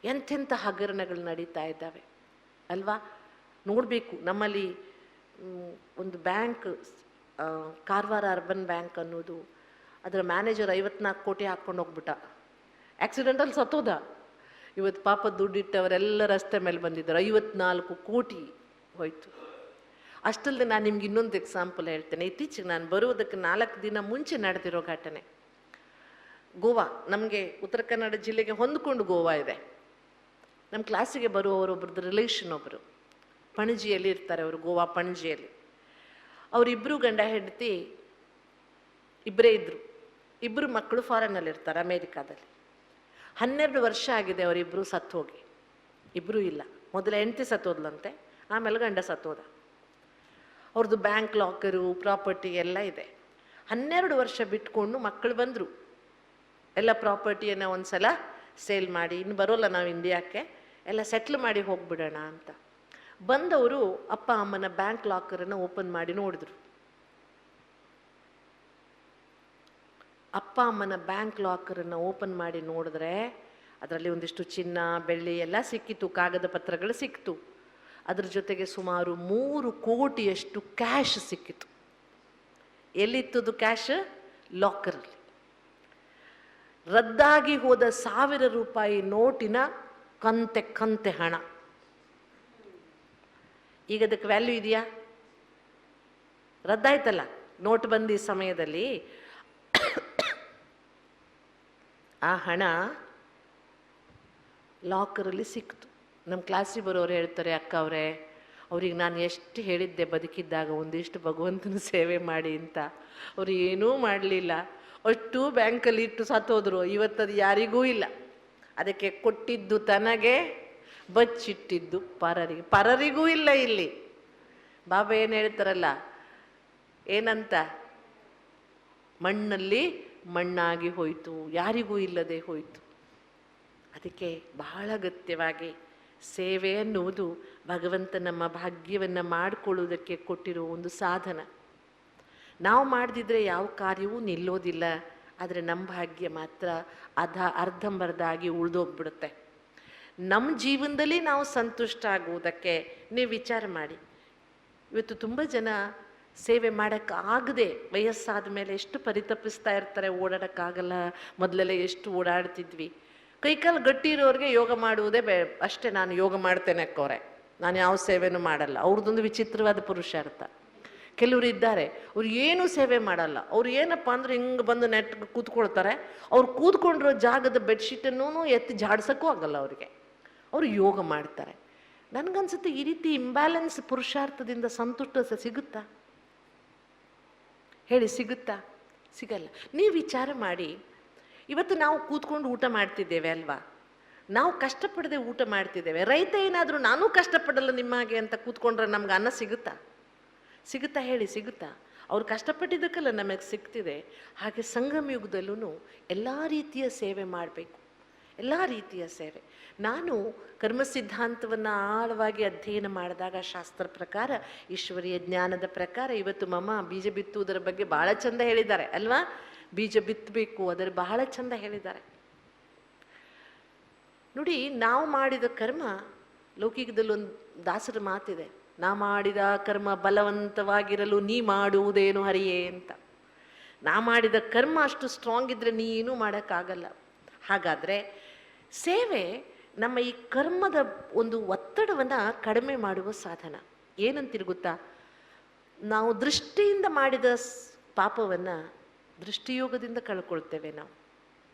ಎಂತೆಂಥ ಹಗರಣಗಳು ನಡೀತಾ ಇದ್ದಾವೆ ಅಲ್ವಾ? ನೋಡಬೇಕು. ನಮ್ಮಲ್ಲಿ ಒಂದು ಬ್ಯಾಂಕ್, ಕಾರವಾರ ಅರ್ಬನ್ ಬ್ಯಾಂಕ್ ಅನ್ನೋದು, ಅದರ ಮ್ಯಾನೇಜರ್ 54 ಕೋಟಿ ಹಾಕ್ಕೊಂಡು ಹೋಗ್ಬಿಟ್ಟ. ಆಕ್ಸಿಡೆಂಟಲ್ಲಿ ಸತ್ತೋದ. ಇವತ್ತು ಪಾಪ ದುಡ್ಡಿಟ್ಟವರೆಲ್ಲ ರಸ್ತೆ ಮೇಲೆ ಬಂದಿದ್ದಾರೆ. 54 ಕೋಟಿ ಹೋಯ್ತು. ಅಷ್ಟಲ್ಲದೆ ನಾನು ನಿಮ್ಗೆ ಇನ್ನೊಂದು ಎಕ್ಸಾಂಪಲ್ ಹೇಳ್ತೇನೆ. ಇತ್ತೀಚೆಗೆ ನಾನು ಬರುವುದಕ್ಕೆ 4 ದಿನ ಮುಂಚೆ ನಡೆದಿರೋ ಘಟನೆ. ಗೋವಾ, ನಮಗೆ ಉತ್ತರ ಕನ್ನಡ ಜಿಲ್ಲೆಗೆ ಹೊಂದ್ಕೊಂಡು ಗೋವಾ ಇದೆ. ನಮ್ಮ ಕ್ಲಾಸಿಗೆ ಬರುವವರು ಒಬ್ರದ್ದು ರಿಲೇಷನ್ ಒಬ್ಬರು ಪಣಜಿಯಲ್ಲಿ ಇರ್ತಾರೆ. ಅವರು ಗೋವಾ ಪಣಜಿಯಲ್ಲಿ. ಅವರಿಬ್ಬರು ಗಂಡ ಹೆಂಡತಿ ಇಬ್ಬರೇ ಇದ್ದರು. ಇಬ್ಬರು ಮಕ್ಕಳು ಫಾರಿನಲ್ಲಿ ಇರ್ತಾರೆ, ಅಮೇರಿಕಾದಲ್ಲಿ. 12 ವರ್ಷ ಆಗಿದೆ ಅವರಿಬ್ಬರು ಸತ್ತು ಹೋಗಿ. ಇಬ್ಬರೂ ಇಲ್ಲ. ಮೊದಲ ಹೆಂಡತಿ ಸತ್ತೋದ್ಲಂತೆ, ಆಮೇಲೆ ಗಂಡ ಸತ್ತೋದ. ಅವ್ರದ್ದು ಬ್ಯಾಂಕ್ ಲಾಕರು, ಪ್ರಾಪರ್ಟಿ ಎಲ್ಲ ಇದೆ. 12 ವರ್ಷ ಬಿಟ್ಕೊಂಡು ಮಕ್ಕಳು ಬಂದರು. ಎಲ್ಲ ಪ್ರಾಪರ್ಟಿಯನ್ನು ಒಂದು ಸಲ ಸೇಲ್ ಮಾಡಿ, ಇನ್ನು ಬರೋಲ್ಲ ನಾವು ಇಂಡಿಯಾಕ್ಕೆ, ಎಲ್ಲ ಸೆಟ್ಲ್ ಮಾಡಿ ಹೋಗ್ಬಿಡೋಣ ಅಂತ ಬಂದವರು ಅಪ್ಪ ಅಮ್ಮನ ಬ್ಯಾಂಕ್ ಲಾಕರನ್ನು ಓಪನ್ ಮಾಡಿ ನೋಡಿದ್ರು. ಅಪ್ಪ ಅಮ್ಮನ ಬ್ಯಾಂಕ್ ಲಾಕರನ್ನು ಓಪನ್ ಮಾಡಿ ನೋಡಿದ್ರೆ ಅದರಲ್ಲಿ ಒಂದಿಷ್ಟು ಚಿನ್ನ, ಬೆಳ್ಳಿ ಎಲ್ಲ ಸಿಕ್ಕಿತು, ಕಾಗದ ಪತ್ರಗಳು ಸಿಕ್ಕಿತು. ಅದ್ರ ಜೊತೆಗೆ ಸುಮಾರು 3 ಕೋಟಿಯಷ್ಟು ಕ್ಯಾಶ್ ಸಿಕ್ಕಿತು. ಎಲ್ಲಿತ್ತದು ಕ್ಯಾಶ್? ಲಾಕರಲ್ಲಿ. ರದ್ದಾಗಿ ಹೋದ 1000 ರೂಪಾಯಿ ನೋಟಿನ ಕಂತೆ ಕಂತೆ ಹಣ. ಈಗ ಅದಕ್ಕೆ ವ್ಯಾಲ್ಯೂ ಇದೆಯಾ? ರದ್ದಾಯ್ತಲ್ಲ ನೋಟ್ ಬಂದಿ ಸಮಯದಲ್ಲಿ. ಆ ಹಣ ಲಾಕರಲ್ಲಿ ಸಿಕ್ತು. ನಮ್ಮ ಕ್ಲಾಸಿಗೆ ಬರೋರು ಹೇಳ್ತಾರೆ, ಅಕ್ಕ ಅವರೇ, ಅವ್ರಿಗೆ ನಾನು ಎಷ್ಟು ಹೇಳಿದ್ದೆ ಬದುಕಿದ್ದಾಗ ಒಂದಿಷ್ಟು ಭಗವಂತನ ಸೇವೆ ಮಾಡಿ ಅಂತ. ಅವ್ರು ಏನೂ ಮಾಡಲಿಲ್ಲ, ಅಷ್ಟು ಬ್ಯಾಂಕಲ್ಲಿ ಇಟ್ಟು ಸತ್ತೋದ್ರು. ಇವತ್ತದು ಯಾರಿಗೂ ಇಲ್ಲ. ಅದಕ್ಕೆ ಕೊಟ್ಟಿದ್ದು ತನಗೆ, ಬಚ್ಚಿಟ್ಟಿದ್ದು ಪರರಿಗೆ. ಪರರಿಗೂ ಇಲ್ಲ ಇಲ್ಲಿ. ಬಾಬಾ ಏನು ಹೇಳ್ತಾರಲ್ಲ, ಏನಂತ? ಮಣ್ಣಲ್ಲಿ ಮಣ್ಣಾಗಿ ಹೋಯಿತು, ಯಾರಿಗೂ ಇಲ್ಲದೆ ಹೋಯಿತು. ಅದಕ್ಕೆ ಬಹಳ ಅಗತ್ಯವಾಗಿ ಸೇವೆ ಅನ್ನುವುದು ಭಗವಂತ ನಮ್ಮ ಭಾಗ್ಯವನ್ನು ಮಾಡಿಕೊಳ್ಳುವುದಕ್ಕೆ ಕೊಟ್ಟಿರೋ ಒಂದು ಸಾಧನ. ನಾವು ಮಾಡದಿದ್ರೆ ಯಾವ ಕಾರ್ಯವೂ ನಿಲ್ಲೋದಿಲ್ಲ. ಆದರೆ ನಮ್ಮ ಭಾಗ್ಯ ಮಾತ್ರ ಅರ್ಧಂಬರ್ಧ ಆಗಿ ಉಳಿದೋಗ್ಬಿಡುತ್ತೆ. ನಮ್ಮ ಜೀವನದಲ್ಲಿ ನಾವು ಸಂತುಷ್ಟ ಆಗುವುದಕ್ಕೆ ನೀವು ವಿಚಾರ ಮಾಡಿ. ಇವತ್ತು ತುಂಬ ಜನ ಸೇವೆ ಮಾಡೋಕ್ಕಾಗದೆ ವಯಸ್ಸಾದ ಮೇಲೆ ಎಷ್ಟು ಪರಿತಪಿಸ್ತಾ ಇರ್ತಾರೆ, ಓಡಾಡೋಕ್ಕಾಗಲ್ಲ. ಮೊದಲೆಲ್ಲ ಎಷ್ಟು ಓಡಾಡ್ತಿದ್ವಿ. ಕೈಕಾಲು ಗಟ್ಟಿ ಇರೋರಿಗೆ ಯೋಗ ಮಾಡುವುದೇ ಅಷ್ಟೇ. ನಾನು ಯೋಗ ಮಾಡ್ತೇನೆ ಅಕ್ಕೋರೆ, ನಾನು ಯಾವ ಸೇವೆನೂ ಮಾಡಲ್ಲ. ಅವ್ರದ್ದೊಂದು ವಿಚಿತ್ರವಾದ ಪುರುಷಾರ್ಥ. ಕೆಲವರು ಇದ್ದಾರೆ, ಅವ್ರು ಏನೂ ಸೇವೆ ಮಾಡಲ್ಲ. ಅವ್ರು ಏನಪ್ಪ ಅಂದ್ರೆ ಹಿಂಗೆ ಬಂದು ನೆಟ್ಗೆ ಕೂತ್ಕೊಳ್ತಾರೆ. ಅವ್ರು ಕೂತ್ಕೊಂಡಿರೋ ಜಾಗದ ಬೆಡ್ಶೀಟನ್ನು ಎತ್ತಿ ಜಾಡ್ಸೋಕ್ಕೂ ಆಗಲ್ಲ ಅವರಿಗೆ. ಅವರು ಯೋಗ ಮಾಡ್ತಾರೆ. ನನಗನ್ಸುತ್ತೆ ಈ ರೀತಿ ಇಂಬ್ಯಾಲೆನ್ಸ್ ಪುರುಷಾರ್ಥದಿಂದ ಸಂತುಷ್ಟ ಸಿಗುತ್ತಾ? ಹೇಳಿ, ಸಿಗುತ್ತಾ? ಸಿಗಲ್ಲ. ನೀವು ವಿಚಾರ ಮಾಡಿ. ಇವತ್ತು ನಾವು ಕೂತ್ಕೊಂಡು ಊಟ ಮಾಡ್ತಿದ್ದೇವೆ ಅಲ್ವಾ? ನಾವು ಕಷ್ಟಪಡದೆ ಊಟ ಮಾಡ್ತಿದ್ದೇವೆ. ರೈತ ಏನಾದರೂ ನಾನೂ ಕಷ್ಟಪಡಲ್ಲ ನಿಮ್ಮ ಹಾಗೆ ಅಂತ ಕೂತ್ಕೊಂಡ್ರೆ ನಮ್ಗೆ ಅನ್ನ ಸಿಗುತ್ತಾ? ಸಿಗುತ್ತಾ? ಹೇಳಿ, ಸಿಗುತ್ತಾ? ಅವ್ರು ಕಷ್ಟಪಟ್ಟಿದ್ದಕ್ಕಲ್ಲ ನಮಗೆ ಸಿಗ್ತಿದೆ. ಹಾಗೆ ಸಂಗಮ ಯುಗದಲ್ಲೂ ಎಲ್ಲ ರೀತಿಯ ಸೇವೆ ಮಾಡಬೇಕು, ಎಲ್ಲ ರೀತಿಯ ಸೇವೆ. ನಾನು ಕರ್ಮ ಸಿದ್ಧಾಂತವನ್ನು ಆಳವಾಗಿ ಅಧ್ಯಯನ ಮಾಡಿದಾಗ ಶಾಸ್ತ್ರ ಪ್ರಕಾರ, ಈಶ್ವರೀಯ ಜ್ಞಾನದ ಪ್ರಕಾರ, ಇವತ್ತು ಮಮ್ಮ ಬೀಜ ಬಿತ್ತುವುದರ ಬಗ್ಗೆ ಬಹಳ ಚಂದ ಹೇಳಿದ್ದಾರೆ ಅಲ್ವಾ? ಬೀಜ ಬಿತ್ತಬೇಕು, ಅದರ ಬಹಳ ಚಂದ ಹೇಳಿದ್ದಾರೆ ನೋಡಿ. ನಾವು ಮಾಡಿದ ಕರ್ಮ, ಲೌಕಿಕದಲ್ಲಿ ಒಂದು ದಾಸರ ಮಾತಿದೆ, ನಾ ಮಾಡಿದ ಕರ್ಮ ಬಲವಂತವಾಗಿರಲು ನೀ ಮಾಡುವುದೇನು ಹರಿಯೇ ಅಂತ. ನಾ ಮಾಡಿದ ಕರ್ಮ ಅಷ್ಟು ಸ್ಟ್ರಾಂಗ್ ಇದ್ದರೆ ನೀನು ಮಾಡೋಕ್ಕಾಗಲ್ಲ. ಹಾಗಾದರೆ ಸೇವೆ ನಮ್ಮ ಈ ಕರ್ಮದ ಒಂದು ಒತ್ತಡವನ್ನು ಕಡಿಮೆ ಮಾಡುವ ಸಾಧನ. ಏನಂತೀರಿ ಗೊತ್ತಾ? ನಾವು ದೃಷ್ಟಿಯಿಂದ ಮಾಡಿದ ಪಾಪವನ್ನು ದೃಷ್ಟಿಯೋಗದಿಂದ ಕಳ್ಕೊಳ್ತೇವೆ. ನಾವು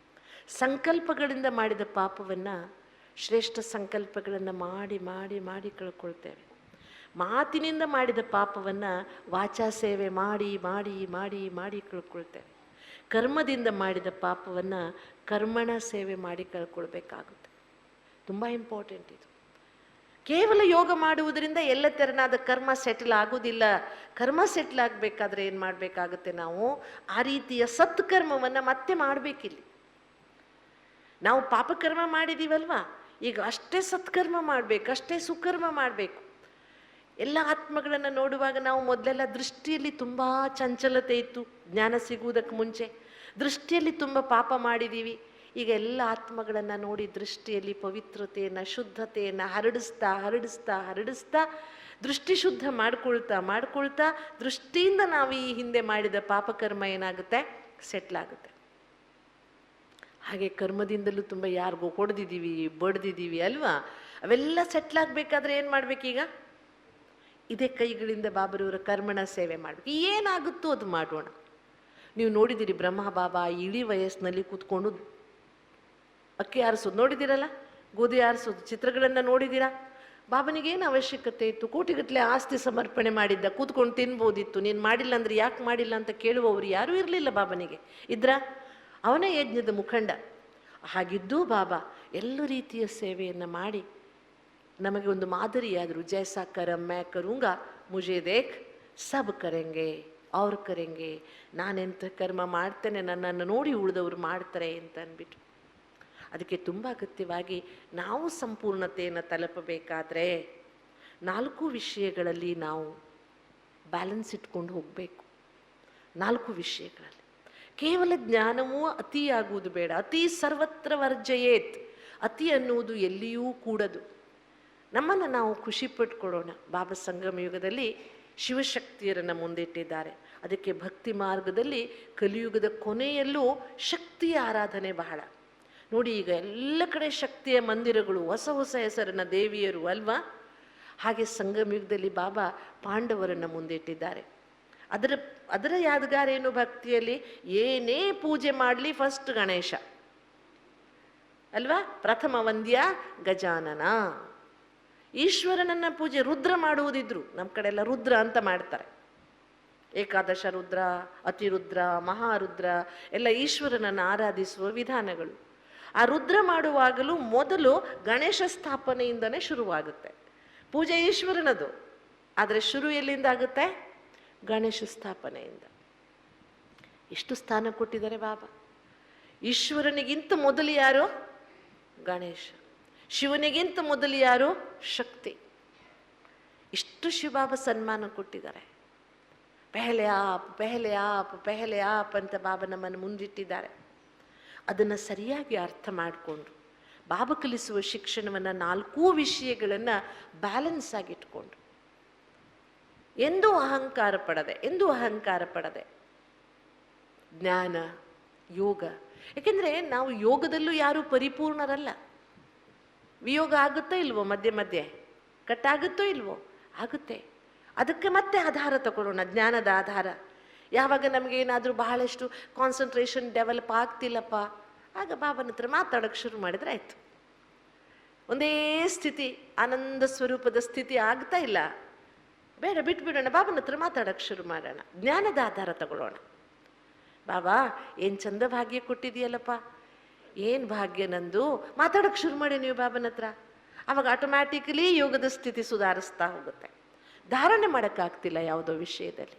ಸಂಕಲ್ಪಗಳಿಂದ ಮಾಡಿದ ಪಾಪವನ್ನು ಶ್ರೇಷ್ಠ ಸಂಕಲ್ಪಗಳನ್ನು ಮಾಡಿ ಮಾಡಿ ಮಾಡಿ ಕಳ್ಕೊಳ್ತೇವೆ. ಮಾತಿನಿಂದ ಮಾಡಿದ ಪಾಪವನ್ನು ವಾಚಾ ಸೇವೆ ಮಾಡಿ ಮಾಡಿ ಮಾಡಿ ಮಾಡಿ ಕಳ್ಕೊಳ್ತೇವೆ. ಕರ್ಮದಿಂದ ಮಾಡಿದ ಪಾಪವನ್ನು ಕರ್ಮಣ ಸೇವೆ ಮಾಡಿ ಕಳ್ಕೊಳ್ಬೇಕಾಗುತ್ತೆ. ತುಂಬ ಇಂಪಾರ್ಟೆಂಟ್ ಇದು. ಕೇವಲ ಯೋಗ ಮಾಡುವುದರಿಂದ ಎಲ್ಲ ತೆರನಾದ ಕರ್ಮ ಸೆಟಲ್ ಆಗೋದಿಲ್ಲ. ಕರ್ಮ ಸೆಟ್ಲ್ ಆಗಬೇಕಾದ್ರೆ ಏನು ಮಾಡಬೇಕಾಗುತ್ತೆ? ನಾವು ಆ ರೀತಿಯ ಸತ್ಕರ್ಮವನ್ನು ಮತ್ತೆ ಮಾಡಬೇಕಿಲ್ಲಿ. ನಾವು ಪಾಪಕರ್ಮ ಮಾಡಿದ್ದೀವಲ್ವಾ, ಈಗ ಅಷ್ಟೇ ಸತ್ಕರ್ಮ ಮಾಡಬೇಕು, ಅಷ್ಟೇ ಸುಕರ್ಮ ಮಾಡಬೇಕು. ಎಲ್ಲ ಆತ್ಮಗಳನ್ನು ನೋಡುವಾಗ ನಾವು ಮೊದಲೆಲ್ಲ ದೃಷ್ಟಿಯಲ್ಲಿ ತುಂಬ ಚಂಚಲತೆ ಇತ್ತು. ಜ್ಞಾನ ಸಿಗುವುದಕ್ಕೆ ಮುಂಚೆ ದೃಷ್ಟಿಯಲ್ಲಿ ತುಂಬ ಪಾಪ ಮಾಡಿದ್ದೀವಿ. ಈಗ ಎಲ್ಲ ಆತ್ಮಗಳನ್ನು ನೋಡಿ ದೃಷ್ಟಿಯಲ್ಲಿ ಪವಿತ್ರತೆಯನ್ನು, ಶುದ್ಧತೆಯನ್ನು ಹರಡಿಸ್ತಾ ಹರಡಿಸ್ತಾ ಹರಡಿಸ್ತಾ ದೃಷ್ಟಿ ಶುದ್ಧ ಮಾಡ್ಕೊಳ್ತಾ ಮಾಡ್ಕೊಳ್ತಾ ದೃಷ್ಟಿಯಿಂದ ನಾವು ಈ ಹಿಂದೆ ಮಾಡಿದ ಪಾಪಕರ್ಮ ಏನಾಗುತ್ತೆ? ಸೆಟ್ಲ್ ಆಗುತ್ತೆ. ಹಾಗೆ ಕರ್ಮದಿಂದಲೂ ತುಂಬ ಯಾರಿಗೋ ಹೊಡೆದಿದ್ದೀವಿ, ಬಡ್ದಿದ್ದೀವಿ ಅಲ್ವಾ? ಅವೆಲ್ಲ ಸೆಟ್ಲ್ ಆಗಬೇಕಾದ್ರೆ ಏನು ಮಾಡಬೇಕೀಗ? ಇದೇ ಕೈಗಳಿಂದ ಬಾಬರವರ ಕರ್ಮಣ ಸೇವೆ ಮಾಡಬೇಕು. ಏನಾಗುತ್ತೋ ಅದು ಮಾಡೋಣ. ನೀವು ನೋಡಿದ್ದೀರಿ, ಬ್ರಹ್ಮ ಬಾಬಾ ಇಳಿ ವಯಸ್ಸಿನಲ್ಲಿ ಕೂತ್ಕೊಂಡು ಅಕ್ಕಿ ಆರಿಸೋದು ನೋಡಿದ್ದೀರಲ್ಲ, ಗೋಧಿ ಆರಿಸೋದು ಚಿತ್ರಗಳನ್ನು ನೋಡಿದ್ದೀರಾ? ಬಾಬನಿಗೇನು ಅವಶ್ಯಕತೆ ಇತ್ತು? ಕೋಟಿಗಟ್ಟಲೆ ಆಸ್ತಿ ಸಮರ್ಪಣೆ ಮಾಡಿದ್ದ, ಕೂತ್ಕೊಂಡು ತಿನ್ಬೋದಿತ್ತು. ನೀನು ಮಾಡಿಲ್ಲ ಅಂದರೆ ಯಾಕೆ ಮಾಡಿಲ್ಲ ಅಂತ ಕೇಳುವವರು ಯಾರೂ ಇರಲಿಲ್ಲ ಬಾಬನಿಗೆ. ಇದ್ರ ಅವನೇ ಯಜ್ಞದ ಮುಖಂಡ. ಹಾಗಿದ್ದೂ ಬಾಬಾ ಎಲ್ಲ ರೀತಿಯ ಸೇವೆಯನ್ನು ಮಾಡಿ ನಮಗೆ ಒಂದು ಮಾದರಿಯಾದರು. ಜೈಸಾ ಕರಂ ಮೈ ಕರೂಂಗಾ, ಮುಜೆ ದೇಖ್ ಸಬ್ ಕರೆಂಗೆ ಅವ್ರು ಕರೆಂಗೆ. ನಾನೆಂಥ ಕರ್ಮ ಮಾಡ್ತೇನೆ, ನನ್ನನ್ನು ನೋಡಿ ಉಳಿದವರು ಮಾಡ್ತಾರೆ ಅಂತ ಅಂದ್ಬಿಟ್ಟು. ಅದಕ್ಕೆ ತುಂಬ ಅಗತ್ಯವಾಗಿ ನಾವು ಸಂಪೂರ್ಣತೆಯನ್ನು ತಲುಪಬೇಕಾದ್ರೆ 4 ವಿಷಯಗಳಲ್ಲಿ ನಾವು ಬ್ಯಾಲೆನ್ಸ್ ಇಟ್ಕೊಂಡು ಹೋಗಬೇಕು. 4 ವಿಷಯಗಳಲ್ಲಿ ಕೇವಲ ಜ್ಞಾನವೂ ಅತಿಯಾಗುವುದು ಬೇಡ. ಅತಿ ಸರ್ವತ್ರ ವರ್ಜಯೇತ್. ಅತಿ ಅನ್ನುವುದು ಎಲ್ಲಿಯೂ ಕೂಡದು. ನಮ್ಮನ್ನು ನಾವು ಖುಷಿ ಪಟ್ಕೊಳ್ಳೋಣ. ಬಾಬಾ ಸಂಗಮ ಯುಗದಲ್ಲಿ ಶಿವಶಕ್ತಿಯರನ್ನು ಮುಂದಿಟ್ಟಿದ್ದಾರೆ. ಅದಕ್ಕೆ ಭಕ್ತಿ ಮಾರ್ಗದಲ್ಲಿ ಕಲಿಯುಗದ ಕೊನೆಯಲ್ಲೂ ಶಕ್ತಿಯ ಆರಾಧನೆ ಬಹಳ. ನೋಡಿ, ಈಗ ಎಲ್ಲ ಕಡೆ ಶಕ್ತಿಯ ಮಂದಿರಗಳು, ಹೊಸ ಹೊಸ ಹೆಸರಿನ ದೇವಿಯರು ಅಲ್ವಾ? ಹಾಗೆ ಸಂಗಮ ಯುಗದಲ್ಲಿ ಬಾಬಾ ಪಾಂಡವರನ್ನು ಮುಂದಿಟ್ಟಿದ್ದಾರೆ. ಅದರ ಯಾದಗಾರ ಏನು? ಭಕ್ತಿಯಲ್ಲಿ ಏನೇ ಪೂಜೆ ಮಾಡಲಿ ಫಸ್ಟ್ ಗಣೇಶ ಅಲ್ವಾ? ಪ್ರಥಮ ವಂದ್ಯ ಗಜಾನನ. ಈಶ್ವರನನ್ನ ಪೂಜೆ ರುದ್ರ ಮಾಡುವುದಿದ್ರು ನಮ್ಮ ಕಡೆ ಎಲ್ಲ ರುದ್ರ ಅಂತ ಮಾಡ್ತಾರೆ. ಏಕಾದಶ ರುದ್ರ, ಅತಿರುದ್ರ, ಮಹಾರುದ್ರ ಎಲ್ಲ ಈಶ್ವರನನ್ನು ಆರಾಧಿಸುವ ವಿಧಾನಗಳು. ಆ ರುದ್ರ ಮಾಡುವಾಗಲೂ ಮೊದಲು ಗಣೇಶ ಸ್ಥಾಪನೆಯಿಂದನೇ ಶುರುವಾಗುತ್ತೆ. ಪೂಜೆ ಈಶ್ವರನದು, ಆದರೆ ಶುರು ಎಲ್ಲಿಂದ ಆಗುತ್ತೆ? ಗಣೇಶ ಸ್ಥಾಪನೆಯಿಂದ. ಎಷ್ಟು ಸ್ಥಾನ ಕೊಟ್ಟಿದ್ದಾರೆ ಬಾಬಾ. ಈಶ್ವರನಿಗಿಂತ ಮೊದಲು ಯಾರು? ಗಣೇಶ. ಶಿವನಿಗಿಂತ ಮೊದಲು ಯಾರು? ಶಕ್ತಿ. ಇಷ್ಟು ಶಿವಬಾಬಾ ಸನ್ಮಾನ ಕೊಟ್ಟಿದ್ದಾರೆ. ಪೆಹಲೆ ಆಪ್ ಪೆಹಲೆ ಆಪ್ ಪೆಹಲೆ ಆಪ್ ಅಂತ ಬಾಬಾ ನಮ್ಮನ್ನು ಮುಂದಿಟ್ಟಿದ್ದಾರೆ. ಅದನ್ನು ಸರಿಯಾಗಿ ಅರ್ಥ ಮಾಡಿಕೊಂಡು ಬಾಬಾ ಕಲಿಸುವ ಶಿಕ್ಷಣವನ್ನು 4 ವಿಷಯಗಳನ್ನು ಬ್ಯಾಲೆನ್ಸ್ ಆಗಿಟ್ಕೊಂಡು ಎಂದೂ ಅಹಂಕಾರ ಪಡದೆ ಜ್ಞಾನ, ಯೋಗ. ಏಕೆಂದರೆ ನಾವು ಯೋಗದಲ್ಲೂ ಯಾರೂ ಪರಿಪೂರ್ಣರಲ್ಲ. ವಿಯೋಗ ಆಗುತ್ತೋ ಇಲ್ವೋ, ಮಧ್ಯೆ ಮಧ್ಯೆ ಕಟ್ಟಾಗುತ್ತೋ ಇಲ್ವೋ, ಆಗುತ್ತೆ. ಅದಕ್ಕೆ ಮತ್ತೆ ಆಧಾರ ತಗೊಳ್ಳೋಣ, ಜ್ಞಾನದ ಆಧಾರ. ಯಾವಾಗ ನಮಗೇನಾದರೂ ಬಹಳಷ್ಟು ಕಾನ್ಸಂಟ್ರೇಷನ್ ಡೆವಲಪ್ ಆಗ್ತಿಲ್ಲಪ್ಪ, ಆಗ ಬಾಬನ ಹತ್ರ ಮಾತಾಡೋಕ್ಕೆ ಶುರು ಮಾಡಿದ್ರೆ ಆಯಿತು. ಒಂದೇ ಸ್ಥಿತಿ, ಆನಂದ ಸ್ವರೂಪದ ಸ್ಥಿತಿ ಆಗ್ತಾ ಇಲ್ಲ, ಬೇಡ ಬಿಟ್ಬಿಡೋಣ, ಬಾಬನ ಹತ್ರ ಮಾತಾಡೋಕ್ಕೆ ಶುರು ಮಾಡೋಣ, ಜ್ಞಾನದ ಆಧಾರ ತಗೊಳ್ಳೋಣ. ಬಾಬಾ ಏನು ಚಂದ ಭಾಗ್ಯ ಕೊಟ್ಟಿದೆಯಲ್ಲಪ್ಪ, ಏನು ಭಾಗ್ಯ ನಂದು, ಮಾತಾಡೋಕ್ಕೆ ಶುರು ಮಾಡಿ ನೀವು ಬಾಬನ ಹತ್ರ. ಆವಾಗ ಆಟೋಮ್ಯಾಟಿಕಲಿ ಯೋಗದ ಸ್ಥಿತಿ ಸುಧಾರಿಸ್ತಾ ಹೋಗುತ್ತೆ. ಧಾರಣೆ ಮಾಡೋಕ್ಕಾಗ್ತಿಲ್ಲ ಯಾವುದೋ ವಿಷಯದಲ್ಲಿ,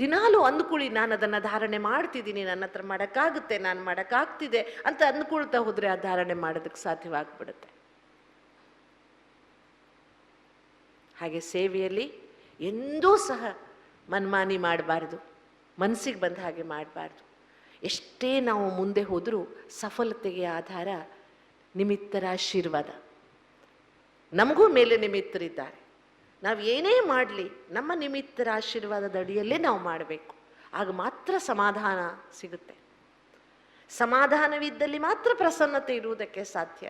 ದಿನಾಲೂ ಅಂದ್ಕೊಳ್ಳಿ ನಾನು ಅದನ್ನು ಧಾರಣೆ ಮಾಡ್ತಿದ್ದೀನಿ, ನನ್ನ ಹತ್ರ ಮಾಡೋಕ್ಕಾಗುತ್ತೆ, ನಾನು ಮಾಡೋಕ್ಕಾಗ್ತಿದೆ ಅಂತ ಅಂದ್ಕೊಳ್ತಾ ಹೋದರೆ ಆ ಧಾರಣೆ ಮಾಡೋದಕ್ಕೆ ಸಾಧ್ಯವಾಗ್ಬಿಡುತ್ತೆ. ಹಾಗೆ ಸೇವೆಯಲ್ಲಿ ಎಂದೂ ಸಹ ಮನ್ಮಾನಿ ಮಾಡಬಾರ್ದು, ಮನಸ್ಸಿಗೆ ಬಂದ ಹಾಗೆ ಮಾಡಬಾರ್ದು. ಎಷ್ಟೇ ನಾವು ಮುಂದೆ ಹೋದರೂ ಸಫಲತೆಗೆ ಆಧಾರ ನಿಮಿತ್ತರ ಆಶೀರ್ವಾದ. ನಮಗೂ ಮೇಲೆ ನಿಮಿತ್ತರಿದ್ದಾರೆ. ನಾವು ಏನೇ ಮಾಡಲಿ ನಮ್ಮ ನಿಮಿತ್ತರ ಆಶೀರ್ವಾದದ ಅಡಿಯಲ್ಲೇ ನಾವು ಮಾಡಬೇಕು. ಆಗ ಮಾತ್ರ ಸಮಾಧಾನ ಸಿಗುತ್ತೆ. ಸಮಾಧಾನವಿದ್ದಲ್ಲಿ ಮಾತ್ರ ಪ್ರಸನ್ನತೆ ಇರುವುದಕ್ಕೆ ಸಾಧ್ಯ.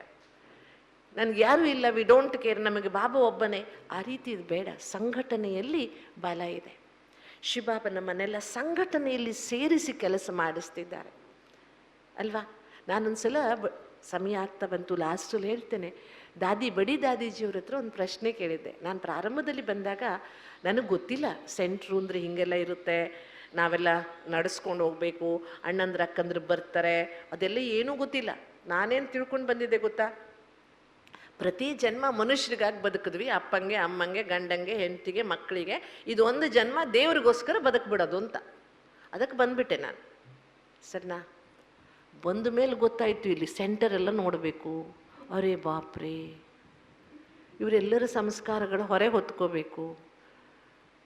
ನನಗೆ ಯಾರೂ ಇಲ್ಲ, ವಿ ಡೋಂಟ್ ಕೇರ್, ನಮಗೆ ಬಾಬಾ ಒಬ್ಬನೇ, ಆ ರೀತಿ ಇದು ಬೇಡ. ಸಂಘಟನೆಯಲ್ಲಿ ಬಲ ಇದೆ. ಶಿವಬಾಬಾ ನಮ್ಮನ್ನೆಲ್ಲ ಸಂಘಟನೆಯಲ್ಲಿ ಸೇರಿಸಿ ಕೆಲಸ ಮಾಡಿಸ್ತಿದ್ದಾರೆ ಅಲ್ವಾ. ನಾನೊಂದ್ಸಲ ಸಮಯ ಆಗ್ತಾ ಬಂತು, ಲಾಸ್ಟಲ್ಲಿ ಹೇಳ್ತೇನೆ, ಬಡಿ ದಾದೀಜಿಯವ್ರ ಹತ್ರ ಒಂದು ಪ್ರಶ್ನೆ ಕೇಳಿದ್ದೆ. ನಾನು ಪ್ರಾರಂಭದಲ್ಲಿ ಬಂದಾಗ ನನಗೆ ಗೊತ್ತಿಲ್ಲ ಸೆಂಟ್ರು ಅಂದರೆ ಹೀಗೆಲ್ಲ ಇರುತ್ತೆ, ನಾವೆಲ್ಲ ನಡೆಸ್ಕೊಂಡು ಹೋಗಬೇಕು, ಅಣ್ಣಂದ್ರೆ ಅಕ್ಕಂದ್ರೆ ಬರ್ತಾರೆ, ಅದೆಲ್ಲ ಏನೂ ಗೊತ್ತಿಲ್ಲ. ನಾನೇನು ತಿಳ್ಕೊಂಡು ಬಂದಿದ್ದೆ ಗೊತ್ತಾ, ಪ್ರತಿ ಜನ್ಮ ಮನುಷ್ಯರಿಗಾಗಿ ಬದುಕಿದ್ವಿ, ಅಪ್ಪಂಗೆ ಅಮ್ಮಂಗೆ ಗಂಡಂಗೆ ಹೆಂಡತಿಗೆ ಮಕ್ಕಳಿಗೆ, ಇದು ಒಂದು ಜನ್ಮ ದೇವ್ರಿಗೋಸ್ಕರ ಬದುಕ್ಬಿಡೋದು ಅಂತ. ಅದಕ್ಕೆ ಬಂದ್ಬಿಟ್ಟೆ ನಾನು. ಸರಿನಾ? ಬಂದ ಮೇಲೆ ಗೊತ್ತಾಯಿತು ಇಲ್ಲಿ ಸೆಂಟರೆಲ್ಲ ನೋಡಬೇಕು. ಅರೇ ಬಾಪ್ರೇ, ಇವರೆಲ್ಲರ ಸಂಸ್ಕಾರಗಳು ಹೊರೆ ಹೊತ್ಕೋಬೇಕು.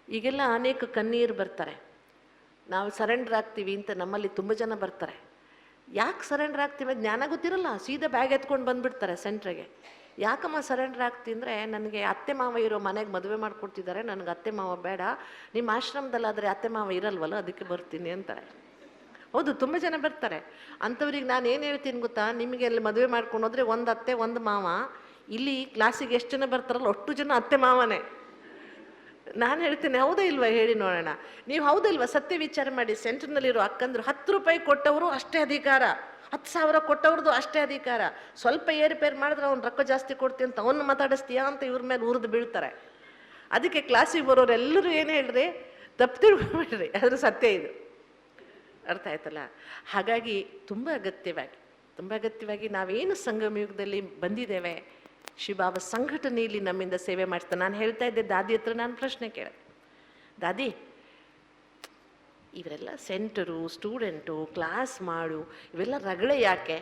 ಈಗೆಲ್ಲ ಅನೇಕ ಕಣ್ಣೀರು ಬರ್ತಾರೆ, ನಾವು ಸರೆಂಡರ್ ಆಗ್ತೀವಿ ಅಂತ. ನಮ್ಮಲ್ಲಿ ತುಂಬ ಜನ ಬರ್ತಾರೆ. ಯಾಕೆ ಸರೆಂಡರ್ ಆಗ್ತೀವಿ ಜ್ಞಾನ ಗೊತ್ತಿರಲ್ಲ, ಸೀದಾ ಬ್ಯಾಗ್ ಎತ್ಕೊಂಡು ಬಂದುಬಿಡ್ತಾರೆ ಸೆಂಟ್ರಿಗೆ. ಯಾಕಮ್ಮ ಸರೆಂಡರ್ ಆಗ್ತೀನಿ ಅಂದರೆ, ನನಗೆ ಅತ್ತೆ ಮಾವ ಇರೋ ಮನೆಗೆ ಮದುವೆ ಮಾಡಿಕೊಡ್ತಿದ್ದಾರೆ, ನನಗೆ ಅತ್ತೆ ಮಾವ ಬೇಡ, ನಿಮ್ಮ ಆಶ್ರಮದಲ್ಲಾದರೆ ಅತ್ತೆ ಮಾವ ಇರಲ್ವಲ್ಲ ಅದಕ್ಕೆ ಬರ್ತೀನಿ ಅಂತಾರೆ. ಹೌದು, ತುಂಬ ಜನ ಬರ್ತಾರೆ. ಅಂಥವ್ರಿಗೆ ನಾನು ಏನು ಹೇಳ್ತೀನಿ ಗೊತ್ತಾ, ನಿಮಗೆ ಅಲ್ಲಿ ಮದುವೆ ಮಾಡ್ಕೊಂಡು ಹೋದರೆ ಒಂದು ಅತ್ತೆ ಒಂದು ಮಾವ, ಇಲ್ಲಿ ಕ್ಲಾಸಿಗೆ ಎಷ್ಟು ಜನ ಬರ್ತಾರಲ್ಲ ಅಷ್ಟು ಜನ ಅತ್ತೆ ಮಾವನೇ. ನಾನು ಹೇಳ್ತೀನಿ, ಹೌದಾ ಇಲ್ವಾ ಹೇಳಿ ನೋಡೋಣ. ನೀವು ಹೌದಲ್ವಾ ಸತ್ಯ ವಿಚಾರ ಮಾಡಿ. ಸೆಂಟ್ರ್ನಲ್ಲಿರೋ ಅಕ್ಕಂದ್ರು 10 ರೂಪಾಯಿ ಕೊಟ್ಟವರು ಅಷ್ಟೇ ಅಧಿಕಾರ, 10,000 ಕೊಟ್ಟವ್ರದ್ದು ಅಷ್ಟೇ ಅಧಿಕಾರ. ಸ್ವಲ್ಪ ಏರುಪೇರು ಮಾಡಿದ್ರೆ ಅವ್ನು ರೊಕ್ಕ ಜಾಸ್ತಿ ಕೊಡ್ತೀನಿ ಅಂತ ಅವನ್ನ ಮಾತಾಡಿಸ್ತೀಯಾ ಅಂತ ಇವ್ರ ಮೇಲೆ ಉರಿದು ಬೀಳ್ತಾರೆ. ಅದಕ್ಕೆ ಕ್ಲಾಸಿಗೆ ಬರೋರೆಲ್ಲರೂ ಏನು ಹೇಳ್ರಿ, ತಪ್ಪು ತಿಳ್ಕೊಬೇಡ್ರಿ, ಅದ್ರ ಸತ್ಯ ಇದು. ಅರ್ಥ ಆಯ್ತಲ್ಲ? ಹಾಗಾಗಿ ತುಂಬ ಅಗತ್ಯವಾಗಿ ನಾವೇನು ಸಂಗಮ ಯುಗದಲ್ಲಿ ಬಂದಿದ್ದೇವೆ, ಶಿವಬಾಬಾ ಸಂಘಟನೆಯಲ್ಲಿ ನಮ್ಮಿಂದ ಸೇವೆ ಮಾಡ್ತಾನೆ. ನಾನು ಹೇಳ್ತಾ ಇದ್ದೆ ದಾದಿ ಹತ್ರ, ನಾನು ಪ್ರಶ್ನೆ ಕೇಳಿದೆ, ದಾದಿ ಇವರೆಲ್ಲ ಸೆಂಟರು, ಸ್ಟೂಡೆಂಟು, ಕ್ಲಾಸ್ ಮಾಡು, ಇವೆಲ್ಲ ರಗಳೆ ಯಾಕೆ?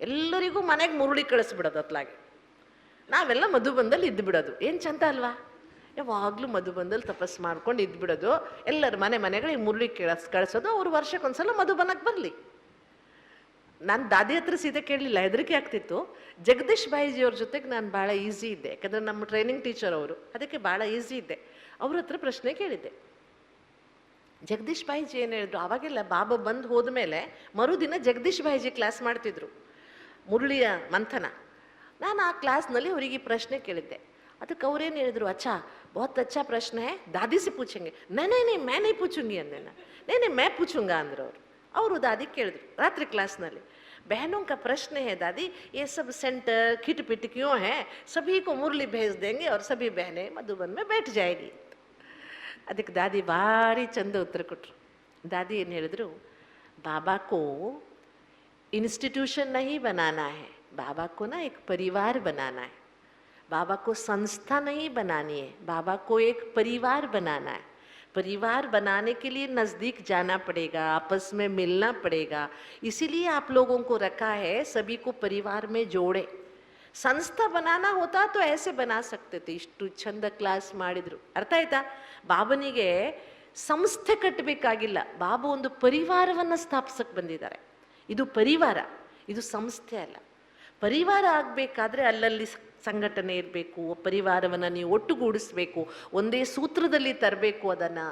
ಎಲ್ಲರಿಗೂ ಮನೆಗೆ ಮುರುಳಿ ಕಳಿಸ್ಬಿಡೋದು ಅತ್ಲಾಗೆ, ನಾವೆಲ್ಲ ಮಧುಬಂದಲ್ಲಿ ಇದ್ದು ಬಿಡೋದು. ಏನು ಚಂದ ಅಲ್ವಾ? ಯಾವಾಗಲೂ ಮಧುಬಂದಲ್ಲಿ ತಪಸ್ಸು ಮಾಡ್ಕೊಂಡು ಇದ್ಬಿಡೋದು, ಎಲ್ಲರ ಮನೆಗಳಿಗೆ ಮುರುಳಿ ಕಳಿಸೋದು, ಅವ್ರು ವರ್ಷಕ್ಕೊಂದ್ಸಲ ಮಧುಬನಕ್ಕೆ ಬರಲಿ. ನಾನು ದಾದಿ ಹತ್ರ ಸೀದಾ ಕೇಳಲಿಲ್ಲ, ಹೆದರಿಕೆ ಆಗ್ತಿತ್ತು. ಜಗದೀಶ್ ಬಾಯಿಜಿಯವ್ರ ಜೊತೆಗೆ ನಾನು ಭಾಳ ಈಸಿ ಇದ್ದೆ, ಯಾಕಂದರೆ ನಮ್ಮ ಟ್ರೈನಿಂಗ್ ಟೀಚರ್ ಅವರು, ಅದಕ್ಕೆ ಭಾಳ ಈಸಿ ಇದ್ದೆ. ಅವ್ರ ಹತ್ರ ಪ್ರಶ್ನೆ ಕೇಳಿದ್ದೆ. ಜಗದೀಶ್ ಬಾಯಿಜಿ ಏನು ಹೇಳಿದ್ರು, ಅವಾಗೆಲ್ಲ ಬಾಬಾ ಬಂದು ಹೋದ್ಮೇಲೆ ಮರುದಿನ ಜಗದೀಶ್ ಬಾಯಿಜಿ ಕ್ಲಾಸ್ ಮಾಡ್ತಿದ್ರು, ಮುರುಳಿಯ ಮಂಥನ. ನಾನು ಆ ಕ್ಲಾಸ್ನಲ್ಲಿ ಅವರಿಗೆ ಪ್ರಶ್ನೆ ಕೇಳಿದ್ದೆ. ಅದಕ್ಕೆ ಅವ್ರೇನು ಹೇಳಿದ್ರು, ಅಚ್ಚಾ बहुत अच्छा प्रश्न है, दादी से पूछेंगे. नहीं मैं नहीं पूछूंगी अंदे ना, नहीं मैं पूछूंगा अंदर. ಅವರು ದಾದಿ ಕೇಳಿದ್ರು ರಾತ್ರಿ ಕ್ಲಾಸ್ನಲ್ಲಿ, बहनों का प्रश्न है दादी, ये सब सेंटर खिट पिट क्यों है, सभी को मुरली भेज देंगे और सभी बहनें मधुबन में बैठ जाएगी. ಅದಕ್ಕೆ ದಾದಿ ಭಾರಿ ಚಂದ ಉತ್ತರ ಕೊಟ್ಟರು. ದಾದಿ ಏನು ಹೇಳಿದ್ರು, बाबा को इंस्टीट्यूशन नहीं बनाना है, बाबा को ना एक परिवार बनाना है. बाबा को संस्था नहीं बनानी है, बाबा को एक परिवार बनाना है. परिवार बनाने के लिए नज़दीक जाना पड़ेगा, आपस में मिलना पड़ेगा. इसीलिए आप लोगों को रखा है, सभी को परिवार में जोड़े. ಸಂಸ್ಥಾ ಬನಾನಾ ಹೋತಾ ತೋ ಐಸೆ ಬನಾ ಸಕ್ತೆ थे. ಇಷ್ಟು ಚಂದ ಕ್ಲಾಸ್ ಮಾಡಿದರು. ಅರ್ಥ ಆಯ್ತಾ? ಬಾಬನಿಗೆ ಸಂಸ್ಥೆ ಕಟ್ಟಬೇಕಾಗಿಲ್ಲ, ಬಾಬಾ ಒಂದು ಪರಿವಾರವನ್ನು ಸ್ಥಾಪಿಸಕ್ಕೆ ಬಂದಿದ್ದಾರೆ. ಇದು ಪರಿವಾರ, ಇದು ಸಂಸ್ಥೆ ಅಲ್ಲ. ಪರಿವಾರ ಆಗಬೇಕಾದ್ರೆ ಅಲ್ಲಲ್ಲಿ ಸಂಘಟನೆ ಇರಬೇಕು, ಪರಿವಾರವನ್ನು ನೀವು ಒಟ್ಟುಗೂಡಿಸ್ಬೇಕು, ಒಂದೇ ಸೂತ್ರದಲ್ಲಿ ತರಬೇಕು ಅದನ್ನು.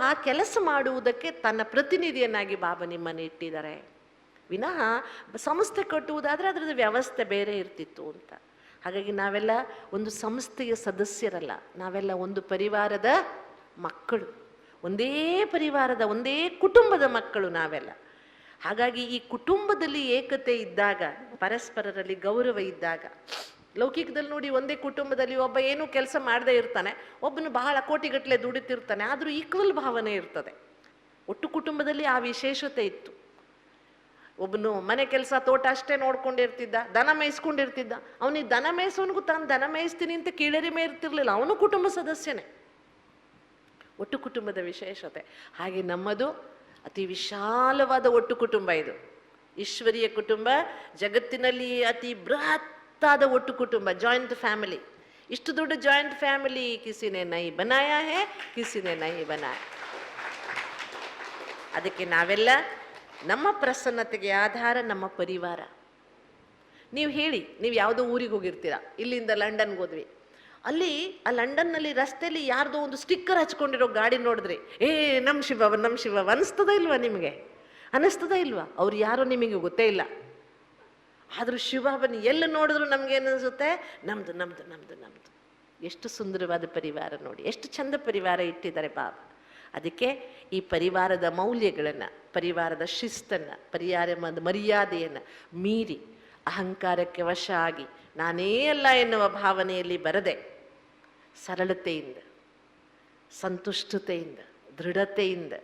ಆ ಕೆಲಸ ಮಾಡುವುದಕ್ಕೆ ತನ್ನ ಪ್ರತಿನಿಧಿಯನ್ನಾಗಿ ಬಾಬಾ ನಿಮ್ಮನ್ನು ಇಟ್ಟಿದ್ದಾರೆ. ವಿನಃ ಸಂಸ್ಥೆ ಕಟ್ಟುವುದಾದರೆ ಅದರದ್ದು ವ್ಯವಸ್ಥೆ ಬೇರೆ ಇರ್ತಿತ್ತು ಅಂತ. ಹಾಗಾಗಿ ನಾವೆಲ್ಲ ಒಂದು ಸಂಸ್ಥೆಯ ಸದಸ್ಯರಲ್ಲ, ನಾವೆಲ್ಲ ಒಂದು ಪರಿವಾರದ ಮಕ್ಕಳು, ಒಂದೇ ಪರಿವಾರದ ಒಂದೇ ಕುಟುಂಬದ ಮಕ್ಕಳು ನಾವೆಲ್ಲ. ಹಾಗಾಗಿ ಈ ಕುಟುಂಬದಲ್ಲಿ ಏಕತೆ ಇದ್ದಾಗ, ಪರಸ್ಪರರಲ್ಲಿ ಗೌರವ ಇದ್ದಾಗ, ಲೌಕಿಕದಲ್ಲಿ ನೋಡಿ ಒಂದೇ ಕುಟುಂಬದಲ್ಲಿ ಒಬ್ಬ ಏನೂ ಕೆಲಸ ಮಾಡದೇ ಇರ್ತಾನೆ, ಒಬ್ಬನು ಬಹಳ ಕೋಟಿಗಟ್ಟಲೆ ದುಡಿತಿರ್ತಾನೆ, ಆದರೂ ಈಕ್ವಲ್ ಭಾವನೆ ಇರ್ತದೆ. ಒಟ್ಟು ಕುಟುಂಬದಲ್ಲಿ ಆ ವಿಶೇಷತೆ ಇತ್ತು. ಒಬ್ಬನು ಮನೆ ಕೆಲಸ ತೋಟ ಅಷ್ಟೇ ನೋಡ್ಕೊಂಡಿರ್ತಿದ್ದ, ದನ ಮೇಯಿಸ್ಕೊಂಡಿರ್ತಿದ್ದ. ಅವನಿಗೆ ದನ ಮೇಯಿಸೋನಿಗೂ ತಾನು ದನ ಮೇಯಿಸ್ತೀನಿ ಅಂತ ಕೀಳರಿಮೆ ಇರ್ತಿರ್ಲಿಲ್ಲ, ಅವನು ಕುಟುಂಬ ಸದಸ್ಯನೇ. ಒಟ್ಟು ಕುಟುಂಬದ ವಿಶೇಷತೆ. ಹಾಗೆ ನಮ್ಮದು ಅತಿ ವಿಶಾಲವಾದ ಒಟ್ಟು ಕುಟುಂಬ ಇದು. ಈಶ್ವರೀಯ ಕುಟುಂಬ, ಜಗತ್ತಿನಲ್ಲಿ ಅತಿ ಬೃಹತ್ತಾದ ಒಟ್ಟು ಕುಟುಂಬ, ಜಾಯಿಂಟ್ ಫ್ಯಾಮಿಲಿ. ಇಷ್ಟು ದೊಡ್ಡ ಜಾಯಿಂಟ್ ಫ್ಯಾಮಿಲಿ ಕಿಸಿನೇ ನೈ ಬನಾಯಾ ಹೇ, ಕಿಸಿನೇ ನೈ ಬನಾಯ. ಅದಕ್ಕೆ ನಾವೆಲ್ಲ ನಮ್ಮ ಪ್ರಸನ್ನತೆಗೆ ಆಧಾರ ನಮ್ಮ ಪರಿವಾರ. ನೀವು ಹೇಳಿ, ನೀವು ಯಾವುದೋ ಊರಿಗೆ ಹೋಗಿರ್ತೀರ, ಇಲ್ಲಿಂದ ಲಂಡನ್ಗೆ ಹೋದ್ವಿ, ಅಲ್ಲಿ ಆ ಲಂಡನ್ನಲ್ಲಿ ರಸ್ತೆಯಲ್ಲಿ ಯಾರ್ದೋ ಒಂದು ಸ್ಟಿಕ್ಕರ್ ಹಚ್ಕೊಂಡಿರೋ ಗಾಡಿ ನೋಡಿದ್ರಿ, ನಮ್ಮ ಶಿವವ ನಮ್ಮ ಶಿವವ ಅನಿಸ್ತದ ಇಲ್ವಾ ನಿಮಗೆ? ಅನ್ನಿಸ್ತದ ಇಲ್ವಾ? ಅವ್ರು ಯಾರೋ ನಿಮಗೆ ಗೊತ್ತೇ ಇಲ್ಲ, ಆದರೂ ಶಿವಬಾಬನ ಎಲ್ಲಿ ನೋಡಿದ್ರು ನಮ್ಗೇನು ಅನಿಸುತ್ತೆ? ನಮ್ದು ನಮ್ದು ನಮ್ದು ನಮ್ದು. ಎಷ್ಟು ಸುಂದರವಾದ ಪರಿವಾರ ನೋಡಿ, ಎಷ್ಟು ಚಂದ ಪರಿವಾರ ಇಟ್ಟಿದ್ದಾರೆ ಬಾಬಾ. ಅದಕ್ಕೆ ಈ ಪರಿವಾರದ ಮೌಲ್ಯಗಳನ್ನು, ಪರಿವಾರದ ಶಿಸ್ತನ್ನು, ಪರಿವಾರದ ಮರ್ಯಾದೆಯನ್ನು ಮೀರಿ ಅಹಂಕಾರಕ್ಕೆ ವಶ ಆಗಿ ನಾನೇ ಅಲ್ಲ ಎನ್ನುವ ಭಾವನೆಯಲ್ಲಿ ಬರದೆ ಸರಳತೆಯಿಂದ, ಸಂತುಷ್ಟತೆಯಿಂದ, ದೃಢತೆಯಿಂದ,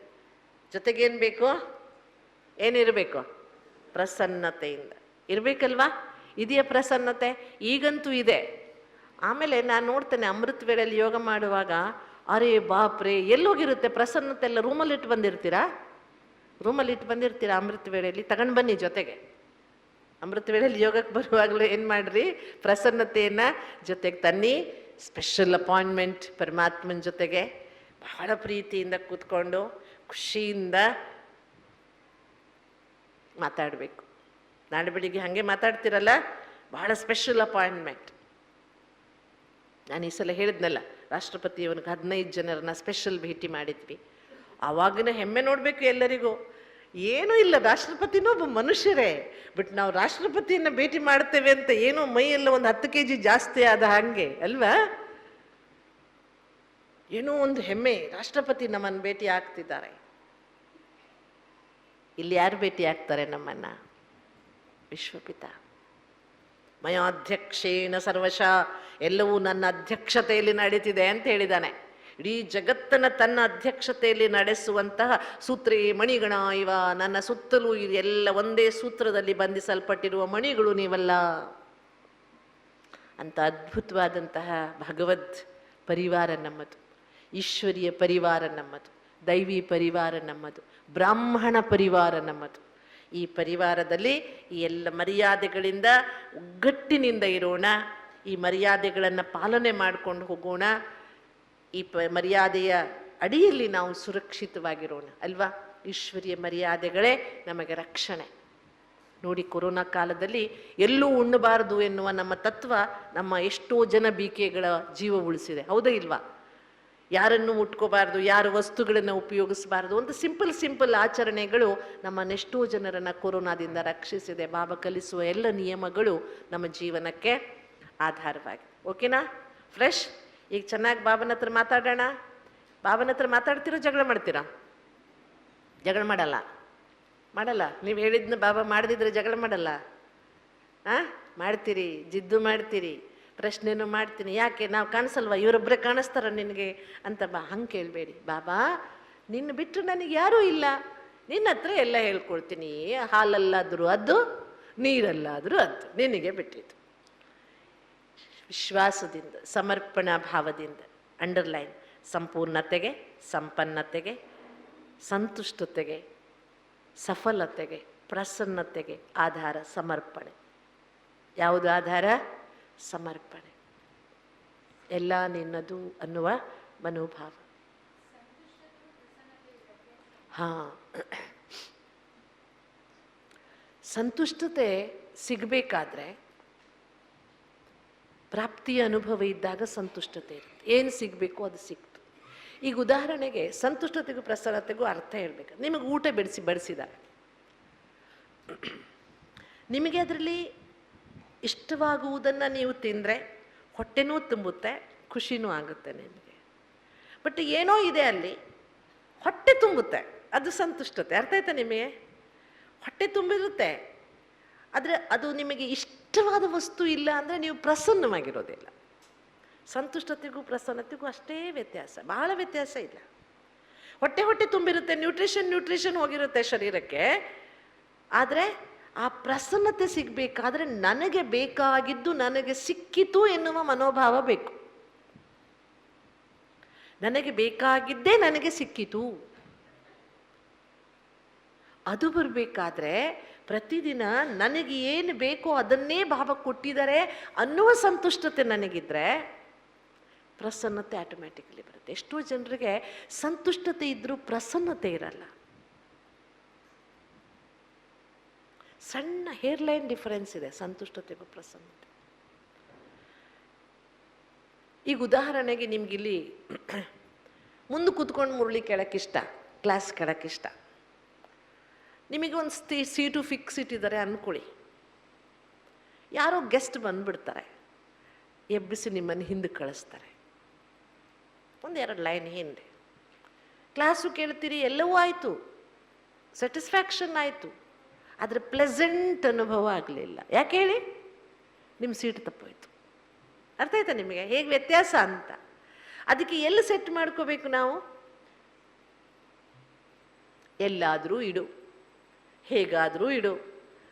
ಜೊತೆಗೇನು ಬೇಕು? ಏನಿರಬೇಕು? ಪ್ರಸನ್ನತೆಯಿಂದ ಇರಬೇಕಲ್ವಾ? ಇದೆಯಾ ಪ್ರಸನ್ನತೆ? ಈಗಂತೂ ಇದೆ. ಆಮೇಲೆ ನಾನು ನೋಡ್ತೇನೆ ಅಮೃತ ವೇಳೆಯಲ್ಲಿ ಯೋಗ ಮಾಡುವಾಗ, ಅರೇ ಬಾಪ್ರೇ, ಎಲ್ಲೋಗಿರುತ್ತೆ ಪ್ರಸನ್ನತೆ ಎಲ್ಲ? ರೂಮಲ್ಲಿ ಇಟ್ಟು ಬಂದಿರ್ತೀರಾ? ರೂಮಲ್ಲಿ ಇಟ್ಟು ಬಂದಿರ್ತೀರಾ ಅಮೃತ ವೇಳೆಯಲ್ಲಿ? ತಗೊಂಡು ಬನ್ನಿ ಜೊತೆಗೆ. ಅಮೃತ ವೇಳೆಯಲ್ಲಿ ಯೋಗಕ್ಕೆ ಬರುವಾಗಲೂ ಏನು ಮಾಡ್ರಿ? ಪ್ರಸನ್ನತೆಯನ್ನು ಜೊತೆಗೆ ತನ್ನಿ. ಸ್ಪೆಷಲ್ ಅಪಾಯಿಂಟ್ಮೆಂಟ್ ಪರಮಾತ್ಮನ ಜೊತೆಗೆ ಬಹಳ ಪ್ರೀತಿಯಿಂದ ಕೂತ್ಕೊಂಡು ಖುಷಿಯಿಂದ ಮಾತಾಡಬೇಕು. ನಾಳೆ ಬೆಳಿಗ್ಗೆ ಹಾಗೆ ಮಾತಾಡ್ತಿರಲ್ಲ, ಬಹಳ ಸ್ಪೆಷಲ್ ಅಪಾಯಿಂಟ್ಮೆಂಟ್. ನಾನು ಈ ಸಲ ಹೇಳಿದ್ನಲ್ಲ, ರಾಷ್ಟ್ರಪತಿಯವನಿಗೆ 15 ಜನರನ್ನ ಸ್ಪೆಷಲ್ ಭೇಟಿ ಮಾಡಿದ್ವಿ. ಆವಾಗಿನ ಹೆಮ್ಮೆ ನೋಡಬೇಕು ಎಲ್ಲರಿಗೂ. ಏನೂ ಇಲ್ಲ, ರಾಷ್ಟ್ರಪತಿನೂ ಒಬ್ಬ ಮನುಷ್ಯರೇ, ಬಟ್ ನಾವು ರಾಷ್ಟ್ರಪತಿಯನ್ನು ಭೇಟಿ ಮಾಡ್ತೇವೆ ಅಂತ ಏನೋ ಮೈಯೆಲ್ಲ ಒಂದು 10 kg ಜಾಸ್ತಿ ಆದ ಹಾಗೆ ಅಲ್ವಾ? ಏನೋ ಒಂದು ಹೆಮ್ಮೆ, ರಾಷ್ಟ್ರಪತಿ ನಮ್ಮನ್ನು ಭೇಟಿ ಆಗ್ತಿದ್ದಾರೆ. ಇಲ್ಲಿ ಯಾರು ಭೇಟಿ ಆಗ್ತಾರೆ ನಮ್ಮನ್ನ? ವಿಶ್ವಪಿತ. ಮಯಾಧ್ಯಕ್ಷೇಣ ಸರ್ವಶಃ, ಎಲ್ಲವೂ ನನ್ನ ಅಧ್ಯಕ್ಷತೆಯಲ್ಲಿ ನಡೀತಿದೆ ಅಂತ ಹೇಳಿದ್ದಾನೆ. ಇಡೀ ಜಗತ್ತನ್ನು ತನ್ನ ಅಧ್ಯಕ್ಷತೆಯಲ್ಲಿ ನಡೆಸುವಂತಹ ಸೂತ್ರೇ ಮಣಿಗಣ ಇವ, ನನ್ನ ಸುತ್ತಲೂ ಎಲ್ಲ ಒಂದೇ ಸೂತ್ರದಲ್ಲಿ ಬಂಧಿಸಲ್ಪಟ್ಟಿರುವ ಮಣಿಗಳು ನೀವಲ್ಲ ಅಂತ ಅದ್ಭುತವಾದಂತಹ ಭಗವದ್ ಪರಿವಾರ ನಮ್ಮದು, ಈಶ್ವರೀಯ ಪರಿವಾರ ನಮ್ಮದು, ದೈವಿ ಪರಿವಾರ ನಮ್ಮದು, ಬ್ರಾಹ್ಮಣ ಪರಿವಾರ ನಮ್ಮದು. ಈ ಪರಿವಾರದಲ್ಲಿ ಈ ಎಲ್ಲ ಮರ್ಯಾದೆಗಳಿಂದ ಒಗ್ಗಟ್ಟಿನಿಂದ ಇರೋಣ, ಈ ಮರ್ಯಾದೆಗಳನ್ನು ಪಾಲನೆ ಮಾಡಿಕೊಂಡು ಹೋಗೋಣ. ಈ ಮರ್ಯಾದೆಯ ಅಡಿಯಲ್ಲಿ ನಾವು ಸುರಕ್ಷಿತವಾಗಿರೋಣ ಅಲ್ವಾ? ಈಶ್ವರೀಯ ಮರ್ಯಾದೆಗಳೇ ನಮಗೆ ರಕ್ಷಣೆ. ನೋಡಿ, ಕೊರೋನಾ ಕಾಲದಲ್ಲಿ ಎಲ್ಲೂ ಉಣ್ಣಬಾರದು ಎನ್ನುವ ನಮ್ಮ ತತ್ವ ನಮ್ಮ ಎಷ್ಟೋ ಜನ BKಗಳ ಜೀವ ಉಳಿಸಿದೆ, ಹೌದಾ ಇಲ್ವಾ? ಯಾರನ್ನು ಮುಟ್ಕೋಬಾರ್ದು, ಯಾರ ವಸ್ತುಗಳನ್ನು ಉಪಯೋಗಿಸಬಾರ್ದು ಅಂತ ಸಿಂಪಲ್ ಆಚರಣೆಗಳು ನಮ್ಮನ್ನೆಷ್ಟೋ ಜನರನ್ನು ಕೊರೋನಾದಿಂದ ರಕ್ಷಿಸಿದೆ. ಬಾಬಾ ಕಲಿಸುವ ಎಲ್ಲ ನಿಯಮಗಳು ನಮ್ಮ ಜೀವನಕ್ಕೆ ಆಧಾರವಾಗಿ. ಓಕೆನಾ ಫ್ರೆಶ್? ಈಗ ಚೆನ್ನಾಗಿ ಬಾಬನ ಹತ್ರ ಮಾತಾಡೋಣ. ಬಾಬನ ಹತ್ರ ಮಾತಾಡ್ತೀರೋ ಜಗಳ ಮಾಡ್ತೀರಾ? ಜಗಳ ಮಾಡಲ್ಲ. ನೀವು ಹೇಳಿದ್ನ ಬಾಬಾ ಮಾಡದಿದ್ರೆ ಜಗಳ ಮಾಡಲ್ಲ. ಮಾಡ್ತೀರಿ, ಜಿದ್ದು ಮಾಡ್ತೀರಿ, ಪ್ರಶ್ನೆನೂ ಮಾಡ್ತೀನಿ. ಯಾಕೆ ನಾವು ಕಾಣಿಸಲ್ವಾ? ಇವರೊಬ್ಬರೇ ಕಾಣಿಸ್ತಾರ ನಿನಗೆ ಅಂತ ಹಂಗೆ ಕೇಳಬೇಡಿ. ಬಾಬಾ ನಿನ್ನ ಬಿಟ್ಟರೆ ನನಗೆ ಯಾರೂ ಇಲ್ಲ, ನಿನ್ನ ಹತ್ರ ಎಲ್ಲ ಹೇಳ್ಕೊಳ್ತೀನಿ. ಹಾಲಲ್ಲಾದರೂ ಅದು, ನೀರಲ್ಲಾದರೂ ಅದು, ನಿನಗೆ ಬಿಟ್ಟಿದ್ದು. ವಿಶ್ವಾಸದಿಂದ, ಸಮರ್ಪಣಾ ಭಾವದಿಂದ, ಅಂಡರ್ಲೈನ್, ಸಂಪೂರ್ಣತೆಗೆ, ಸಂಪನ್ನತೆಗೆ, ಸಂತುಷ್ಟತೆಗೆ, ಸಫಲತೆಗೆ, ಪ್ರಸನ್ನತೆಗೆ ಆಧಾರ ಸಮರ್ಪಣೆ. ಯಾವುದು ಆಧಾರ? ಸಮರ್ಪಣೆ. ಎಲ್ಲ ನಿನ್ನದು ಅನ್ನುವ ಮನೋಭಾವ. ಸಂತುಷ್ಟತೆ ಸಿಗಬೇಕಾದ್ರೆ ಪ್ರಾಪ್ತಿಯ ಅನುಭವ ಇದ್ದಾಗ ಸಂತುಷ್ಟತೆ ಇರುತ್ತೆ. ಏನು ಸಿಗಬೇಕು ಅದು ಸಿಕ್ತು. ಈಗ ಉದಾಹರಣೆಗೆ ಸಂತುಷ್ಟತೆಗೂ ಪ್ರಸನ್ನತೆಗೂ ಅರ್ಥ ಹೇಳ್ಬೇಕು. ನಿಮಗೆ ಊಟ ಬಡಿಸಿದ್ದಾರೆ, ನಿಮಗೆ ಅದರಲ್ಲಿ ಇಷ್ಟವಾಗುವುದನ್ನು ನೀವು ತಿಂದರೆ ಹೊಟ್ಟೆನೂ ತುಂಬುತ್ತೆ, ಖುಷಿನೂ ಆಗುತ್ತೆ ನಿಮಗೆ. ಬಟ್ ಏನೋ ಇದೆ ಅಲ್ಲಿ, ಹೊಟ್ಟೆ ತುಂಬುತ್ತೆ, ಅದು ಸಂತುಷ್ಟತೆ. ಅರ್ಥ ಆಯ್ತಾ ನಿಮಗೆ? ಹೊಟ್ಟೆ ತುಂಬಿರುತ್ತೆ, ಆದರೆ ಅದು ನಿಮಗೆ ಇಷ್ಟವಾದ ವಸ್ತು ಇಲ್ಲ ಅಂದರೆ ನೀವು ಪ್ರಸನ್ನವಾಗಿರೋದಿಲ್ಲ. ಸಂತುಷ್ಟತೆಗೂ ಪ್ರಸನ್ನತೆಗೂ ಅಷ್ಟೇ ವ್ಯತ್ಯಾಸ, ಬಹಳ ವ್ಯತ್ಯಾಸ ಇಲ್ಲ. ಹೊಟ್ಟೆ ತುಂಬಿರುತ್ತೆ, ನ್ಯೂಟ್ರಿಷನ್ ಹೋಗಿರುತ್ತೆ ಶರೀರಕ್ಕೆ, ಆದರೆ ಆ ಪ್ರಸನ್ನತೆ ಸಿಗಬೇಕಾದ್ರೆ ನನಗೆ ಬೇಕಾಗಿದ್ದು ನನಗೆ ಸಿಕ್ಕಿತು ಎನ್ನುವ ಮನೋಭಾವ ಬೇಕು. ನನಗೆ ಬೇಕಾಗಿದ್ದೇ ನನಗೆ ಸಿಕ್ಕಿತು, ಅದು ಬರಬೇಕಾದ್ರೆ ಪ್ರತಿದಿನ ನನಗೆ ಏನು ಬೇಕೋ ಅದನ್ನೇ ಭಾವ ಕೊಟ್ಟಿದ್ದಾರೆ ಅನ್ನುವ ಸಂತುಷ್ಟತೆ ನನಗಿದ್ರೆ ಪ್ರಸನ್ನತೆ ಆಟೋಮ್ಯಾಟಿಕಲಿ ಬರುತ್ತೆ. ಎಷ್ಟೋ ಜನರಿಗೆ ಸಂತುಷ್ಟತೆ ಇದ್ರೂ ಪ್ರಸನ್ನತೆ ಇರಲ್ಲ. ಸಣ್ಣ ಹೇರ್ಲೈನ್ ಡಿಫರೆನ್ಸ್ ಇದೆ ಸಂತುಷ್ಟತೆಗೂ ಪ್ರಸನ್ನತೆ. ಈಗ ಉದಾಹರಣೆಗೆ ನಿಮ್ಗಿಲ್ಲಿ ಮುಂದೆ ಕೂತ್ಕೊಂಡು ಮುರಳಿ ಕೇಳೋಕ್ಕಿಷ್ಟ, ಕ್ಲಾಸ್ ಕೇಳೋಕ್ಕಿಷ್ಟ, ನಿಮಗೆ ಒಂದು ಸೀಟು ಫಿಕ್ಸ್ ಇಟ್ಟಿದ್ದಾರೆ ಅಂದ್ಕೊಳ್ಳಿ. ಯಾರೋ ಗೆಸ್ಟ್ ಬಂದುಬಿಡ್ತಾರೆ, ಎಬ್ಬಿಸಿ ನಿಮ್ಮನ್ನು ಹಿಂದೆ ಕಳಿಸ್ತಾರೆ, ಒಂದೆರಡು ಲೈನ್ ಹಿಂದೆ. ಕ್ಲಾಸು ಕೇಳ್ತೀರಿ, ಎಲ್ಲವೂ ಆಯಿತು, ಸ್ಯಾಟಿಸ್ಫ್ಯಾಕ್ಷನ್ ಆಯಿತು, ಆದರೆ ಪ್ಲೆಸೆಂಟ್ ಅನುಭವ ಆಗಲಿಲ್ಲ. ಯಾಕೆ ಹೇಳಿ? ನಿಮ್ಮ ಸೀಟ್ ತಪ್ಪೋಯ್ತು. ಅರ್ಥ ಆಯ್ತಾ ನಿಮಗೆ ಹೇಗೆ ವ್ಯತ್ಯಾಸ ಅಂತ? ಅದಕ್ಕೆ ಎಲ್ಲಿ ಸೆಟ್ ಮಾಡ್ಕೋಬೇಕು ನಾವು? ಎಲ್ಲಾದರೂ ಇಡು, ಹೇಗಾದರೂ ಇಡು,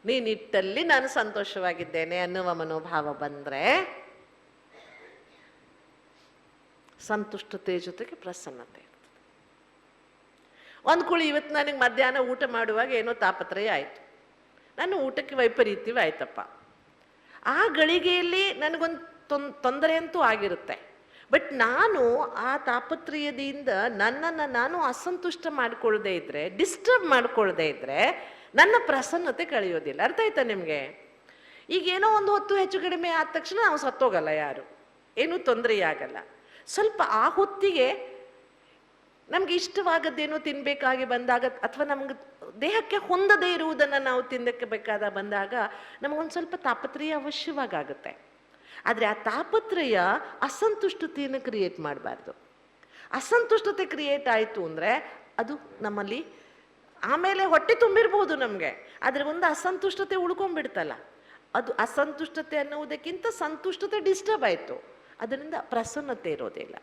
ನೀನಿಟ್ಟಲ್ಲಿ ನಾನು ಸಂತೋಷವಾಗಿದ್ದೇನೆ ಅನ್ನುವ ಮನೋಭಾವ ಬಂದರೆ ಸಂತುಷ್ಟತೆ ಜೊತೆಗೆ ಪ್ರಸನ್ನತೆ ಇರ್ತದೆ. ಅಂದ್ಕೊಳ್ಳಿ, ಇವತ್ತು ನನಗೆ ಮಧ್ಯಾಹ್ನ ಊಟ ಮಾಡುವಾಗ ಏನೋ ತಾಪತ್ರಯ ಆಯಿತು, ನಾನು ಊಟಕ್ಕೆ ವೈಪರೀತ್ಯವೇ ಆಯ್ತಪ್ಪ. ಆ ಗಳಿಗೆಯಲ್ಲಿ ನನಗೊಂದು ತೊಂದರೆ ಅಂತೂ ಆಗಿರುತ್ತೆ. ಬಟ್ ನಾನು ಆ ತಾಪತ್ರಯದಿಂದ ನನ್ನನ್ನು ನಾನು ಅಸಂತುಷ್ಟ ಮಾಡಿಕೊಳ್ಳದೆ ಇದ್ದರೆ, ಡಿಸ್ಟರ್ಬ್ ಮಾಡಿಕೊಳ್ಳದೆ ಇದ್ದರೆ ನನ್ನ ಪ್ರಸನ್ನತೆ ಕಳೆಯೋದಿಲ್ಲ. ಅರ್ಥ ಆಯ್ತಾ ನಿಮಗೆ? ಈಗೇನೋ ಒಂದು ಹೊತ್ತು ಹೆಚ್ಚು ಕಡಿಮೆ ಆದ ತಕ್ಷಣ ನಾವು ಸತ್ತೋಗಲ್ಲ, ಯಾರು ಏನೂ ತೊಂದರೆಯಾಗಲ್ಲ. ಸ್ವಲ್ಪ ಆ ಹೊತ್ತಿಗೆ ನಮ್ಗೆ ಇಷ್ಟವಾಗದ್ದೇನೋ ತಿನ್ನಬೇಕಾಗಿ ಬಂದಾಗ, ಅಥವಾ ನಮ್ಗೆ ದೇಹಕ್ಕೆ ಹೊಂದದೇ ಇರುವುದನ್ನು ನಾವು ತಿನ್ನಕ್ಕೆ ಬೇಕಾದ ಬಂದಾಗ ನಮಗೊಂದು ಸ್ವಲ್ಪ ತಾಪತ್ರಯ ಅವಶ್ಯವಾಗುತ್ತೆ. ಆದರೆ ಆ ತಾಪತ್ರಯ ಅಸಂತುಷ್ಟತೆಯನ್ನು ಕ್ರಿಯೇಟ್ ಮಾಡಬಾರ್ದು. ಅಸಂತುಷ್ಟತೆ ಕ್ರಿಯೇಟ್ ಆಯಿತು ಅಂದರೆ ಅದು ನಮ್ಮಲ್ಲಿ ಆಮೇಲೆ ಹೊಟ್ಟೆ ತುಂಬಿರ್ಬೋದು ನಮಗೆ, ಆದರೆ ಒಂದು ಅಸಂತುಷ್ಟತೆ ಉಳ್ಕೊಂಡ್ಬಿಡ್ತಲ್ಲ. ಅದು ಅಸಂತುಷ್ಟತೆ ಅನ್ನುವುದಕ್ಕಿಂತ ಸಂತುಷ್ಟತೆ ಡಿಸ್ಟರ್ಬ್ ಆಯಿತು, ಅದರಿಂದ ಪ್ರಸನ್ನತೆ ಇರೋದಿಲ್ಲ.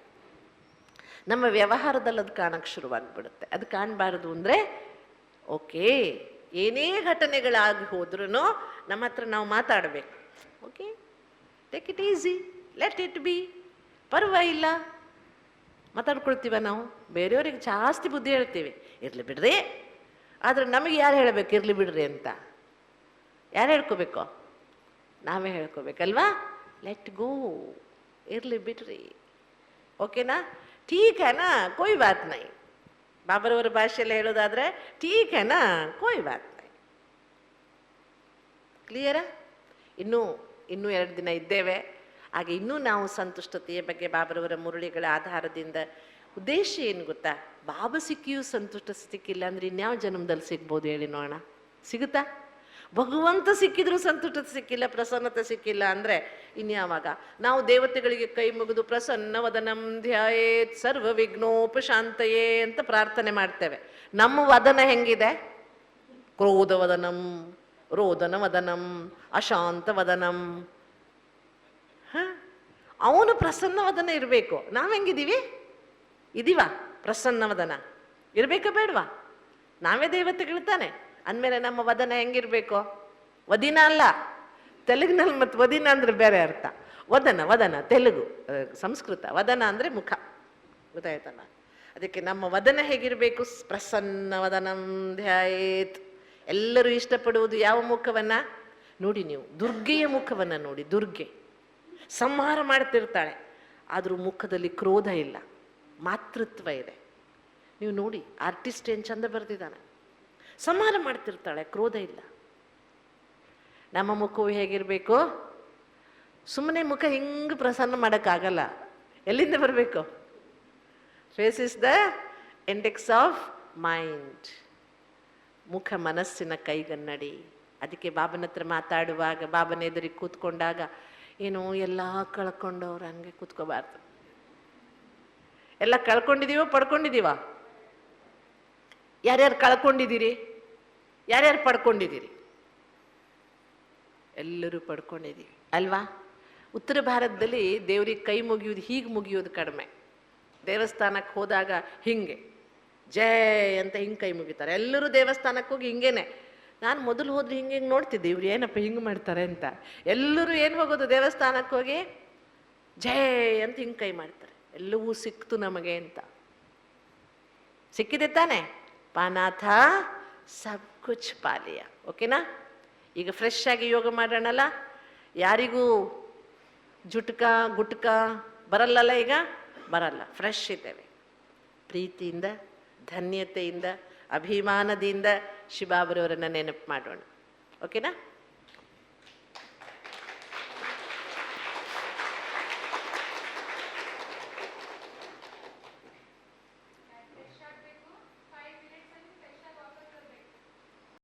ನಮ್ಮ ವ್ಯವಹಾರದಲ್ಲಿ ಅದು ಕಾಣಕ್ಕೆ ಶುರುವಾಗ್ಬಿಡುತ್ತೆ. ಅದು ಕಾಣಬಾರ್ದು ಅಂದರೆ ಓಕೆ, ಏನೇ ಘಟನೆಗಳಾಗಿ ಹೋದ್ರೂ ನಮ್ಮ ಹತ್ರ ನಾವು ಮಾತಾಡಬೇಕು. Okay, take it easy, let it be, ಪರವಾಗಿಲ್ಲ ಮಾತಾಡ್ಕೊಳ್ತೀವ ನಾವು. ಬೇರೆಯವ್ರಿಗೆ ಜಾಸ್ತಿ ಬುದ್ಧಿ ಹೇಳ್ತೀವಿ, ಇರಲಿ ಬಿಡ್ರಿ. ಆದರೆ ನಮಗೆ ಯಾರು ಹೇಳಬೇಕು ಇರಲಿ ಬಿಡ್ರಿ ಅಂತ? ಯಾರು ಹೇಳ್ಕೋಬೇಕು? ನಾವೇ ಹೇಳ್ಕೋಬೇಕಲ್ವಾ? ಲೆಟ್ ಗೋ, ಇರಲಿ ಬಿಡ್ರಿ, ಓಕೆನಾ, ಠೀಕ್ ಹೈನಾ, ಕೋಯಿ ಬಾತ್ ನೈ. ಬಾಬರವರ ಭಾಷೆಯಲ್ಲಿ ಹೇಳೋದಾದ್ರೆ ಠೀಕ್ ಹೈನಾ, ಕೋಯಿ ಬಾತ್ ನೈ. ಕ್ಲಿಯರಾ? ಇನ್ನೂ 2 ದಿನ ಇದ್ದೇವೆ. ಹಾಗೆ ಇನ್ನೂ ನಾವು ಸಂತುಷ್ಟತೆಯ ಬಗ್ಗೆ ಬಾಬರವರ ಮುರಳಿಗಳ ಆಧಾರದಿಂದ ಉದ್ದೇಶ ಏನು ಗೊತ್ತಾ? ಬಾಬಾ ಸಿಕ್ಕಿಯೂ ಸಂತುಷ್ಟ ಸಿಕ್ಕಿಲ್ಲ ಅಂದರೆ ಇನ್ಯಾವ ಜನ್ಮದಲ್ಲಿ ಸಿಗ್ಬೋದು ಹೇಳಿ ನೋಡೋಣ? ಸಿಗುತ್ತಾ? ಭಗವಂತ ಸಿಕ್ಕಿದ್ರು ಸಂತುಷ್ಟತೆ ಸಿಕ್ಕಿಲ್ಲ, ಪ್ರಸನ್ನತೆ ಸಿಕ್ಕಿಲ್ಲ ಅಂದರೆ ಇನ್ಯಾವಾಗ? ನಾವು ದೇವತೆಗಳಿಗೆ ಕೈ ಮುಗಿದು ಪ್ರಸನ್ನ ವದನಂ ಧ್ಯಾಯೇತ್ ಸರ್ವ ವಿಘ್ನೋಪಶಾಂತಯೇ ಅಂತ ಪ್ರಾರ್ಥನೆ ಮಾಡ್ತೇವೆ. ನಮ್ಮ ವದನ ಹೆಂಗಿದೆ? ಕ್ರೋಧ ವದನಂ, ರೋದನ ವದನಂ, ಅಶಾಂತ ವದನಂ. ಅವನು ಪ್ರಸನ್ನ ವದನ ಇರಬೇಕು. ನಾವು ಹೆಂಗಿದ್ದೀವಿ? ಇದೀವ ಪ್ರಸನ್ನ ವದನ ಇರಬೇಕಾ ಬೇಡವಾ? ನಾವೇ ದೇವತೆಗಳು ತಾನೆ ಅಂದಮೇಲೆ ನಮ್ಮ ವದನ ಹೆಂಗಿರ್ಬೇಕು? ವದಿನ ಅಲ್ಲ, ತೆಲುಗಿನಲ್ಲಿ ಮತ್ತು ವದಿನ ಅಂದರೆ ಬೇರೆ ಅರ್ಥ. ವದನ ತೆಲುಗು, ಸಂಸ್ಕೃತ. ವದನ ಅಂದರೆ ಮುಖ, ಗೊತ್ತಾಯ್ತಲ್ಲ? ಅದಕ್ಕೆ ನಮ್ಮ ವದನ ಹೇಗಿರಬೇಕು? ಪ್ರಸನ್ನ ವದನಂ ಧ್ಯಾಯೇತ್. ಎಲ್ಲರೂ ಇಷ್ಟಪಡುವುದು ಯಾವ ಮುಖವನ್ನು ನೋಡಿ? ನೀವು ದುರ್ಗೆಯ ಮುಖವನ್ನು ನೋಡಿ. ದುರ್ಗೆ ಸಂಹಾರ ಮಾಡ್ತಿರ್ತಾಳೆ, ಆದರೂ ಮುಖದಲ್ಲಿ ಕ್ರೋಧ ಇಲ್ಲ, ಮಾತೃತ್ವ ಇದೆ. ನೀವು ನೋಡಿ, ಆರ್ಟಿಸ್ಟ್ ಏನು ಚಂದ ಬರೆದಿದ್ದಾನೆ. ಸಂಹಾರ ಮಾಡ್ತಿರ್ತಾಳೆ, ಕ್ರೋಧ ಇಲ್ಲ. ನಮ್ಮ ಮುಖವು ಹೇಗಿರಬೇಕು? ಸುಮ್ಮನೆ ಮುಖ ಹಿಂಗೆ ಪ್ರಸನ್ನ ಮಾಡೋಕ್ಕಾಗಲ್ಲ. ಎಲ್ಲಿಂದ ಬರಬೇಕು? Face is the index of mind. ಮುಖ ಮನಸ್ಸಿನ ಕೈಗನ್ನಡಿ. ಅದಕ್ಕೆ ಬಾಬನ ಹತ್ರ ಮಾತಾಡುವಾಗ, ಬಾಬನ ಎದುರಿಗೆ ಕೂತ್ಕೊಂಡಾಗ ಏನು ಎಲ್ಲ ಕಳ್ಕೊಂಡವ್ರು ಹಂಗೆ ಕೂತ್ಕೋಬಾರ್ದು. ಎಲ್ಲ ಕಳ್ಕೊಂಡಿದ್ದೀವೋ ಪಡ್ಕೊಂಡಿದ್ದೀವ? ಯಾರ್ಯಾರು ಕಳ್ಕೊಂಡಿದ್ದೀರಿ? ಯಾರ್ಯಾರು ಪಡ್ಕೊಂಡಿದ್ದೀರಿ? ಎಲ್ಲರೂ ಪಡ್ಕೊಂಡಿದ್ದೀವಿ ಅಲ್ವಾ? ಉತ್ತರ ಭಾರತದಲ್ಲಿ ದೇವ್ರಿಗೆ ಕೈ ಮುಗಿಯೋದು ಹೀಗೆ ಮುಗಿಯೋದು ಕಡಿಮೆ. ದೇವಸ್ಥಾನಕ್ಕೆ ಹೋದಾಗ ಹಿಂಗೆ ಜಯ ಅಂತ ಹಿಂಗೆ ಕೈ ಮುಗಿತಾರೆ. ಎಲ್ಲರೂ ದೇವಸ್ಥಾನಕ್ಕೆ ಹೋಗಿ ಹಿಂಗೇನೆ. ನಾನು ಮೊದಲು ಹೋದ್ರೆ ಹಿಂಗೆ ಹಿಂಗೆ ನೋಡ್ತಿದ್ದೆ, ಇವ್ರು ಏನಪ್ಪ ಹಿಂಗೆ ಮಾಡ್ತಾರೆ ಅಂತ. ಎಲ್ಲರೂ ಏನು ಹೋಗೋದು ದೇವಸ್ಥಾನಕ್ಕೆ ಹೋಗಿ ಜಯ ಅಂತ ಹಿಂಗೆ ಕೈ ಮಾಡ್ತಾರೆ. ಎಲ್ಲವೂ ಸಿಕ್ತು ನಮಗೆ ಅಂತ. ಸಿಕ್ಕಿದೆ ತಾನೆ? ಪಾನಾಥ ಸಬ್ ಕುಚ್ ಪಾಲಿಯ. ಓಕೆನಾ? ಈಗ ಫ್ರೆಶ್ ಆಗಿ ಯೋಗ ಮಾಡೋಣಲ್ಲ. ಯಾರಿಗೂ ಜುಟ್ಕ ಗುಟ್ಕ ಬರಲ್ಲಲ್ಲ? ಈಗ ಬರಲ್ಲ. ಫ್ರೆಶ್ ಇದ್ದೇವೆ. ಪ್ರೀತಿಯಿಂದ, ಧನ್ಯತೆಯಿಂದ, ಅಭಿಮಾನದಿಂದ ಶಿವಬಾಬರವರನ್ನು ನೆನಪು ಮಾಡೋಣ. ಓಕೆನಾ?